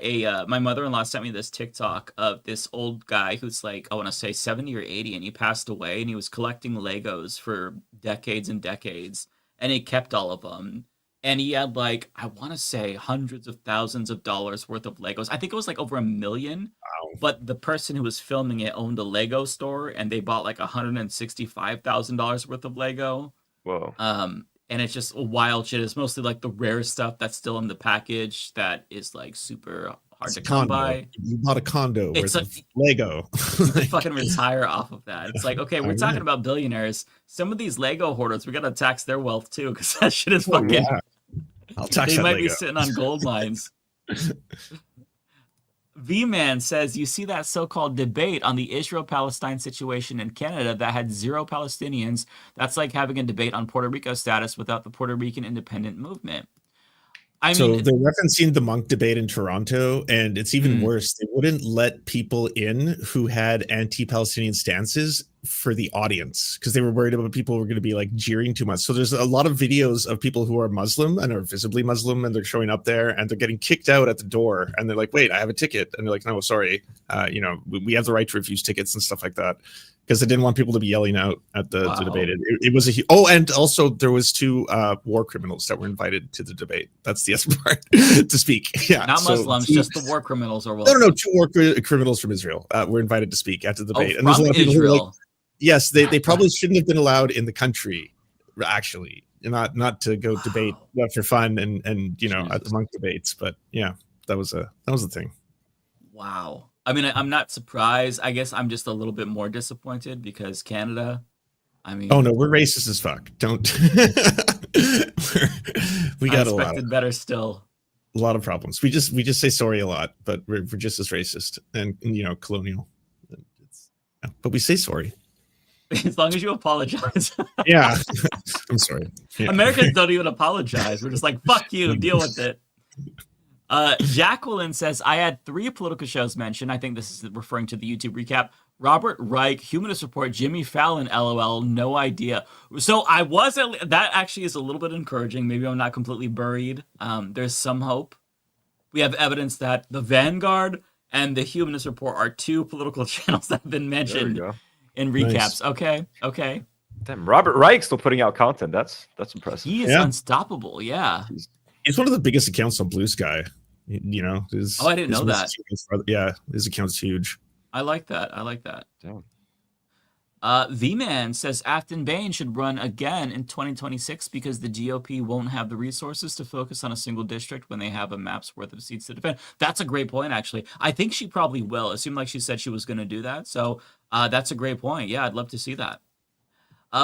my mother-in-law sent me this TikTok of this old guy who's like, I want to say 70 or 80, and he passed away, and he was collecting Legos for decades and decades. And he kept all of them. and he had like, I want to say hundreds of thousands of dollars worth of Legos. I think it was like over $1 million. Wow. But the person who was filming it owned a Lego store, and they bought like $165,000 worth of Lego. Whoa. And it's just wild shit. It's mostly like the rare stuff that's still in the package that is like super hard to come by. You bought a condo It's worth of Lego. You could fucking retire off of that. It's like, okay, we're I talking know. about billionaires. Some of these Lego hoarders, we gotta tax their wealth too, because that shit is Oh, fucking. yeah. I'll tax They that might be Lego. sitting on gold mines. V-Man says, you see that so-called debate on the Israel-Palestine situation in Canada that had 0 Palestinians. That's like having a debate on Puerto Rico status without the Puerto Rican independent movement. I So mean, they're referencing the monk debate in Toronto, and it's even worse. They wouldn't let people in who had anti-Palestinian stances for the audience because they were worried about people were going to be like jeering too much. So there's a lot of videos of people who are Muslim and are visibly Muslim, and they're showing up there and they're getting kicked out at the door, and they're like, "Wait, I have a ticket," and they're like, "No, sorry, we have the right to refuse tickets and stuff like that." Because they didn't want people to be yelling out at the debate. It was and also there was 2 war criminals that were invited to the debate. That's the other part to speak. Yeah, not so Muslims, just the war criminals are No, welcome. 2 war criminals from Israel were invited to speak at the debate. Oh, from Israel. Yes, they probably shouldn't have been allowed in the country, actually, not to go debate for fun and at the monk debates. But yeah, that was a thing. Wow. I mean, I'm not surprised. I guess I'm just a little bit more disappointed because Canada, I mean... Oh, no, we're racist as fuck. Don't... we got I expected better still. A lot of problems. We just say sorry a lot, but we're just as racist and colonial. But we say sorry. As long as you apologize. Yeah. I'm sorry. Yeah. Americans don't even apologize. We're just like, fuck you, deal with it. Jacqueline says, I had 3 political shows mentioned. I think this is referring to the YouTube recap. Robert Reich, Humanist Report, Jimmy Fallon, LOL, no idea. So I wasn't, that actually is a little bit encouraging. Maybe I'm not completely buried. There's some hope. We have evidence that the Vanguard and the Humanist Report are 2 political channels that have been mentioned in recaps. Nice. Okay. Damn, Robert Reich still putting out content. That's impressive. He is unstoppable. Yeah. He's one of the biggest accounts on Blue Sky. His, I didn't know that. Yeah, his account's huge. I like that. Damn. V-Man says Afton Bain should run again in 2026 because the GOP won't have the resources to focus on a single district when they have a map's worth of seats to defend. That's a great point, actually. I think she probably will. It seemed like she said she was going to do that. So that's a great point. Yeah, I'd love to see that.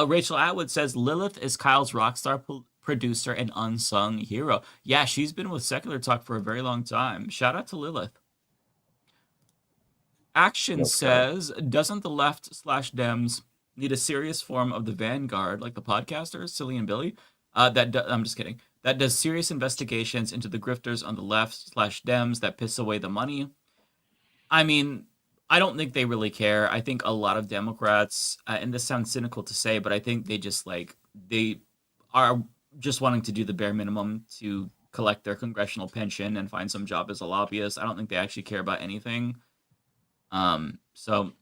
Rachel Atwood says Lilith is Kyle's rockstar producer and unsung hero. Yeah, she's been with Secular Talk for a very long time. Shout out to Lilith. Action says, doesn't the left/Dems need a serious form of the Vanguard, like the podcasters, Silly and Billy? I'm just kidding. That does serious investigations into the grifters on the left/Dems that piss away the money. I mean, I don't think they really care. I think a lot of Democrats, and this sounds cynical to say, but I think they just they are just wanting to do the bare minimum to collect their congressional pension and find some job as a lobbyist. I don't think they actually care about anything. So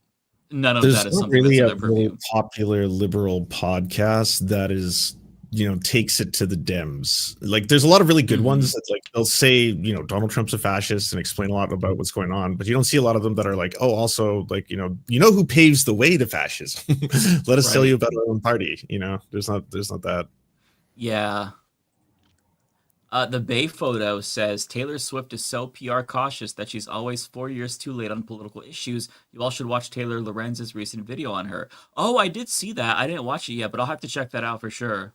none of that is something really that's a in their purview. really popular liberal podcast that is, takes it to the Dems. Like, there's a lot of really good ones that they'll say, Donald Trump's a fascist and explain a lot about what's going on, but you don't see a lot of them that are like, oh, also who paves the way to fascism? Let us tell you about our own party. There's not that. Yeah. The Bay photo says Taylor Swift is so PR cautious that she's always 4 years too late on political issues. You all should watch Taylor Lorenz's recent video on her. Oh, I did see that. I didn't watch it yet, but I'll have to check that out for sure.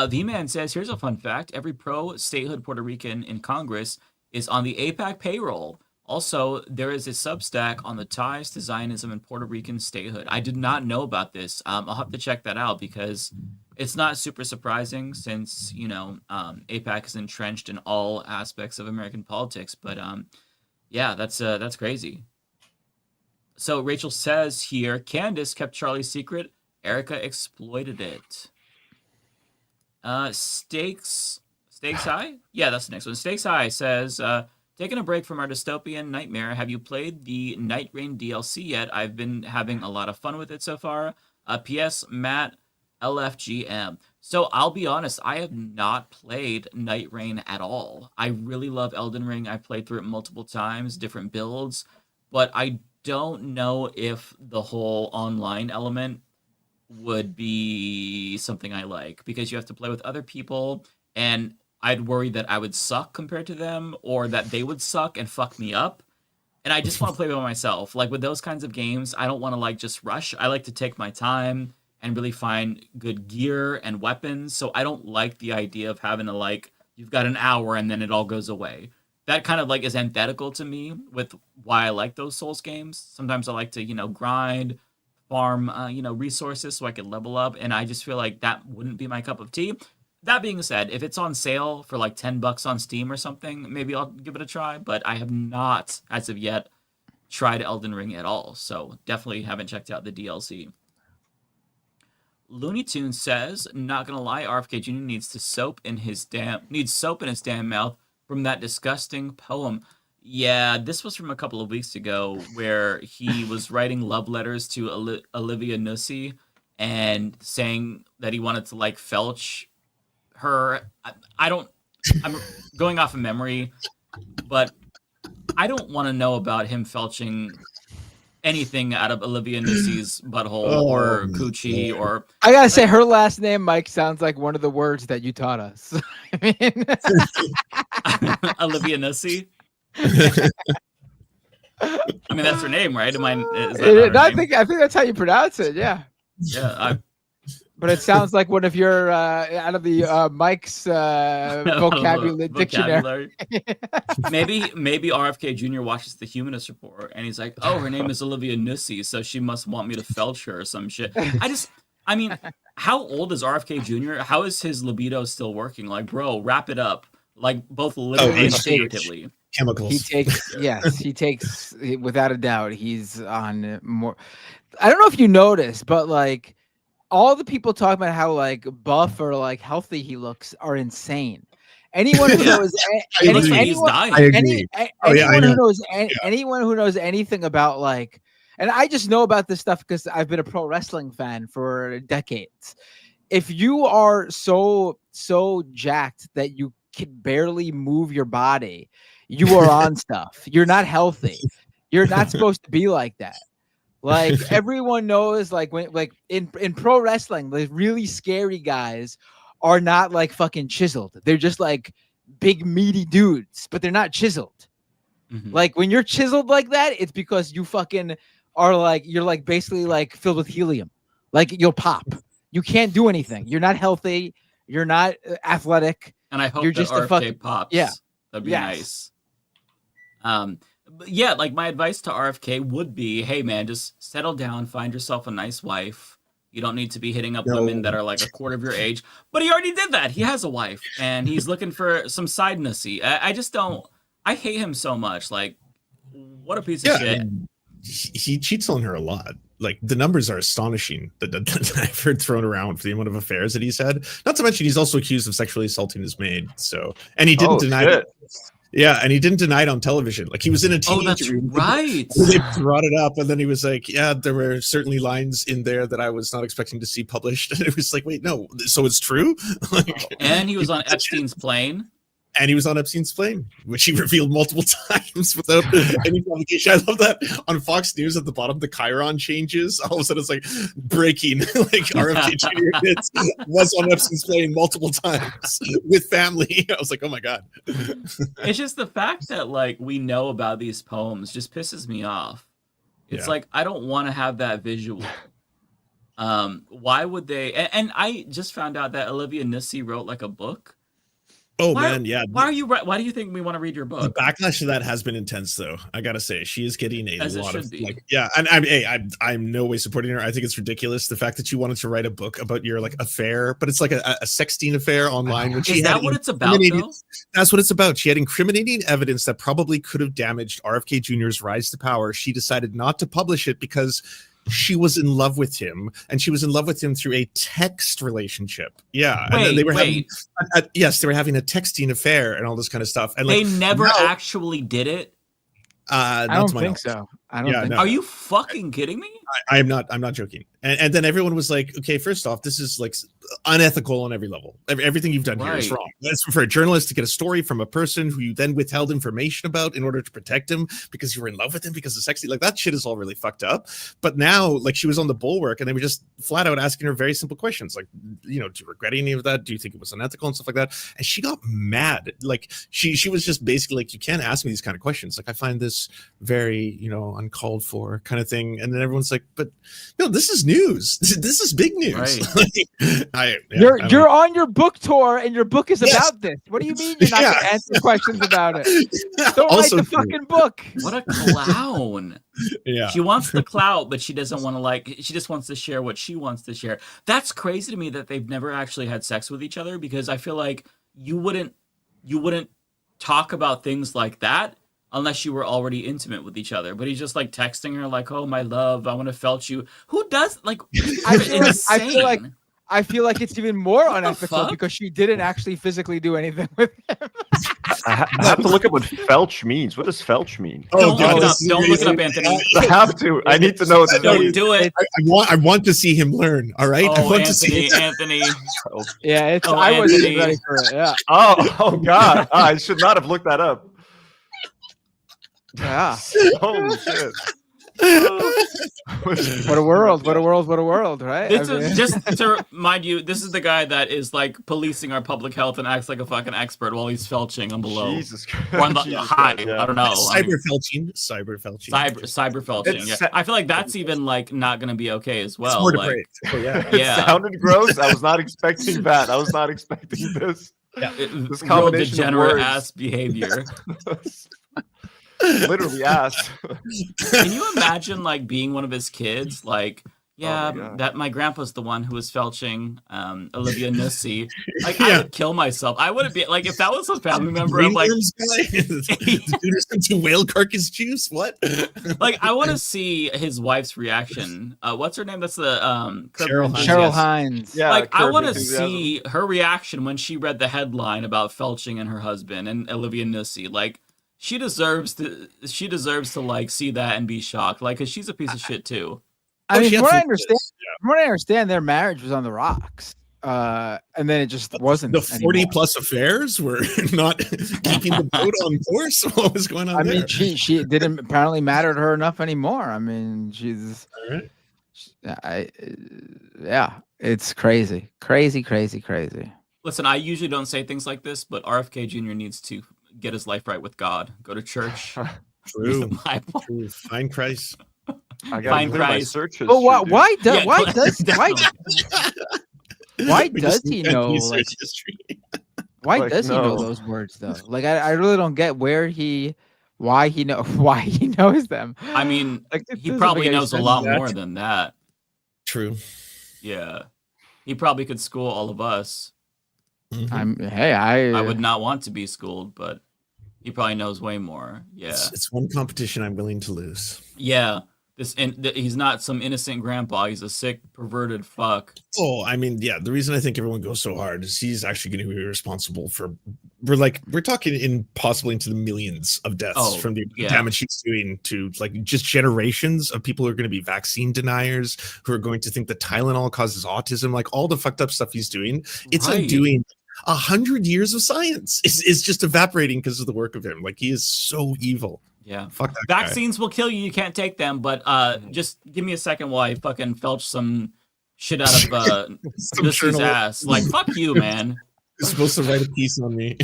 V-Man says, here's a fun fact. Every pro-statehood Puerto Rican in Congress is on the AIPAC payroll. Also, there is a Substack on the ties to Zionism and Puerto Rican statehood. I did not know about this. I'll have to check that out because it's not super surprising since, AIPAC is entrenched in all aspects of American politics. But yeah, that's crazy. So Rachel says here, Candace kept Charlie's secret. Erica exploited it. Stakes High? Yeah, that's the next one. Stakes High says, taking a break from our dystopian nightmare, have you played the Night Rain DLC yet? I've been having a lot of fun with it so far. P.S. Matt, LFGM. So I'll be honest, I have not played Night Rain at all. I really love Elden Ring. I've played through it multiple times, different builds, but I don't know if the whole online element would be something I like, because you have to play with other people, and I'd worry that I would suck compared to them, or that they would suck and fuck me up. And I just want to play by myself. Like with those kinds of games, I don't want to like just rush. I like to take my time and really find good gear and weapons. So I don't like the idea of having to like, you've got an hour and then it all goes away. That kind of like is antithetical to me with why I like those Souls games. Sometimes I like to, grind, farm, resources so I can level up. And I just feel like that wouldn't be my cup of tea. That being said, if it's on sale for like $10 on Steam or something, maybe I'll give it a try. But I have not, as of yet, tried Elden Ring at all. So definitely haven't checked out the DLC. Looney Tunes says, not gonna lie, RFK Jr. needs soap in his damn mouth from that disgusting poem. Yeah, this was from a couple of weeks ago where he was writing love letters to Olivia Nussi and saying that he wanted to like felch her. I'm going off of memory, but I don't want to know about him felching anything out of Olivia Nussi's butthole or coochie or. I gotta say, her last name, Mike, sounds like one of the words that you taught us. I mean, Olivia Nussi. I mean, that's her name, right? I think that's how you pronounce it. Yeah. Yeah. But it sounds like one of your out of the Mike's vocabulary dictionary. maybe RFK Jr. watches the Humanist Report and he's like, "Oh, her name is Olivia Nussi, so she must want me to felch her or some shit." I mean, how old is RFK Jr.? How is his libido still working? Like, bro, wrap it up. Like both literally and figuratively. Chemicals. He takes without a doubt. He's on more. I don't know if you noticed, but like. All the people talking about how like buff or like healthy he looks are insane. Anyone who knows anyone who knows anything about like, and I just know about this stuff because I've been a pro wrestling fan for decades. If you are so jacked that you can barely move your body, you are on stuff. You're not healthy. You're not supposed to be like that. Like everyone knows, like when like in pro wrestling, the really scary guys are not like fucking chiseled. They're just like big meaty dudes, but they're not chiseled. Mm-hmm. Like when you're chiseled like that, it's because you fucking are like you're like basically like filled with helium. Like you'll pop. You can't do anything. You're not healthy. You're not athletic. And I hope you're that just RFK pops. Yeah, that'd be nice. But yeah, like my advice to RFK would be, hey man, just settle down, find yourself a nice wife. You don't need to be hitting up women that are like a quarter of your age. But he already did that. He has a wife and he's looking for some side nussy. I just don't. I hate him so much. Like, what a piece of shit. He cheats on her a lot. Like the numbers are astonishing that I've heard thrown around for the amount of affairs that he's had. Not to mention he's also accused of sexually assaulting his maid. So, and he didn't deny it. Yeah, and he didn't deny it on television. Like he was in a TV interview. Right. They brought it up, and then he was like, "Yeah, there were certainly lines in there that I was not expecting to see published." And it was like, "Wait, no, so it's true." And he was on Epstein's plane. And he was on Epstein's plane, which he revealed multiple times without any provocation. I love that on Fox News at the bottom, the Chiron changes. All of a sudden, it's like breaking. Like RFK Jr. was on Epstein's plane multiple times with family. I was like, oh my god. It's just the fact that like we know about these poems just pisses me off. It's like I don't want to have that visual. Why would they? And I just found out that Olivia Nussi wrote like a book. Oh man, yeah. Why do you think we want to read your book? The backlash to that has been intense, though. I gotta say, she is getting a lot of like, yeah. And I'm no way supporting her. I think it's ridiculous the fact that you wanted to write a book about your like affair, but it's like a sexting affair online. Is that what it's about? Though? That's what it's about. She had incriminating evidence that probably could have damaged RFK Jr.'s rise to power. She decided not to publish it because she was in love with him, and she was in love with him through a text relationship. Yeah, and then they were having they were having a texting affair and all this kind of stuff. And they never actually did it. I don't think so. I don't think so. Are you fucking kidding me? I'm not joking. And then everyone was like, okay, first off, this is like unethical on every level. Everything you've done here is Right. wrong. That's for a journalist to get a story from a person who you then withheld information about in order to protect him because you were in love with him because of sexy. Like that shit is all really fucked up. But now, like she was on the Bulwark and they were just flat out asking her very simple questions. Like, you know, do you regret any of that? Do you think it was unethical and stuff like that? And she got mad. Like she was just basically like, you can't ask me these kind of questions. Like I find this very, you know, uncalled for kind of thing. And then everyone's like, but no, this is news. This is big news. Right. You're on your book tour and your book is about this. What do you mean you're not going to answer questions about it? Don't write the fucking book. What a clown. Yeah. She wants the clout, but she doesn't want to like, she just wants to share what she wants to share. That's crazy to me that they've never actually had sex with each other, because I feel like you wouldn't talk about things like that unless you were already intimate with each other. But he's just like texting her like, oh, my love, I want to felt you. Who does like, I feel like it's even more unethical because she didn't actually physically do anything with him. I have to look up what felch means. What does felch mean? Don't look it up. Don't look it up, Anthony. I have to. I need to know what that Don't means. do it. I want to see him learn. All right. I Oh, want to see Anthony. Yeah, it's. Oh, I wasn't Anthony. ready for it. Yeah. Oh God! I should not have looked that up. Yeah. Holy shit! What a world! What a world! What a world! Right? This I mean- is just to remind you, this is the guy that is like policing our public health and acts like a fucking expert while he's felching on below. Jesus Or on the Jesus high. Christ, yeah. I don't know. I mean, cyber felching. cyber felching. Yeah. I feel like that's even like not going to be okay as well. more Like, depraved. Oh, yeah. yeah. It sounded gross. I was not expecting that. I was not expecting this. This Real combination of degenerate words. ass behavior. Literally ass. Can you imagine like being one of his kids? Like, yeah, God. that my grandpa's the one who was felching Olivia Nussey. Like, I would kill myself. I wouldn't be like if that was a family member. I'm like, into whale carcass juice. What? like I want to see his wife's reaction. What's her name? That's the Curb Your Cheryl Enthusiasm. Cheryl Hines. Yeah, Like I Curb want to Enthusiasm. see her reaction when she read the headline about felching and her husband and Olivia Nussey. Like she deserves to like see that and be shocked. Like, cause she's a piece of shit too. I mean, she from what I absolutely understand, is, yeah. from what I understand, their marriage was on the rocks, and then it just wasn't. The 40 anymore. plus affairs were not keeping the boat on course. What was going on I there? mean, she didn't apparently matter to her enough anymore. I mean, she's. All right. Yeah, it's crazy. Crazy. Listen, I usually don't say things like this, but RFK Jr. needs to get his life right with God. Go to church. Read the True. Bible. True. Find Christ. I gotta Find clear my Christ. search history. But why dude. does Yeah, why does why We does just he need know research like history. why Like, does he know no. those words though? Like I really don't get why he knows them. I mean, Like, it he doesn't probably make any knows a sense. lot more than that. True. Yeah. He probably could school all of us. I I would not want to be schooled, but he probably knows way more. Yeah. It's one competition I'm willing to lose. Yeah. He's not some innocent grandpa. He's a sick, perverted fuck. Oh, I mean, yeah. The reason I think everyone goes so hard is he's actually going to be responsible for. We're talking possibly into the millions of deaths from the damage he's doing to like just generations of people who are going to be vaccine deniers, who are going to think that Tylenol causes autism, like all the fucked up stuff he's doing. It's Right. undoing 100 years of science. It's just evaporating because of the work of him. Like he is so evil. Yeah. Fuck that guy. Vaccines will kill you. You can't take them. But just give me a second while I fucking felch some shit out of Some Nussy's journal- ass. Like, fuck you, man. You're supposed to write a piece on me.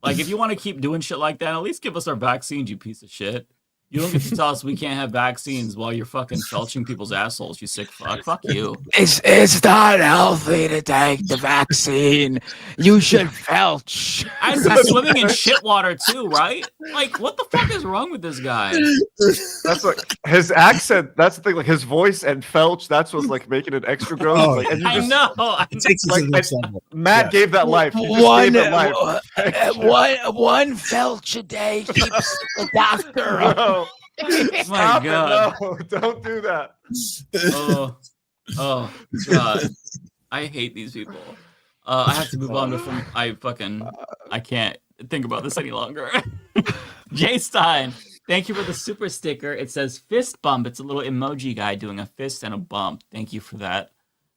Like, if you want to keep doing shit like that, at least give us our vaccines, you piece of shit. You don't get to tell us we can't have vaccines while you're fucking felching people's assholes, you sick fuck. Fuck you. It's not healthy to take the vaccine. You should felch. I'd be swimming in shit water too, right? Like, what the fuck is wrong with this guy? That's like his accent. That's the thing. Like his voice and felch. That's what's like making it extra gross. Oh, like, and you I just, know. It takes it to the next level. Matt Yeah. gave that life. He just One, gave it life. one felch a day keeps the doctor up. No. My Stop God. it. No, don't do that. Oh God. I hate these people. I have to move on before I can't think about this any longer. Jay Stein, Thank you for the super sticker. It says fist bump. It's a little emoji guy doing a fist and a bump. Thank you for that.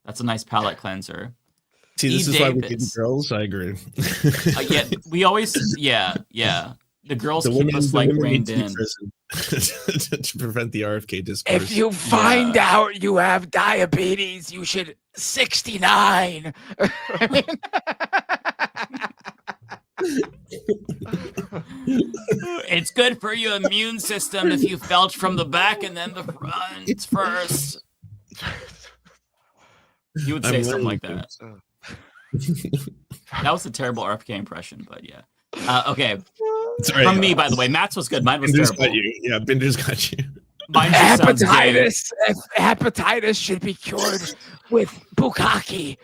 That's a nice palate cleanser. See, this is why we get girls. I agree. Yeah, we always, yeah. The girls keep us like reined in. To prevent the RFK discourse. If you find out you have diabetes, you should 69. It's good for your immune system if you felch from the back and then the front first. You would say something like that. That was a terrible RFK impression, but yeah. Okay. Right. From me, by the way. Matt's was good. Mine was Binder's terrible. got you. Yeah, Binder's got you. Mine just sounds gay. Hepatitis should be cured with bukkake.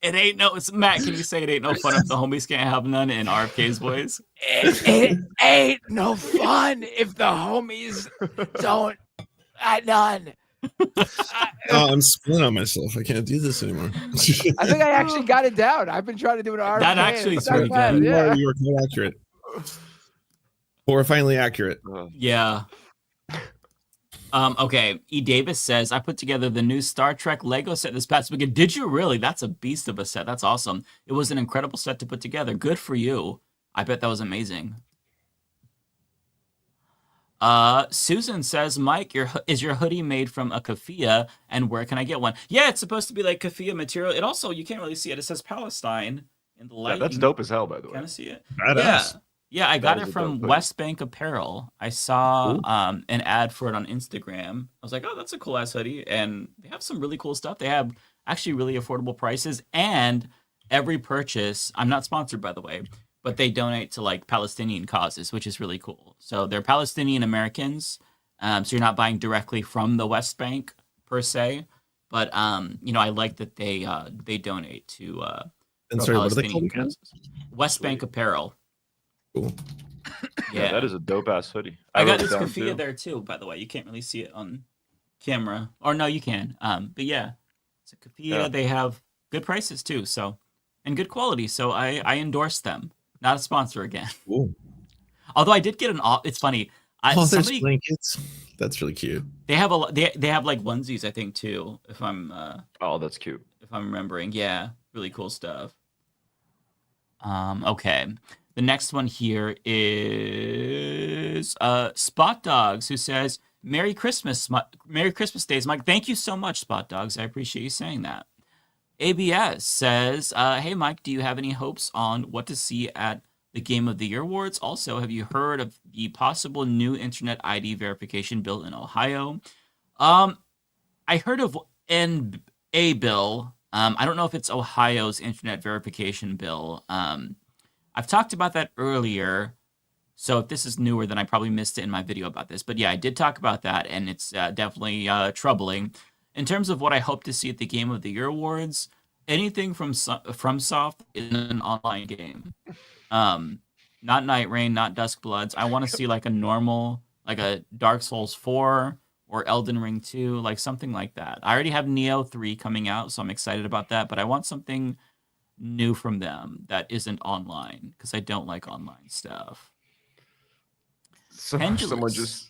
It ain't no. Matt, can you say it ain't no fun if the homies can't have none in RFK's voice? It ain't no fun if the homies don't have none. I'm spilling on myself. I can't do this anymore. I think I actually got it down. I've been trying to do an RFK. That actually is pretty pretty good. Yeah. You are quite accurate. Horrifyingly accurate. Yeah. Okay. E. Davis says, I put together the new Star Trek Lego set this past weekend. Did you really? That's a beast of a set. That's awesome. It was an incredible set to put together. Good for you. I bet that was amazing. Susan says, Mike, is your hoodie made from a keffiyeh, and where can I get one? Yeah, it's supposed to be like keffiyeh material. It also, you can't really see it. It says Palestine in the light. Yeah, that's dope as hell, by the way. Kind of see it. Badass. Yeah, I got That it is a from dope hoodie. West Bank Apparel. I saw an ad for it on Instagram. I was like, oh, that's a cool ass hoodie. And they have some really cool stuff. They have actually really affordable prices. And every purchase, I'm not sponsored, by the way, but they donate to like Palestinian causes, which is really cool. So they're Palestinian Americans. So you're not buying directly from the West Bank per se. But, I like that they donate to And sorry, what are they Palestinian called? causes. West Bank Apparel. Cool. Yeah, that is a dope ass hoodie. I got wrote it this down, keffiyeh too. there too, by the way. You can't really see it on camera. Or no, you can. But yeah, it's a keffiyeh. Yeah. They have good prices too, so and good quality. So I endorse them. Not a sponsor again. Cool. Although I did get it's funny. There's Somebody, blankets. That's really cute. they have they have like onesies, I think, too, if I'm Oh, that's cute. if I'm remembering. Yeah, really cool stuff. Okay. The next one here is Spot Dogs, who says, Merry Christmas days, Mike. Thank you so much, Spot Dogs. I appreciate you saying that. ABS says, hey, Mike, do you have any hopes on what to see at the Game of the Year Awards? Also, have you heard of the possible new internet ID verification bill in Ohio? I heard of a bill. I don't know if it's Ohio's internet verification bill. I've talked about that earlier, so if this is newer, then I probably missed it in my video about this. But yeah, I did talk about that, and it's definitely troubling. In terms of what I hope to see at the Game of the Year Awards, anything from FromSoft in an online game. Not Night Rain, not Dusk Bloods. I want to see like a normal, like a Dark Souls 4 or Elden Ring 2, like something like that. I already have Neo 3 coming out, so I'm excited about that, but I want something new from them that isn't online, because I don't like online stuff. Someone just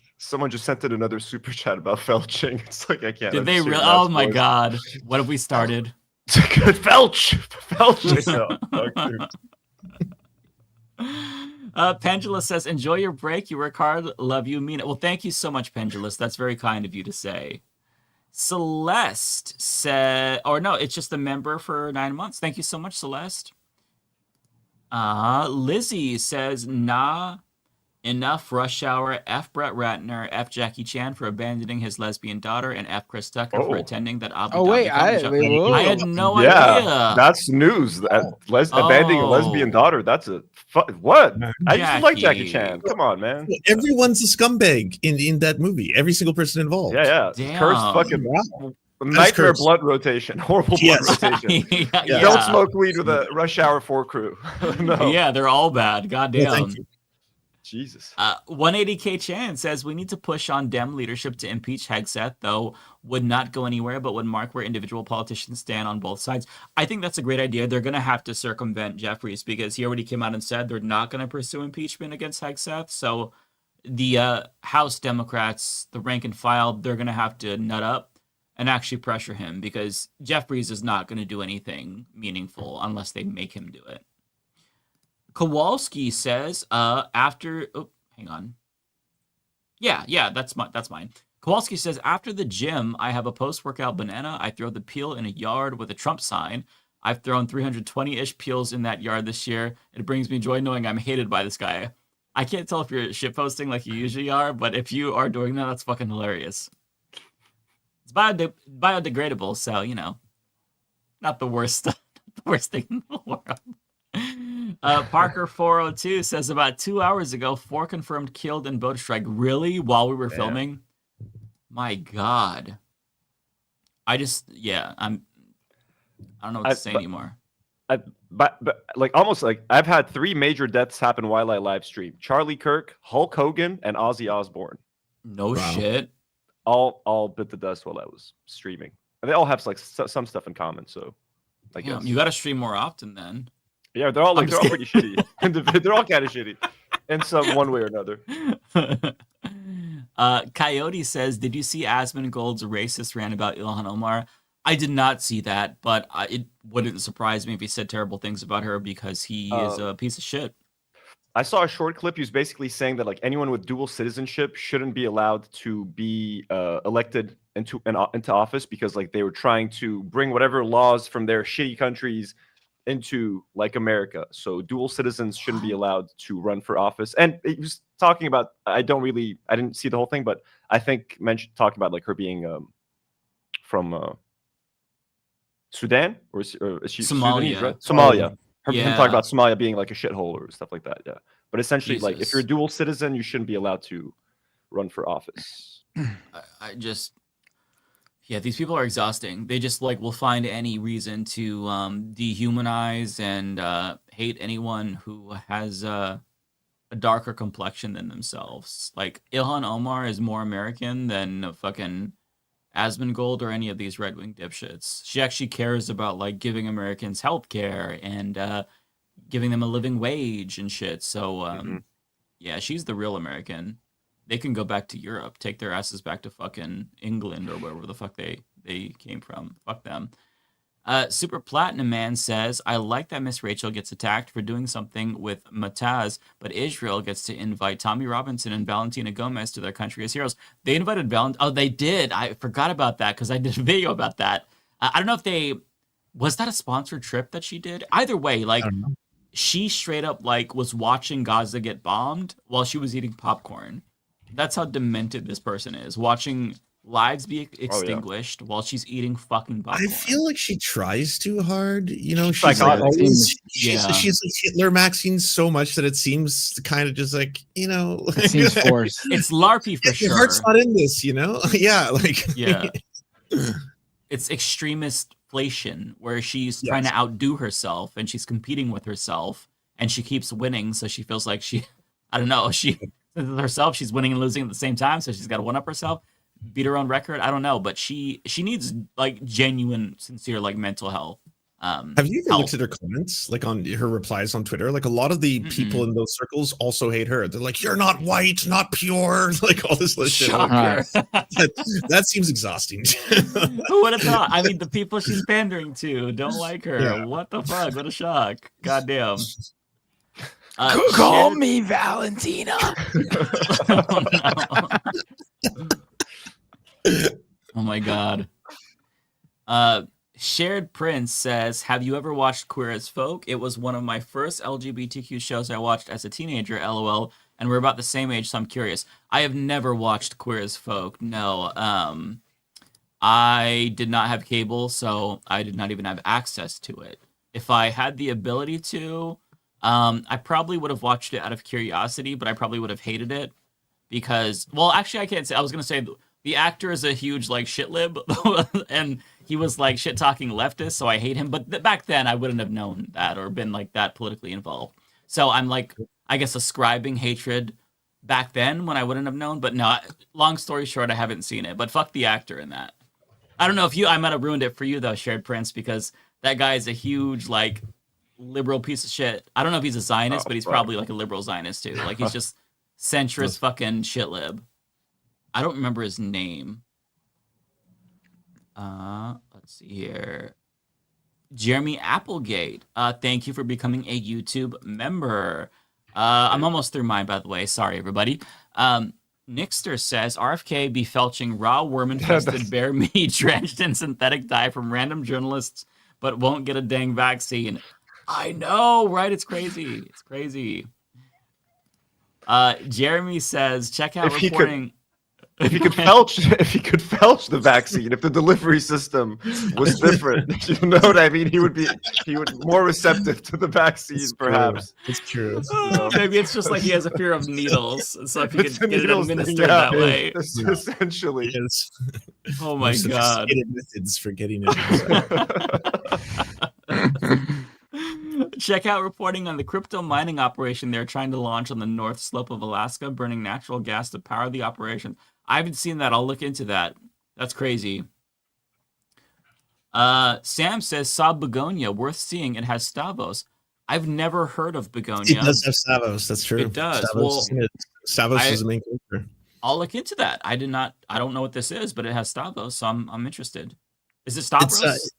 sent in another super chat about felching. It's like I can't. Did they understand really? that Oh my voice. god! What have we started? Good felch. Felching. Pendulous says, "Enjoy your break. You work hard. Love you. Mean it." Well, thank you so much, Pendulous. That's very kind of you to say. Celeste said, or no, it's just a member for 9 months. Thank you so much, Celeste. Lizzie says, nah, enough Rush Hour. F. Brett Ratner, F. Jackie Chan for abandoning his lesbian daughter, and F. Chris Tucker for attending that Abu Dhabi film show. I had no idea. That's news. Abandoning a lesbian daughter. That's a what? I used to like Jackie Chan. Come on, man. Everyone's a scumbag in that movie. Every single person involved. Yeah. Damn. Cursed fucking nightmare cursed. blood rotation. Horrible blood Yes. rotation. Yeah. Don't smoke weed with a Rush Hour 4 crew. No. Yeah, they're all bad. Goddamn. Well, thank you. Jesus. 180K Chan says we need to push on Dem leadership to impeach Hegseth, though would not go anywhere, but would mark where individual politicians stand on both sides. I think that's a great idea. They're going to have to circumvent Jeffries because he already came out and said they're not going to pursue impeachment against Hegseth. So the House Democrats, the rank and file, they're going to have to nut up and actually pressure him because Jeffries is not going to do anything meaningful unless they make him do it. Kowalski says, after... Oh, hang on. Yeah, that's mine. Kowalski says, after the gym, I have a post-workout banana. I throw the peel in a yard with a Trump sign. I've thrown 320-ish peels in that yard this year. It brings me joy knowing I'm hated by this guy. I can't tell if you're shitposting like you usually are, but if you are doing that, that's fucking hilarious. It's biodegradable, so, you know, not the worst, not the worst thing in the world. Parker402 says, about 2 hours ago, 4 confirmed killed in boat strike. Really? While we were filming? My God. I don't know what to say anymore. But like almost like I've had 3 major deaths happen while I live stream: Charlie Kirk, Hulk Hogan, and Ozzy Osbourne. No shit. All bit the dust while I was streaming. And they all have like some stuff in common. So I guess you got to stream more often then. Yeah, they're all pretty shitty. They're all kind of shitty in some one way or another. Coyote says, did you see Asmongold's racist rant about Ilhan Omar? I did not see that, but it wouldn't surprise me if he said terrible things about her because he is a piece of shit. I saw a short clip. He was basically saying that like anyone with dual citizenship shouldn't be allowed to be elected into office because like they were trying to bring whatever laws from their shitty countries into like America. So dual citizens shouldn't be allowed to run for office. And he was talking about, I didn't see the whole thing, but I think talking about like her being from Sudan or is she Somalia? Sudanese, right? Somalia. Him talking about Somalia being like a shithole or stuff like that. Yeah. But essentially, like if you're a dual citizen, you shouldn't be allowed to run for office. These people are exhausting. They just like will find any reason to dehumanize and hate anyone who has a darker complexion than themselves. Like Ilhan Omar is more American than fucking Asmongold or any of these right-wing dipshits. She actually cares about like giving Americans health care and giving them a living wage and shit. So yeah, she's the real American. They can go back to Europe, take their asses back to fucking England or wherever the fuck they came from. Fuck them. Super Platinum Man says, I like that Miss Rachel gets attacked for doing something with Mataz, but Israel gets to invite Tommy Robinson and Valentina Gomez to their country as heroes. They invited Oh, they did. I forgot about that because I did a video about that. I don't know if was that a sponsored trip that she did? Either way, like she straight up like was watching Gaza get bombed while she was eating popcorn. That's how demented this person is. Watching lives be extinguished while she's eating fucking popcorn. I feel like she tries too hard. You know, she's Psychotic. like always, she's like Hitler Maxine so much that it seems kind of just like, you know, it seems forced. It's LARPy for sure. Your heart's not in this, you know? Yeah, like it's extremist-flation where she's trying to outdo herself and she's competing with herself and she keeps winning, so she feels like herself, she's winning and losing at the same time, so she's got to one-up herself, beat her own record. I don't know, but she needs like genuine, sincere like mental health. Have you ever looked at her comments, like on her replies on Twitter? Like a lot of the people in those circles also hate her. They're like, "You're not white, not pure," like all this shit. That seems exhausting. Who would have thought? I mean, the people she's pandering to don't like her. Yeah. What the fuck? What a shock! Goddamn. Call me Valentina. Oh my God. Shared Prince says, have you ever watched Queer as Folk? It was one of my first LGBTQ shows I watched as a teenager, LOL, and we're about the same age, so I'm curious. I have never watched Queer as Folk, no. I did not have cable, so I did not even have access to it. If I had the ability to, I probably would have watched it out of curiosity, but I probably would have hated it because, well, actually, I can't say. I was going to say the actor is a huge, like, shit lib, and he was, like, shit-talking leftist, so I hate him. But back then, I wouldn't have known that or been, like, that politically involved. So I'm, like, I guess ascribing hatred back then when I wouldn't have known. But no, long story short, I haven't seen it. But fuck the actor in that. I don't know if I might have ruined it for you though, Shared Prince, because that guy is a huge like liberal piece of shit. I don't know if he's a Zionist, but he's probably like a liberal Zionist too. Like he's just centrist fucking shit lib. I don't remember his name. Let's see here. Jeremy Applegate. Thank you for becoming a YouTube member. I'm almost through mine, by the way. Sorry, everybody. Nixter says RFK be felching raw worm-infested bear meat drenched in synthetic dye from random journalists, but won't get a dang vaccine. I know, right? It's crazy. It's crazy. Jeremy says, check out reporting. If he could felch the vaccine, if the delivery system was different, you know what I mean? He would be more receptive to the vaccine, perhaps. It's true. Maybe it's just like he has a fear of needles, so if he could get it administered that way. Essentially. Oh my god. Methods for getting it. Check out reporting on the crypto mining operation they're trying to launch on the north slope of Alaska, burning natural gas to power the operation. I haven't seen that. I'll look into that. That's crazy. Sam says, saw Begonia. Worth seeing. It has Stavos. I've never heard of Begonia. It does have Stavos. That's true. It does. Stavos is the main character. I'll look into that. I don't know what this is, but it has Stavos, so I'm interested. Is it Stavros?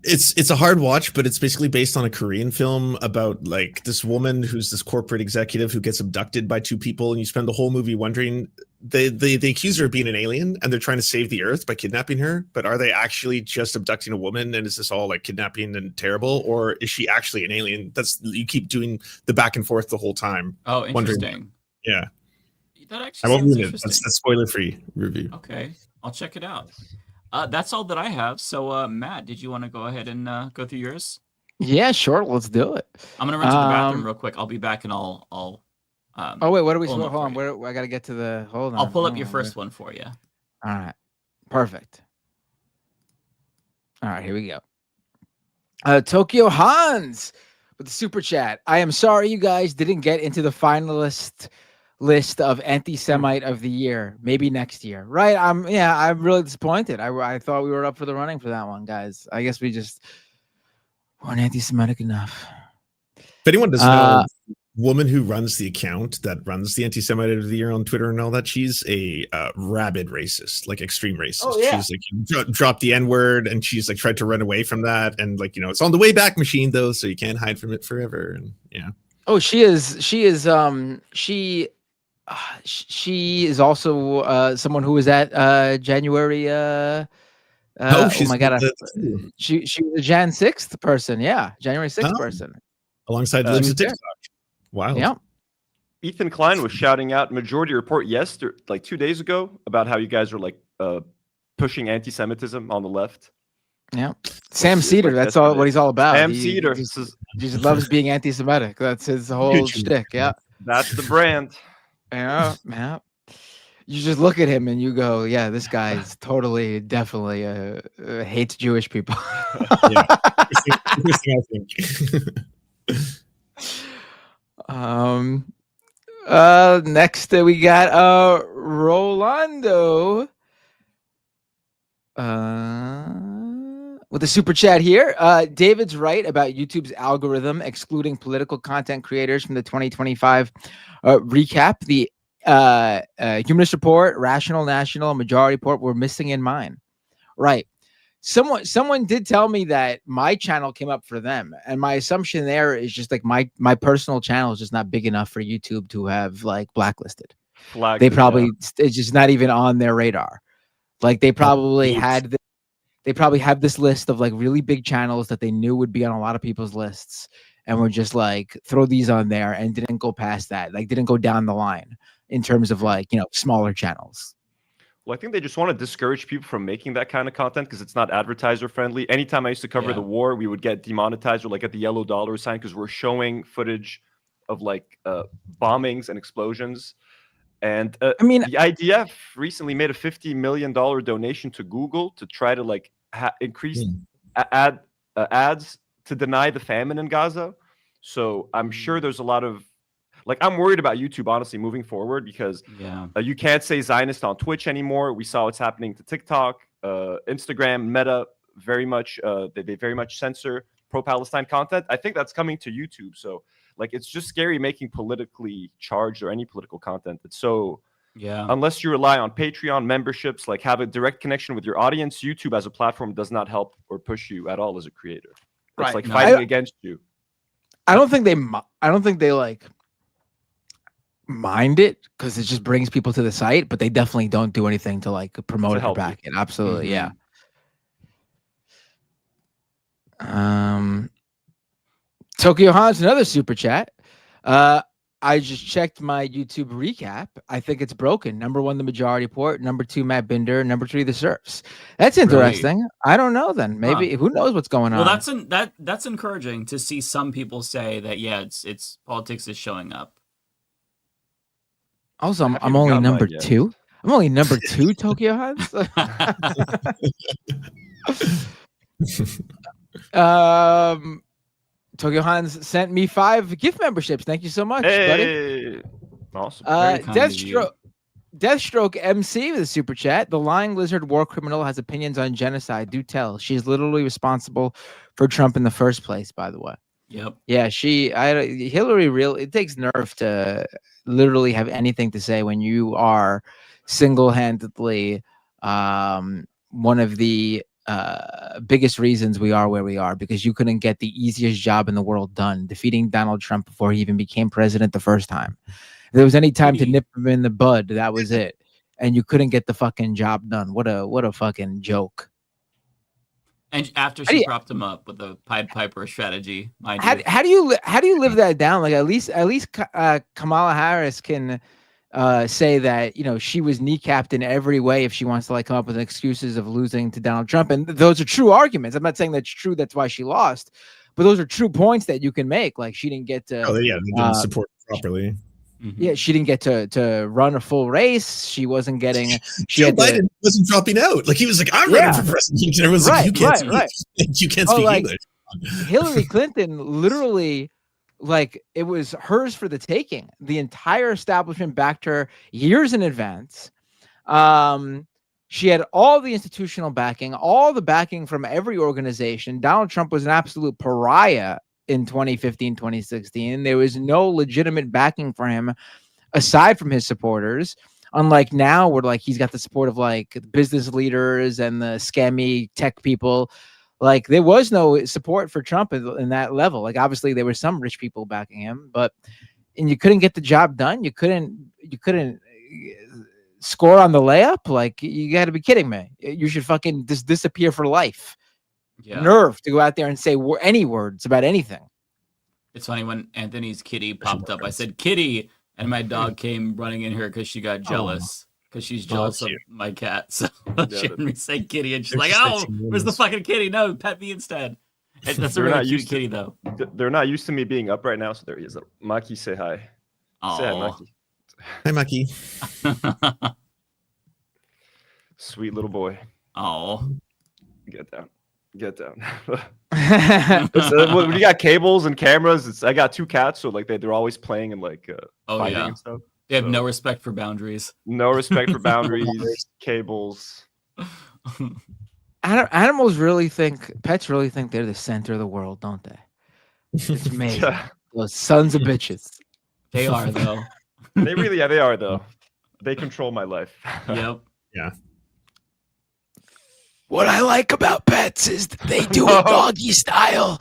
It's a hard watch, but it's basically based on a Korean film about like this woman who's this corporate executive who gets abducted by two people, and you spend the whole movie wondering they accuse her of being an alien, and they're trying to save the Earth by kidnapping her. But are they actually just abducting a woman, and is this all like kidnapping and terrible, or is she actually an alien? You keep doing the back and forth the whole time. Oh, interesting. Yeah, that actually sounds interesting. That's spoiler-free review. Okay, I'll check it out. That's all that I have. So, Matt, did you want to go ahead and go through yours? Yeah, sure. Let's do it. I'm gonna run to the bathroom real quick. I'll be back, and I'll. Oh wait, what are we? Hold on. Where I gotta get to the. Hold on. I'll pull up your first one for you. All right. Perfect. All right, here we go. Tokyo Hans with the super chat. I am sorry you guys didn't get into the finalist list of anti-Semite of the year. Maybe next year, right? I'm really disappointed. I thought we were up for the running for that one, guys. I guess we just weren't anti-Semitic enough. If anyone doesn't know, woman who runs the account that runs the anti-Semite of the year on Twitter and all that, she's a rabid racist, like extreme racist. Oh, yeah. She's like dropped the N-word, and she's like tried to run away from that, and like it's on the way back machine though, so you can't hide from it forever. And yeah. Oh, she is also someone who was at January. Oh my god! She was a Jan 6th person. Yeah, January 6th person. Alongside Lives of TikTok. Wow. Yeah. Ethan Klein was shouting out Majority Report like 2 days ago about how you guys are like pushing anti-Semitism on the left. Yeah. Sam Cedar, that's all what he's all about. Sam Cedar. He just loves being anti-Semitic. That's his whole shtick. Yeah. That's the brand. Yeah. You just look at him and you go, yeah, this guy is definitely hates Jewish people. Next we got Rolando with a super chat here. David's right about YouTube's algorithm excluding political content creators from the 2025 recap. The Humanist Report, Rational National, Majority Report were missing in mine. Right. Someone did tell me that my channel came up for them, and my assumption there is just like my personal channel is just not big enough for YouTube to have like blacklisted. It's just not even on their radar. Like they probably have this list of like really big channels that they knew would be on a lot of people's lists, and were just like throw these on there and didn't go past that, like didn't go down the line in terms of like smaller channels. Well, I think they just want to discourage people from making that kind of content because it's not advertiser friendly. Anytime I used to cover the war, we would get demonetized or like get the yellow dollar sign because we're showing footage of like bombings and explosions. And the IDF recently made a $50 million donation to Google to try to like increase ads to deny the famine in Gaza. So I'm sure there's a lot of Like, I'm worried about YouTube, honestly, moving forward, because you can't say Zionist on Twitch anymore. We saw what's happening to TikTok, Instagram, Meta, very much, they very much censor pro-Palestine content. I think that's coming to YouTube. So, like, it's just scary making politically charged or any political content. It's so, unless you rely on Patreon memberships, like have a direct connection with your audience, YouTube as a platform does not help or push you at all as a creator. It's like fighting against you. I don't think they like mind it because it just brings people to the site, but they definitely don't do anything to like promote it or back it. Absolutely, yeah. Tokyo Hans, another super chat. I just checked my YouTube recap. I think it's broken. Number 1, the majority port. Number 2, Matt Binder. Number 3, the serfs. That's interesting. Really? I don't know. Then maybe who knows what's going on. Well, that's encouraging to see some people say that. Yeah, it's politics is showing up. Also, I'm only number 2. I'm only number 2. Tokyo Hans. Tokyo Hans sent me 5 gift memberships. Thank you so much, buddy. Awesome. Deathstroke MC with a super chat. The lying lizard war criminal has opinions on genocide. Do tell. She's literally responsible for Trump in the first place, by the way. Yep. Yeah, Hillary it takes nerve to literally have anything to say when you are single-handedly one of the biggest reasons we are where we are, because you couldn't get the easiest job in the world done, defeating Donald Trump before he even became president the first time. If there was any time to nip him in the bud, that was it. And you couldn't get the fucking job done. What a fucking joke. And after she propped him up with the Pied Piper strategy, how do you live that down? Like at least Kamala Harris can say that, you know, she was kneecapped in every way if she wants to like come up with excuses of losing to Donald Trump. And those are true arguments. I'm not saying that's true. That's why she lost, but those are true points that you can make. Like she didn't get to, they didn't support properly. Yeah, she didn't get to run a full race. She wasn't getting. Joe Biden wasn't dropping out. Like he was like, I'm running for president. And everyone's like, you can't speak English. Hillary Clinton literally, like, it was hers for the taking. The entire establishment backed her years in advance. She had all the institutional backing, all the backing from every organization. Donald Trump was an absolute pariah in 2015, 2016. There was no legitimate backing for him aside from his supporters. Unlike now, where like he's got the support of like business leaders and the scammy tech people. Like there was no support for Trump in that level. Like obviously there were some rich people backing him, and you couldn't get the job done. You couldn't score on the layup. Like you got to be kidding me. You should fucking just disappear for life. Yeah. Nerve to go out there and say any words about anything. It's funny when Anthony's kitty popped up. I said kitty, and my dog came running in here because she got jealous. Because she's jealous of my cat. So she heard me say kitty, and she's like, "Oh, where's the fucking kitty? No, pet me instead." And that's a really cute kitty, though. They're not used to me being up right now, so there he is. Maki, say hi. Aww. Say hi, Maki. Hi, Maki. Sweet little boy. Oh, get down. Get down. When you got cables and cameras, I got 2 cats, so like they're always playing and like fighting and stuff. They have no respect for boundaries. No respect for boundaries, cables. Animals pets really think they're the center of the world, don't they? It's amazing. Those sons of bitches. They are though. They are though. They control my life. Yep. Yeah. What I like about pets is that they do it doggy style.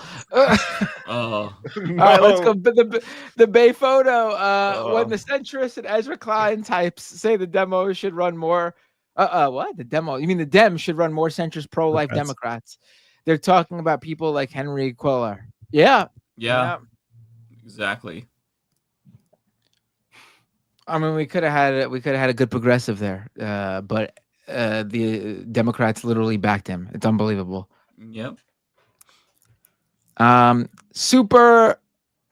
Oh. Let's go. The Bay photo. When the centrists and Ezra Klein types say the demo should run more. What? The demo? You mean the Dems should run more centrist pro-life Democrats? They're talking about people like Henry Cuellar. Yeah. Exactly. I mean, we could have had a good progressive there, but the Democrats literally backed him. It's unbelievable. Yep. Super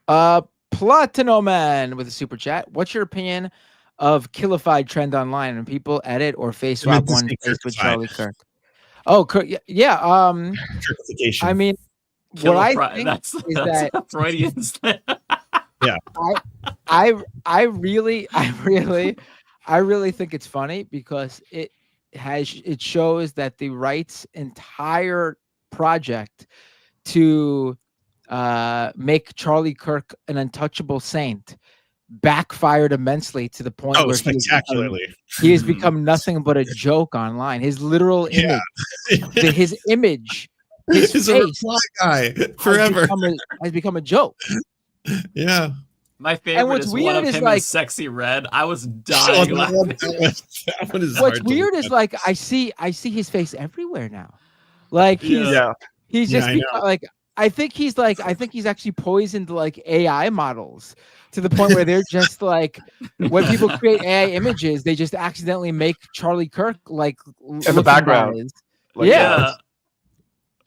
Platino Man with a super chat. What's your opinion of Killified trend online and people edit or face swap one face with Charlie Kirk? Oh, Kirk, yeah. I mean, what I think is that's that Freudian slip. Yeah. I really think it's funny because it shows that the right's entire project to make Charlie Kirk an untouchable saint backfired immensely to the point where spectacularly. he has become nothing but a joke online. His literal image, his image, his He's face a reply guy forever. has become a joke. Yeah. My favorite is one of him in sexy red. I was dying laughing. What's weird is like I see his face everywhere now. Like he's just like I think he's actually poisoned like AI models to the point where they're just like when people create AI images, they just accidentally make Charlie Kirk like in the background.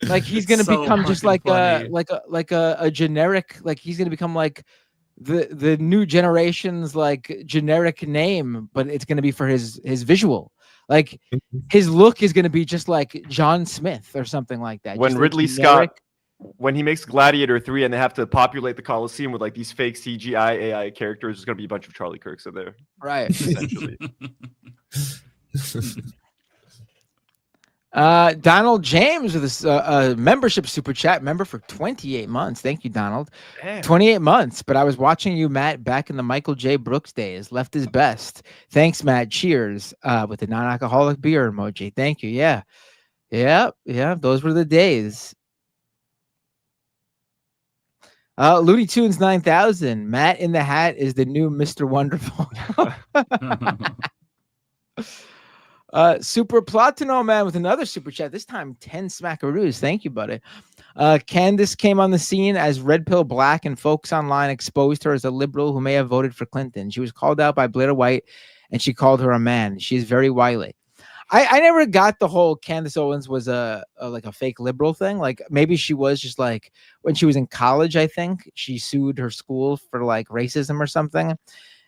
Like he's gonna become just like a generic, like he's gonna become like the new generation's like generic name, but it's gonna be for his visual. Like his look is gonna be just like John Smith or something like that. When just Ridley Scott, when he makes Gladiator 3 and they have to populate the Coliseum with like these fake CGI AI characters, there's gonna be a bunch of Charlie Kirks in there. Right. Essentially. Donald James with a membership super chat member for 28 months. Thank you, Donald. Damn. 28 months. But I was watching you, Matt, back in the Michael J. Brooks days. Left is best. Thanks, Matt. Cheers. With the non-alcoholic beer emoji. Thank you. Yeah. Those were the days. Looney Tunes 9000. Matt in the Hat is the new Mr. Wonderful. Super Platino Man with another super chat. This time 10 smackaroos. Thank you, buddy. Candace came on the scene as Red Pill Black, and folks online exposed her as a liberal who may have voted for Clinton. She was called out by Blair White, and she called her a man. She's very wily. I never got the whole Candace Owens was a fake liberal thing. Like maybe she was just like when she was in college, I think she sued her school for like racism or something.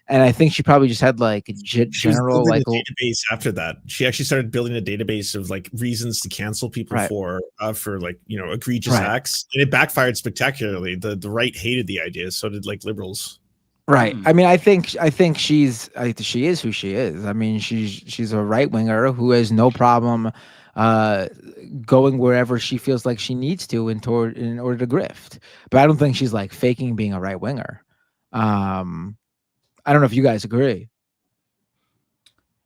And I think she probably just had like general like a database after that. She actually started building a database of like reasons to cancel people for like, you know, egregious acts. And it backfired spectacularly. The right hated the idea. So did like liberals. Right. I mean, I think she is who she is. I mean, she's a right winger who has no problem going wherever she feels like she needs to in order to grift. But I don't think she's like faking being a right winger. I don't know if you guys agree.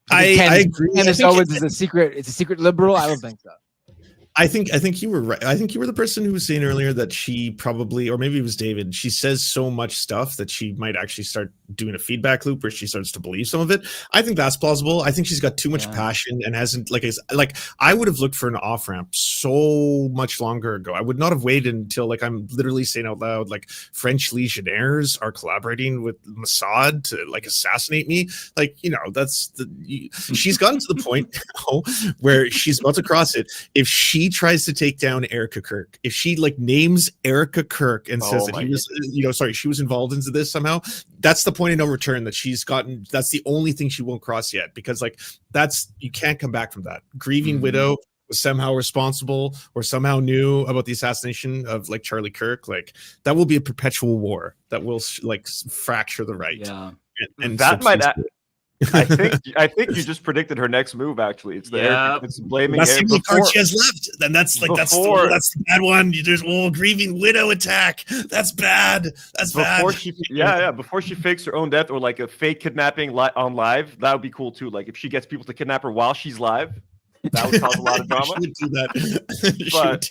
I agree. Candace Owens is a secret liberal. I don't think so. I think you were right. I think you were the person who was saying earlier that she probably, or maybe it was David, she says so much stuff that she might actually start doing a feedback loop where she starts to believe some of it. I think that's plausible. I think she's got too much passion and hasn't like I would have looked for an off ramp so much longer ago. I would not have waited until like I'm literally saying out loud like French legionnaires are collaborating with Mossad to like assassinate me. Like, you know, she's gotten to the point now where she's about to cross it. If she tries to take down Erica Kirk, if she like names Erica Kirk and says that he was, she was involved into this somehow, that's the point of no return that she's gotten. That's the only thing she won't cross yet, because like you can't come back from that. Grieving widow was somehow responsible or somehow knew about the assassination of like Charlie Kirk. Like that will be a perpetual war that will like fracture the right. Yeah, and that might. I think you just predicted her next move. Actually, it's it's blaming. That's the only card she has left. Then that's like that's the bad one. There's grieving widow attack. That's bad. That's bad. Before she fakes her own death or like a fake kidnapping on live, that would be cool too. Like if she gets people to kidnap her while she's live, that would cause a lot of drama. She would do that. But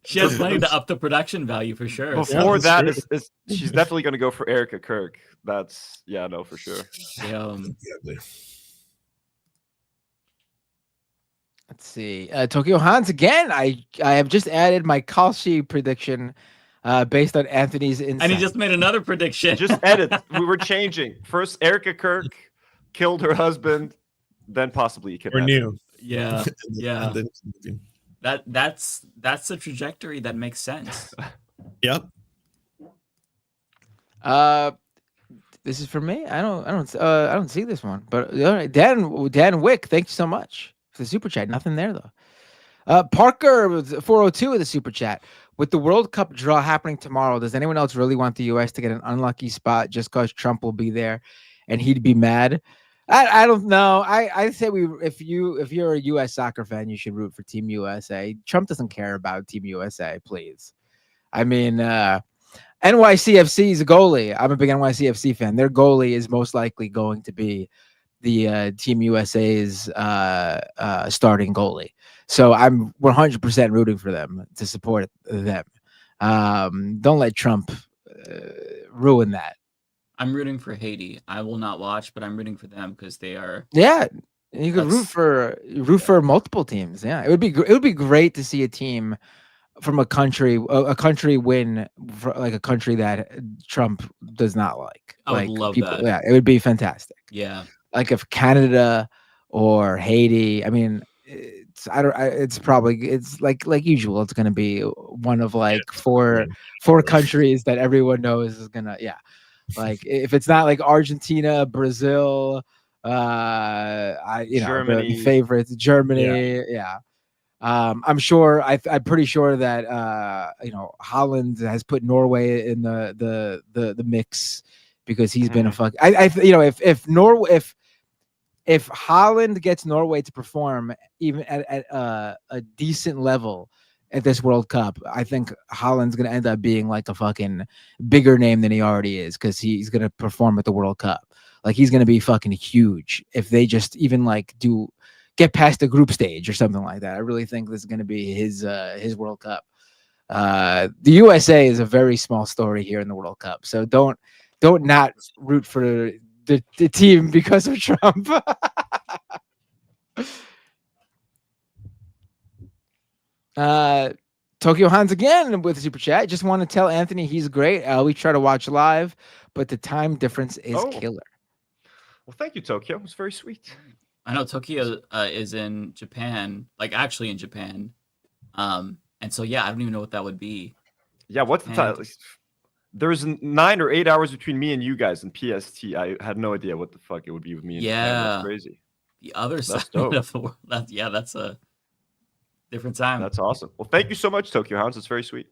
she has money to up the production value for sure. Before that, she's definitely going to go for Erica Kirk. That's for sure. Let's see. Tokyo Hans again. I have just added my Kalshi prediction based on Anthony's insight. And he just made another prediction. Just edit. We were changing. First, Erica Kirk killed her husband, then possibly kidnapped. Or new. Yeah. Yeah. That's the trajectory that makes sense. Yep. This is for me. I don't see this one. But all right, Dan Wick, thank you so much for the super chat. Nothing there though. Parker with 402 with a super chat. With the World Cup draw happening tomorrow, does anyone else really want the U.S. to get an unlucky spot just because Trump will be there and he'd be mad? I don't know. I say if you're a U.S. soccer fan, you should root for Team USA. Trump doesn't care about Team USA, please. I mean, NYCFC's goalie. I'm a big NYCFC fan. Their goalie is most likely going to be the Team USA's starting goalie. So I'm 100% rooting for them to support them. Don't let Trump ruin that. I'm rooting for Haiti. I will not watch, but I'm rooting for them because they are. Yeah, you could root for multiple teams. Yeah, it would be great to see a team from a country win for, like a country that Trump does not like. I would love that. Yeah, it would be fantastic. Yeah. Like if Canada or Haiti, I mean, it's probably like usual. It's going to be one of like four countries that everyone knows is gonna. Yeah, like if it's not like Argentina, Brazil, Germany. the favorites, Germany. Yeah. I'm sure. I'm pretty sure that Holland has put Norway in the mix because he's been a fuck. If Holland gets Norway to perform even at a decent level at this World Cup, I think Holland's gonna end up being like a fucking bigger name than he already is because he's gonna perform at the World Cup. Like he's gonna be fucking huge if they just even like get past the group stage or something like that. I really think this is going to be his World Cup. The USA is a very small story here in the World Cup, so don't not root for the team because of Trump. Tokyo Hans again with a super chat. Just want to tell Anthony he's great. We try to watch live, but the time difference is killer. Well, thank you, Tokyo. It was very sweet. I know Tokyo is in Japan, like actually in Japan. And so, yeah, I don't even know what that would be. Yeah, what's the time? There's 9 or 8 hours between me and you guys in PST. I had no idea what the fuck it would be with me and Japan. That's crazy. The other side dope. of the world. That's a different time. That's awesome. Well, thank you so much, Tokyo Hounds. It's very sweet.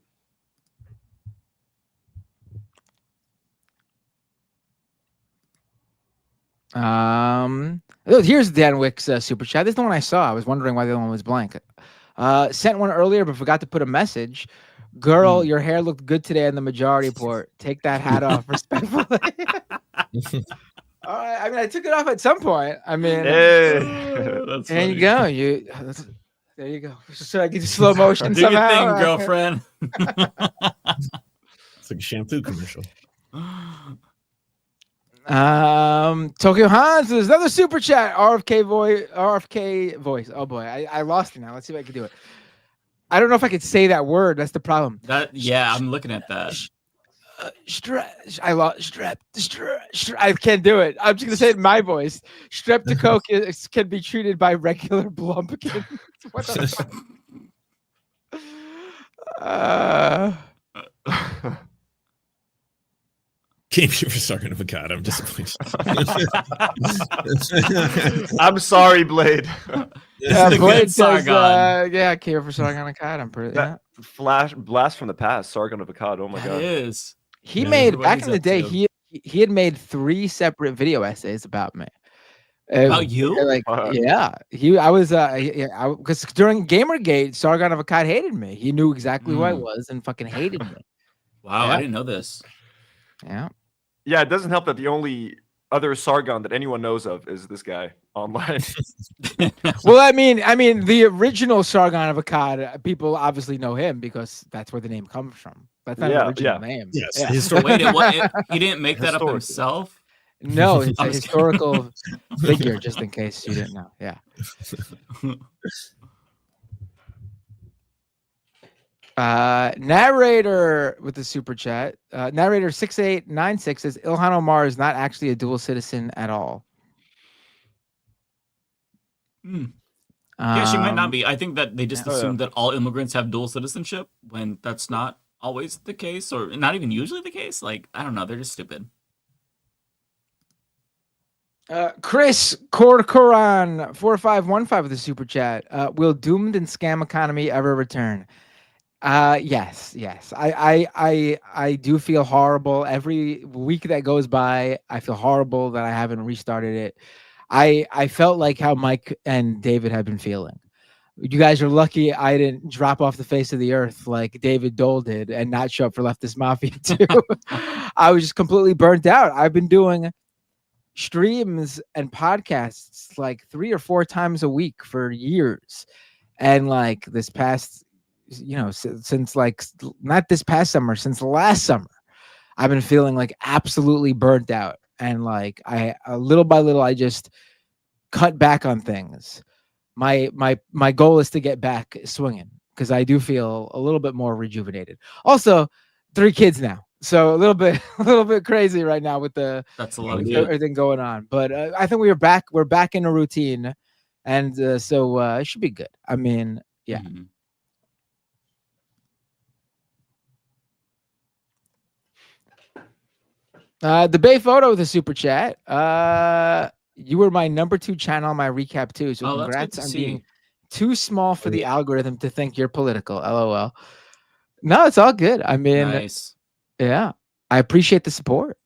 Here's Dan Wick's super chat. This is the one I saw. I was wondering why the other one was blank. Sent one earlier, but forgot to put a message. Girl, your hair looked good today in the majority report. Take that hat off respectfully. All right. I mean, I took it off at some point. I mean, that's there you go. There you go. So I get to slow motion Do somehow. your thing, girlfriend. It's like a shampoo commercial. Tokyo Hans, there's another super chat. RFK voice. Oh boy, I lost it now. Let's see if I can do it. I don't know if I could say that word. That's the problem. I'm looking at that. I can't do it. I'm just gonna say it in my voice. Streptococcus can be treated by regular Blumpkin. What the fuck? Came here for Sargon of Akkad. I'm disappointed. I'm sorry, Blade. Blade says, I came here for Sargon of Akkad. I'm pretty. Blast from the past. Sargon of Akkad. Oh my god. It is. He made back in the day. He had made 3 separate video essays about me. About you? Because during Gamergate, Sargon of Akkad hated me. He knew exactly who I was and fucking hated me. Wow, I didn't know this. Yeah. Yeah, it doesn't help that the only other Sargon that anyone knows of is this guy online. Well, I mean, the original Sargon of Akkad, people obviously know him because that's where the name comes from. That's not an original name. Yes. Yeah. Wait, he didn't make that up himself? No, it's a historical figure, just in case you didn't know. Yeah. Narrator with the super chat. Narrator 6896 says Ilhan Omar is not actually a dual citizen at all. Yeah, she might not be. I think that they just assume that all immigrants have dual citizenship when that's not always the case, or not even usually the case. Like, I don't know. They're just stupid. Chris Corcoran 4515 with the super chat. Will doomed and scam economy ever return? Yes. I do feel horrible every week that goes by. I feel horrible that I haven't restarted it. I felt like how Mike and David have been feeling. You guys are lucky I didn't drop off the face of the earth like David Dole did and not show up for Leftist Mafia too. I was just completely burnt out. I've been doing streams and podcasts like 3 or 4 times a week for years. And like this past, since like not this past summer, since last summer, I've been feeling like absolutely burnt out. And like little by little, I just cut back on things. My goal is to get back swinging because I do feel a little bit more rejuvenated. Also, 3 kids now, so a little bit crazy right now with that's a lot of everything going on. But I think we're back in a routine, and so it should be good. I mean, yeah. The Bay Photo with a super chat. You were my number 2 channel on my recap too. So congrats on being too small for the algorithm to think you're political. LOL. No, it's all good. I mean, nice. Yeah, I appreciate the support.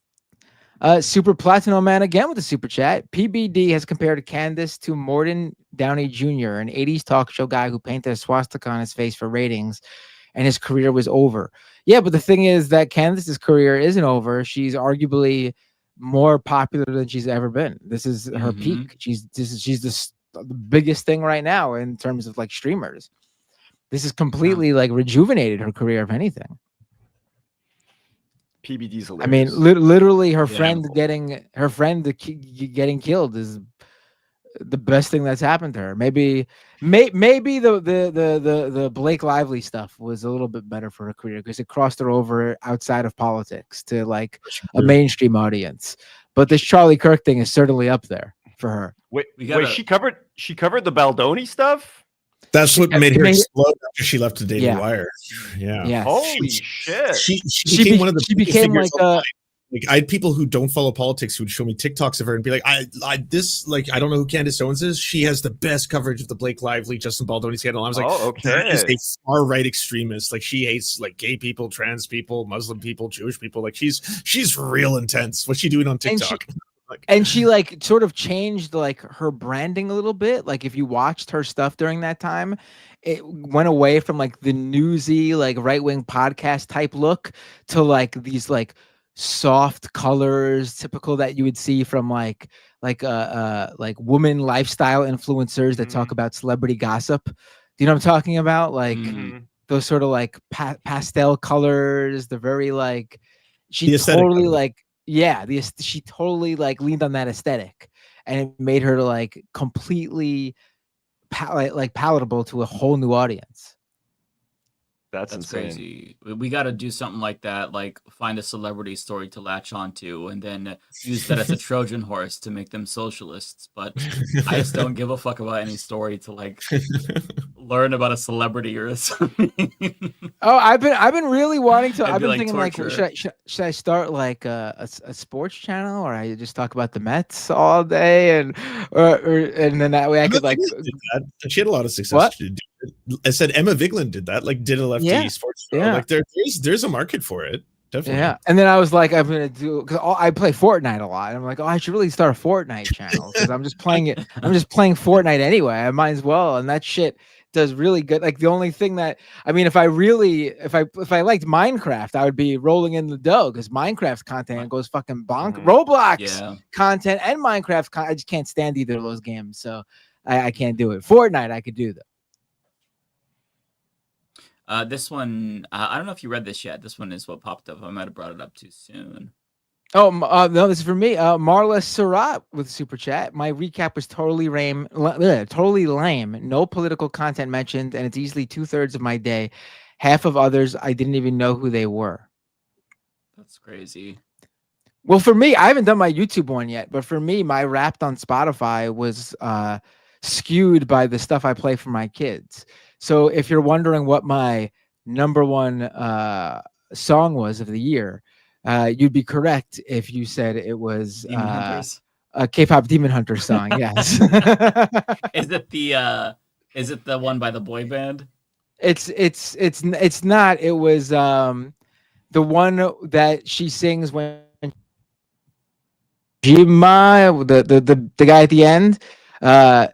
Super Platinum Man again with the super chat. PBD has compared Candace to Morton Downey Jr., an 80s talk show guy who painted a swastika on his face for ratings, and his career was over. Yeah, but the thing is that Candace's career isn't over. She's arguably more popular than she's ever been. This is her peak. She's the biggest thing right now in terms of like streamers. This has completely like rejuvenated her career, if anything. PBD's hilarious. I mean, literally, her friend getting killed is the best thing that's happened to her. Maybe the Blake Lively stuff was a little bit better for her career because it crossed her over outside of politics to like a mainstream audience. But this Charlie Kirk thing is certainly up there for her. Wait, she covered the Baldoni stuff? That's what made her explode after she left the Daily Wire. Yeah. Yes. Holy shit. She became one of the she became like like I had people who don't follow politics who would show me TikToks of her and be like, I don't know who Candace Owens is. She has the best coverage of the Blake Lively, Justin Baldoni scandal. I was like, that is a far right extremist. Like she hates like gay people, trans people, Muslim people, Jewish people. Like she's real intense. What's she doing on TikTok? And she like sort of changed like her branding a little bit. Like if you watched her stuff during that time, it went away from like the newsy, like right-wing podcast type look to like these like soft colors, typical that you would see from like woman lifestyle influencers that talk about celebrity gossip. Do you know what I'm talking about? Like those sort of like pastel colors. The very like she totally like. Yeah, she totally like leaned on that aesthetic, and it made her like completely palatable to a whole new audience. That's insane. Crazy. We got to do something like that, like find a celebrity story to latch onto and then use that as a Trojan horse to make them socialists. But I just don't give a fuck about any story to like learn about a celebrity or something. Oh, I've been really wanting to. I've been thinking torture. like, should I start like a sports channel, or I just talk about the Mets all day, and then that way I could like. She had a lot of success. What? I said Emma Vigeland did that. Like did a lefty sports show. Yeah. Like there's a market for it. Definitely. Yeah, and then I was like, I'm gonna do because I play Fortnite a lot. I'm like, I should really start a Fortnite channel because I'm just playing it. I'm just playing Fortnite anyway. I might as well. And that shit does really good. Like the only thing that I mean, if I liked Minecraft, I would be rolling in the dough because Minecraft content goes fucking bonk. Roblox content and Minecraft I just can't stand either of those games, so I can't do it. Fortnite I could do though. This one, I don't know if you read this yet. This one is what popped up. I might have brought it up too soon. Oh, no, this is for me. Marla Surratt with super chat. My recap was totally lame. No political content mentioned, and it's easily 2/3 of my day. Half of others, I didn't even know who they were. That's crazy. Well, for me, I haven't done my YouTube one yet, but for me, my Wrapped on Spotify was skewed by the stuff I play for my kids. So if you're wondering what my number one song was of the year, you'd be correct if you said it was K-pop Demon Hunter song. Yes. Is it the one by the boy band? It's not. It was the one that she sings when Jima, the guy at the end. Well,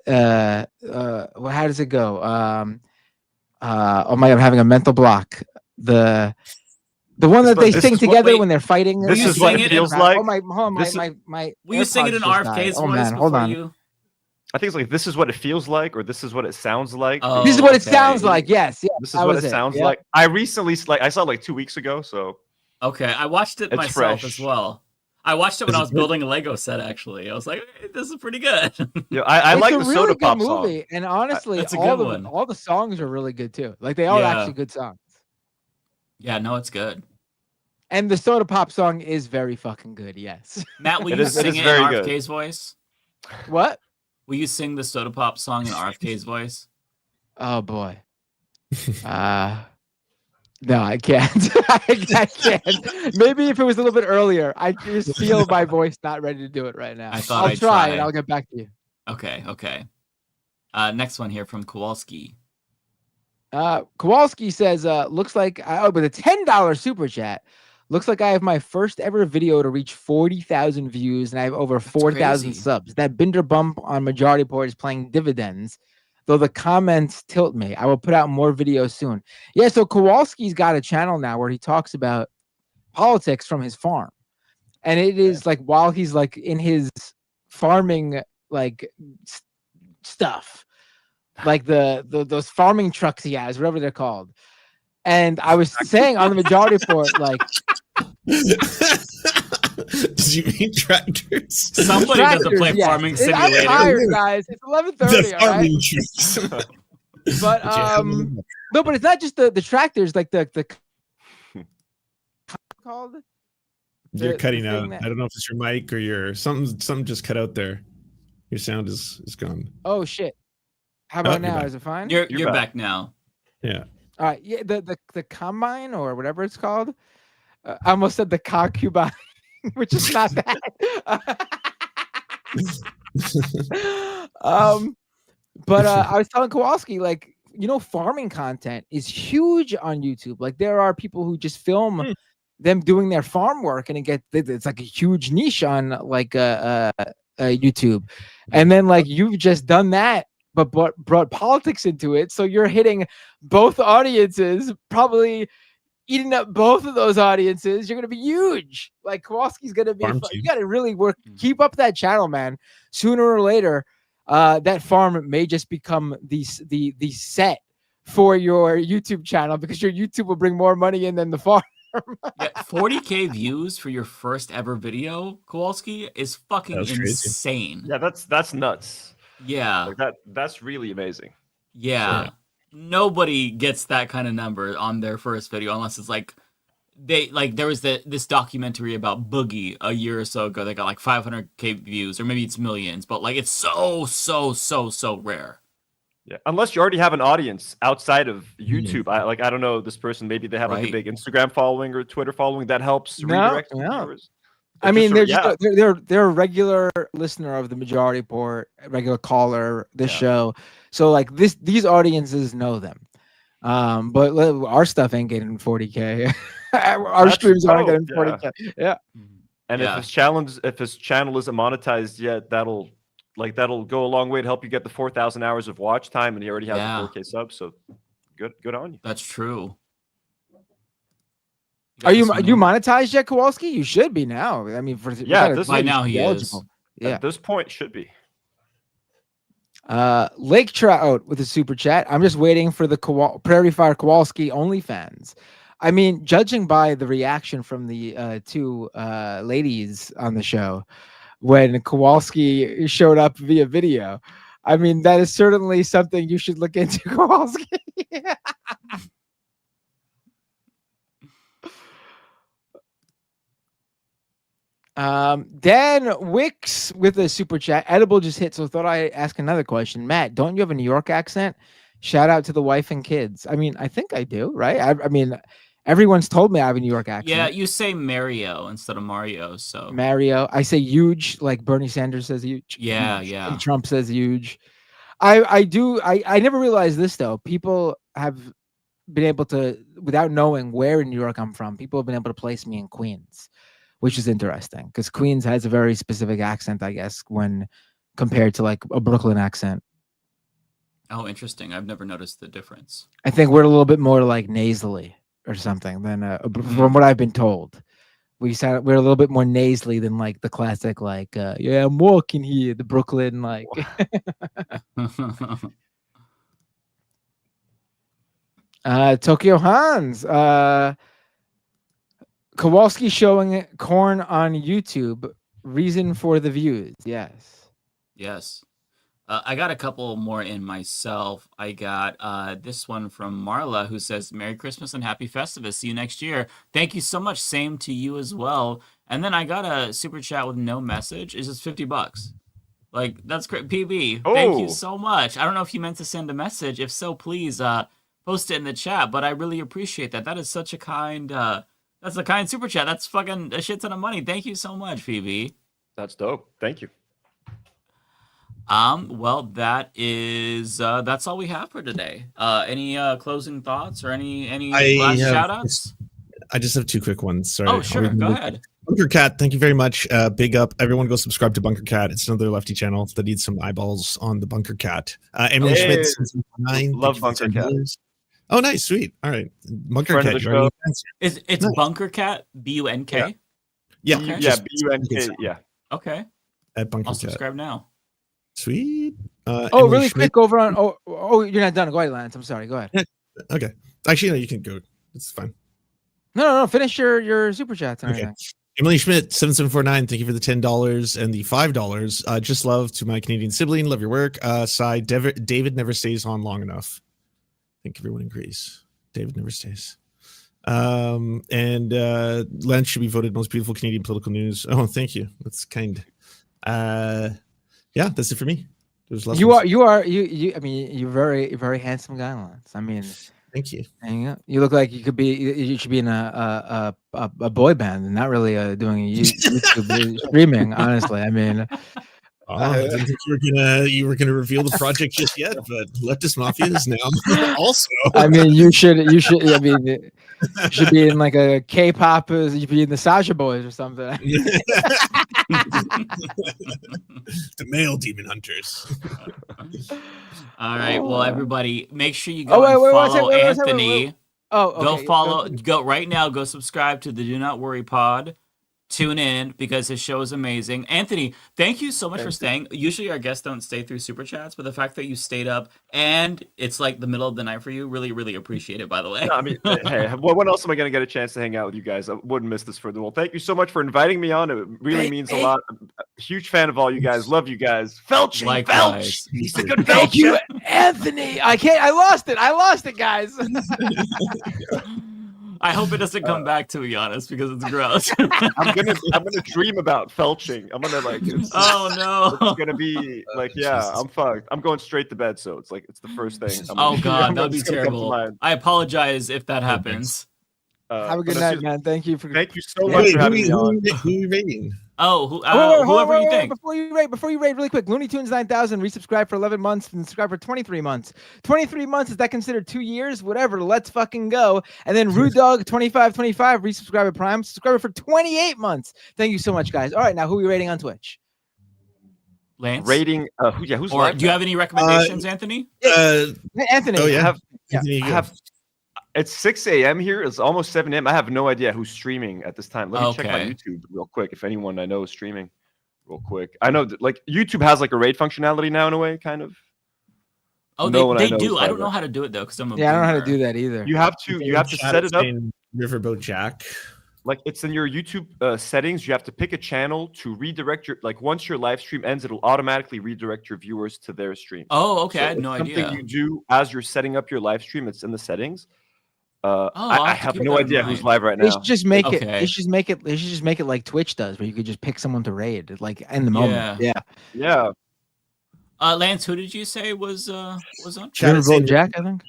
how does it go? Oh my God, I'm having a mental block. The one that they sing together when they're fighting. This is what it feels like. Oh my! My. Will you sing it in AirPods just died. RFK's Oh voice man, hold before on. you? I think it's like this is what it feels like, or this is what it sounds like. Oh, This is what it okay. sounds like. Yes. This is what it sounds like. I recently I saw it like 2 weeks ago, so Okay, I watched it It's myself fresh. as well. I watched it when I was building a Lego set. Actually, I was like, "Hey, this is pretty good." yeah, I It's like a the really Soda good Pop movie, song. and honestly, It's a all good one. all the songs are really good too. Like they are Yeah. actually good songs. Yeah, no, it's good. And the Soda Pop song is very fucking good. Yes. Matt, will It you is- it sing is it in very good. RFK's voice? What? Will you sing the Soda Pop song in RFK's voice? Oh boy. No, I can't. I can't. Maybe if it was a little bit earlier. I just feel my voice not ready to do it right now. I thought I'll I'd try try. and I'll get back to you. Okay. Next one here from Kowalski. Kowalski says, looks like with a $10 super chat. Looks like I have my first ever video to reach 40,000 views and I have over 4,000 crazy. subs. That Binder bump on Majority Report is playing dividends, though the comments tilt me. I will put out more videos soon. Yeah, so Kowalski's got a channel now where he talks about politics from his farm. And it is like while he's like in his farming like stuff, like those farming trucks he has, whatever they're called. And I was saying on the Majority Report, like, did you mean tractors? Somebody doesn't play yes. Farming I'm Simulator. tired, guys. It's 11:30. The All right? farming trucks. But no, but it's not just the tractors, like the called. You're The cutting thing out. that- I don't know if it's your mic or your something just cut out there. Your sound is gone. Oh shit! How Oh, about you're now? back. Is it fine? You're back now. Yeah. All right. Yeah. The combine or whatever it's called. I almost said the concubine, which is not that. But I was telling Kowalski, like, farming content is huge on YouTube. Like, there are people who just film them doing their farm work, and it's like a huge niche on like YouTube. And then like you've just done that, but brought politics into it, so you're hitting both audiences, probably eating up both of those audiences. You're gonna be huge. Like Kowalski's gonna be. You got to really work. Keep up that channel, man. Sooner or later, that farm may just become the set for your YouTube channel, because your YouTube will bring more money in than the farm. Yeah, 40K views for your first ever video, Kowalski, is fucking That's crazy. insane. Yeah, that's nuts. Yeah. Like that's really amazing. Yeah. Nobody gets that kind of number on their first video unless it's like there was this documentary about Boogie a year or so ago that got like 500K views, or maybe it's millions, but like it's so rare. Yeah, unless you already have an audience outside of YouTube. I don't know this person. Maybe they have like a big Instagram following or Twitter following that helps redirect viewers. I mean, they're a regular listener of the Majority Report, a regular caller, this show. So like these audiences know them. But our stuff ain't getting 40K. Our streams aren't getting 40K. Yeah. And if his channel isn't monetized yet, that'll go a long way to help you get the 4,000 hours of watch time, and he already has the 4K subs. So good on you. That's true. Are you monetized yet, Kowalski? You should be now. I mean, by now he is. Yeah. At this point, should be. Lake Trout with a super chat. I'm just waiting for the Prairie Fire Kowalski OnlyFans. I mean, judging by the reaction from the two ladies on the show when Kowalski showed up via video, I mean, that is certainly something you should look into, Kowalski. Dan Wicks with a super chat. Edible just hit, so thought I'd ask another question. Matt, don't you have a New York accent? Shout out to the wife and kids. I mean, I think I do, right? I mean, Everyone's told me I have a New York accent. Yeah, you say Mario instead of Mario. So Mario. I say huge, like Bernie Sanders says huge. Yeah, Huge. yeah. And Trump says huge. I never realized this though. People have been able to, without knowing where in New York I'm from, people have been able to place me in Queens, which is interesting because Queens has a very specific accent, I guess, when compared to like a Brooklyn accent. Oh, interesting. I've never noticed the difference. I think we're a little bit more like nasally or something than from what I've been told. We're a little bit more nasally than like the classic like yeah, I'm walking here, the Brooklyn like. Tokyo Hans, Kowalski showing corn on YouTube. Reason for the views. Yes. Yes. I got a couple more in myself. I got this one from Marla who says, Merry Christmas and Happy Festivus. See you next year. Thank you so much. Same to you as well. And then I got a super chat with no message. It's just $50. Like, that's great. PB, thank you so much. I don't know if you meant to send a message. If so, please post it in the chat. But I really appreciate that. That is such a kind, that's a kind super chat. That's fucking a shit ton of money. Thank you so much, PB. That's dope. Thank you. Well, that is that's all we have for today. Any closing thoughts or any last shout outs? I just have two quick ones. Sorry. Oh, sure. Go ahead. Bunker Cat, thank you very much. Big up. Everyone go subscribe to Bunker Cat. It's another lefty channel that needs some eyeballs on the Bunker Cat. Emily Schmidt, love Bunker Cat. Oh, nice, sweet. All right, Bunker Friend Cat. It's Nice. Bunker Cat, BUNK. Yeah, Okay. Yeah, BUNK. Yeah. Okay. At Bunker I'll Cat. subscribe now. Sweet. Oh, Emily really Schmidt. quick over on. Oh, you're not done. Go ahead, Lance. I'm sorry. Go ahead. Okay. Actually, no, you can go. It's fine. No. Finish your super chats and Okay. everything. Emily Schmidt, 7749, thank you for the $10 and the $5. Just love to my Canadian sibling. Love your work. David never stays on long enough. I think everyone agrees. David never stays. And Lance should be voted most beautiful Canadian political news. Oh, thank you. That's kind. Yeah, that's it for me. You are. I mean, you're very handsome guy, Lance. I mean, thank you. And you look like you could be. You should be in a boy band and not really doing YouTube streaming. Honestly, I mean. I didn't think you were gonna reveal the project just yet, but Leftist Mafia is now also. I mean, you should. I mean, you should be in like a K-pop. You should be in the Sasha Boys or something. The male demon hunters. All right. Well, everybody, make sure you Oh, go and wait, follow wait, Anthony. Oh, okay. Go follow. Go right now. Go subscribe to the Do Not Worry Pod. Tune in because his show is amazing. Anthony, thank you so much for staying. Usually our guests don't stay through super chats, but the fact that you stayed up and it's like the middle of the night for you, really, really appreciate it, by the way. No, I mean, hey, when else am I going to get a chance to hang out with you guys? I wouldn't miss this for the world. Thank you so much for inviting me on. It really means a lot. I'm a huge fan of all you guys. Love you guys. Felching, Likewise. Felch. He's a good Felch. Thank you, Anthony. I lost it, guys. I hope it doesn't come back, to be honest, because it's gross. I'm gonna dream about felching. I'm gonna like. Oh no! It's gonna be like, yeah, I'm fucked. I'm going straight to bed, so it's like it's the first thing. Oh god, that'd be terrible. I apologize if that happens. Have a good night, man. Thank you so much for having me on. Who are you rating? Oh, whoever you think. Before you rate, really quick. Looney Tunes 9000 resubscribe for 11 months and subscribe for 23 months. 23 months, is that considered 2 years? Whatever. Let's fucking go. And then Rude Dog 2525 resubscribe at Prime. Subscriber for 28 months. Thank you so much, guys. All right, now who are we rating on Twitch? Lance? Rating who's or do you have any recommendations, Anthony? Anthony. Oh yeah. I have it's 6 a.m. here. It's almost 7 a.m. I have no idea who's streaming at this time. Let me check my YouTube real quick. If anyone I know is streaming, real quick. I know that, like YouTube has like a raid functionality now in a way, kind of. Oh, they do. I don't know how to do it though, because I'm I don't know how to do that either. You have to set it up. Riverboat Jack. Like it's in your YouTube settings. You have to pick a channel to redirect your. Like once your live stream ends, it'll automatically redirect your viewers to their stream. Oh, okay. So I had no idea. Something you do as you're setting up your live stream. It's in the settings. I have no idea who's live right now. They should just make it. They should just make it like Twitch does, where you could just pick someone to raid, like in the moment. Yeah. Lance, who did you say was on? Riverboat Jack, I think.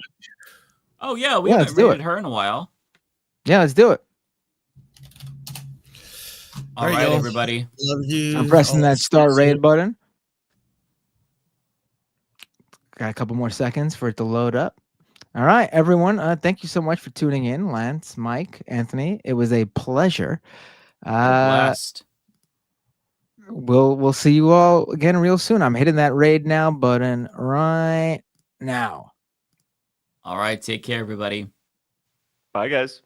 Oh yeah, we haven't rated her in a while. Yeah, let's do it. All right, everybody. Love you. I'm pressing that start raid button. Got a couple more seconds for it to load up. All right, everyone. Thank you so much for tuning in, Lance, Mike, Anthony. It was a pleasure. Blast. We'll see you all again real soon. I'm hitting that raid now button right now. All right, take care, everybody. Bye, guys.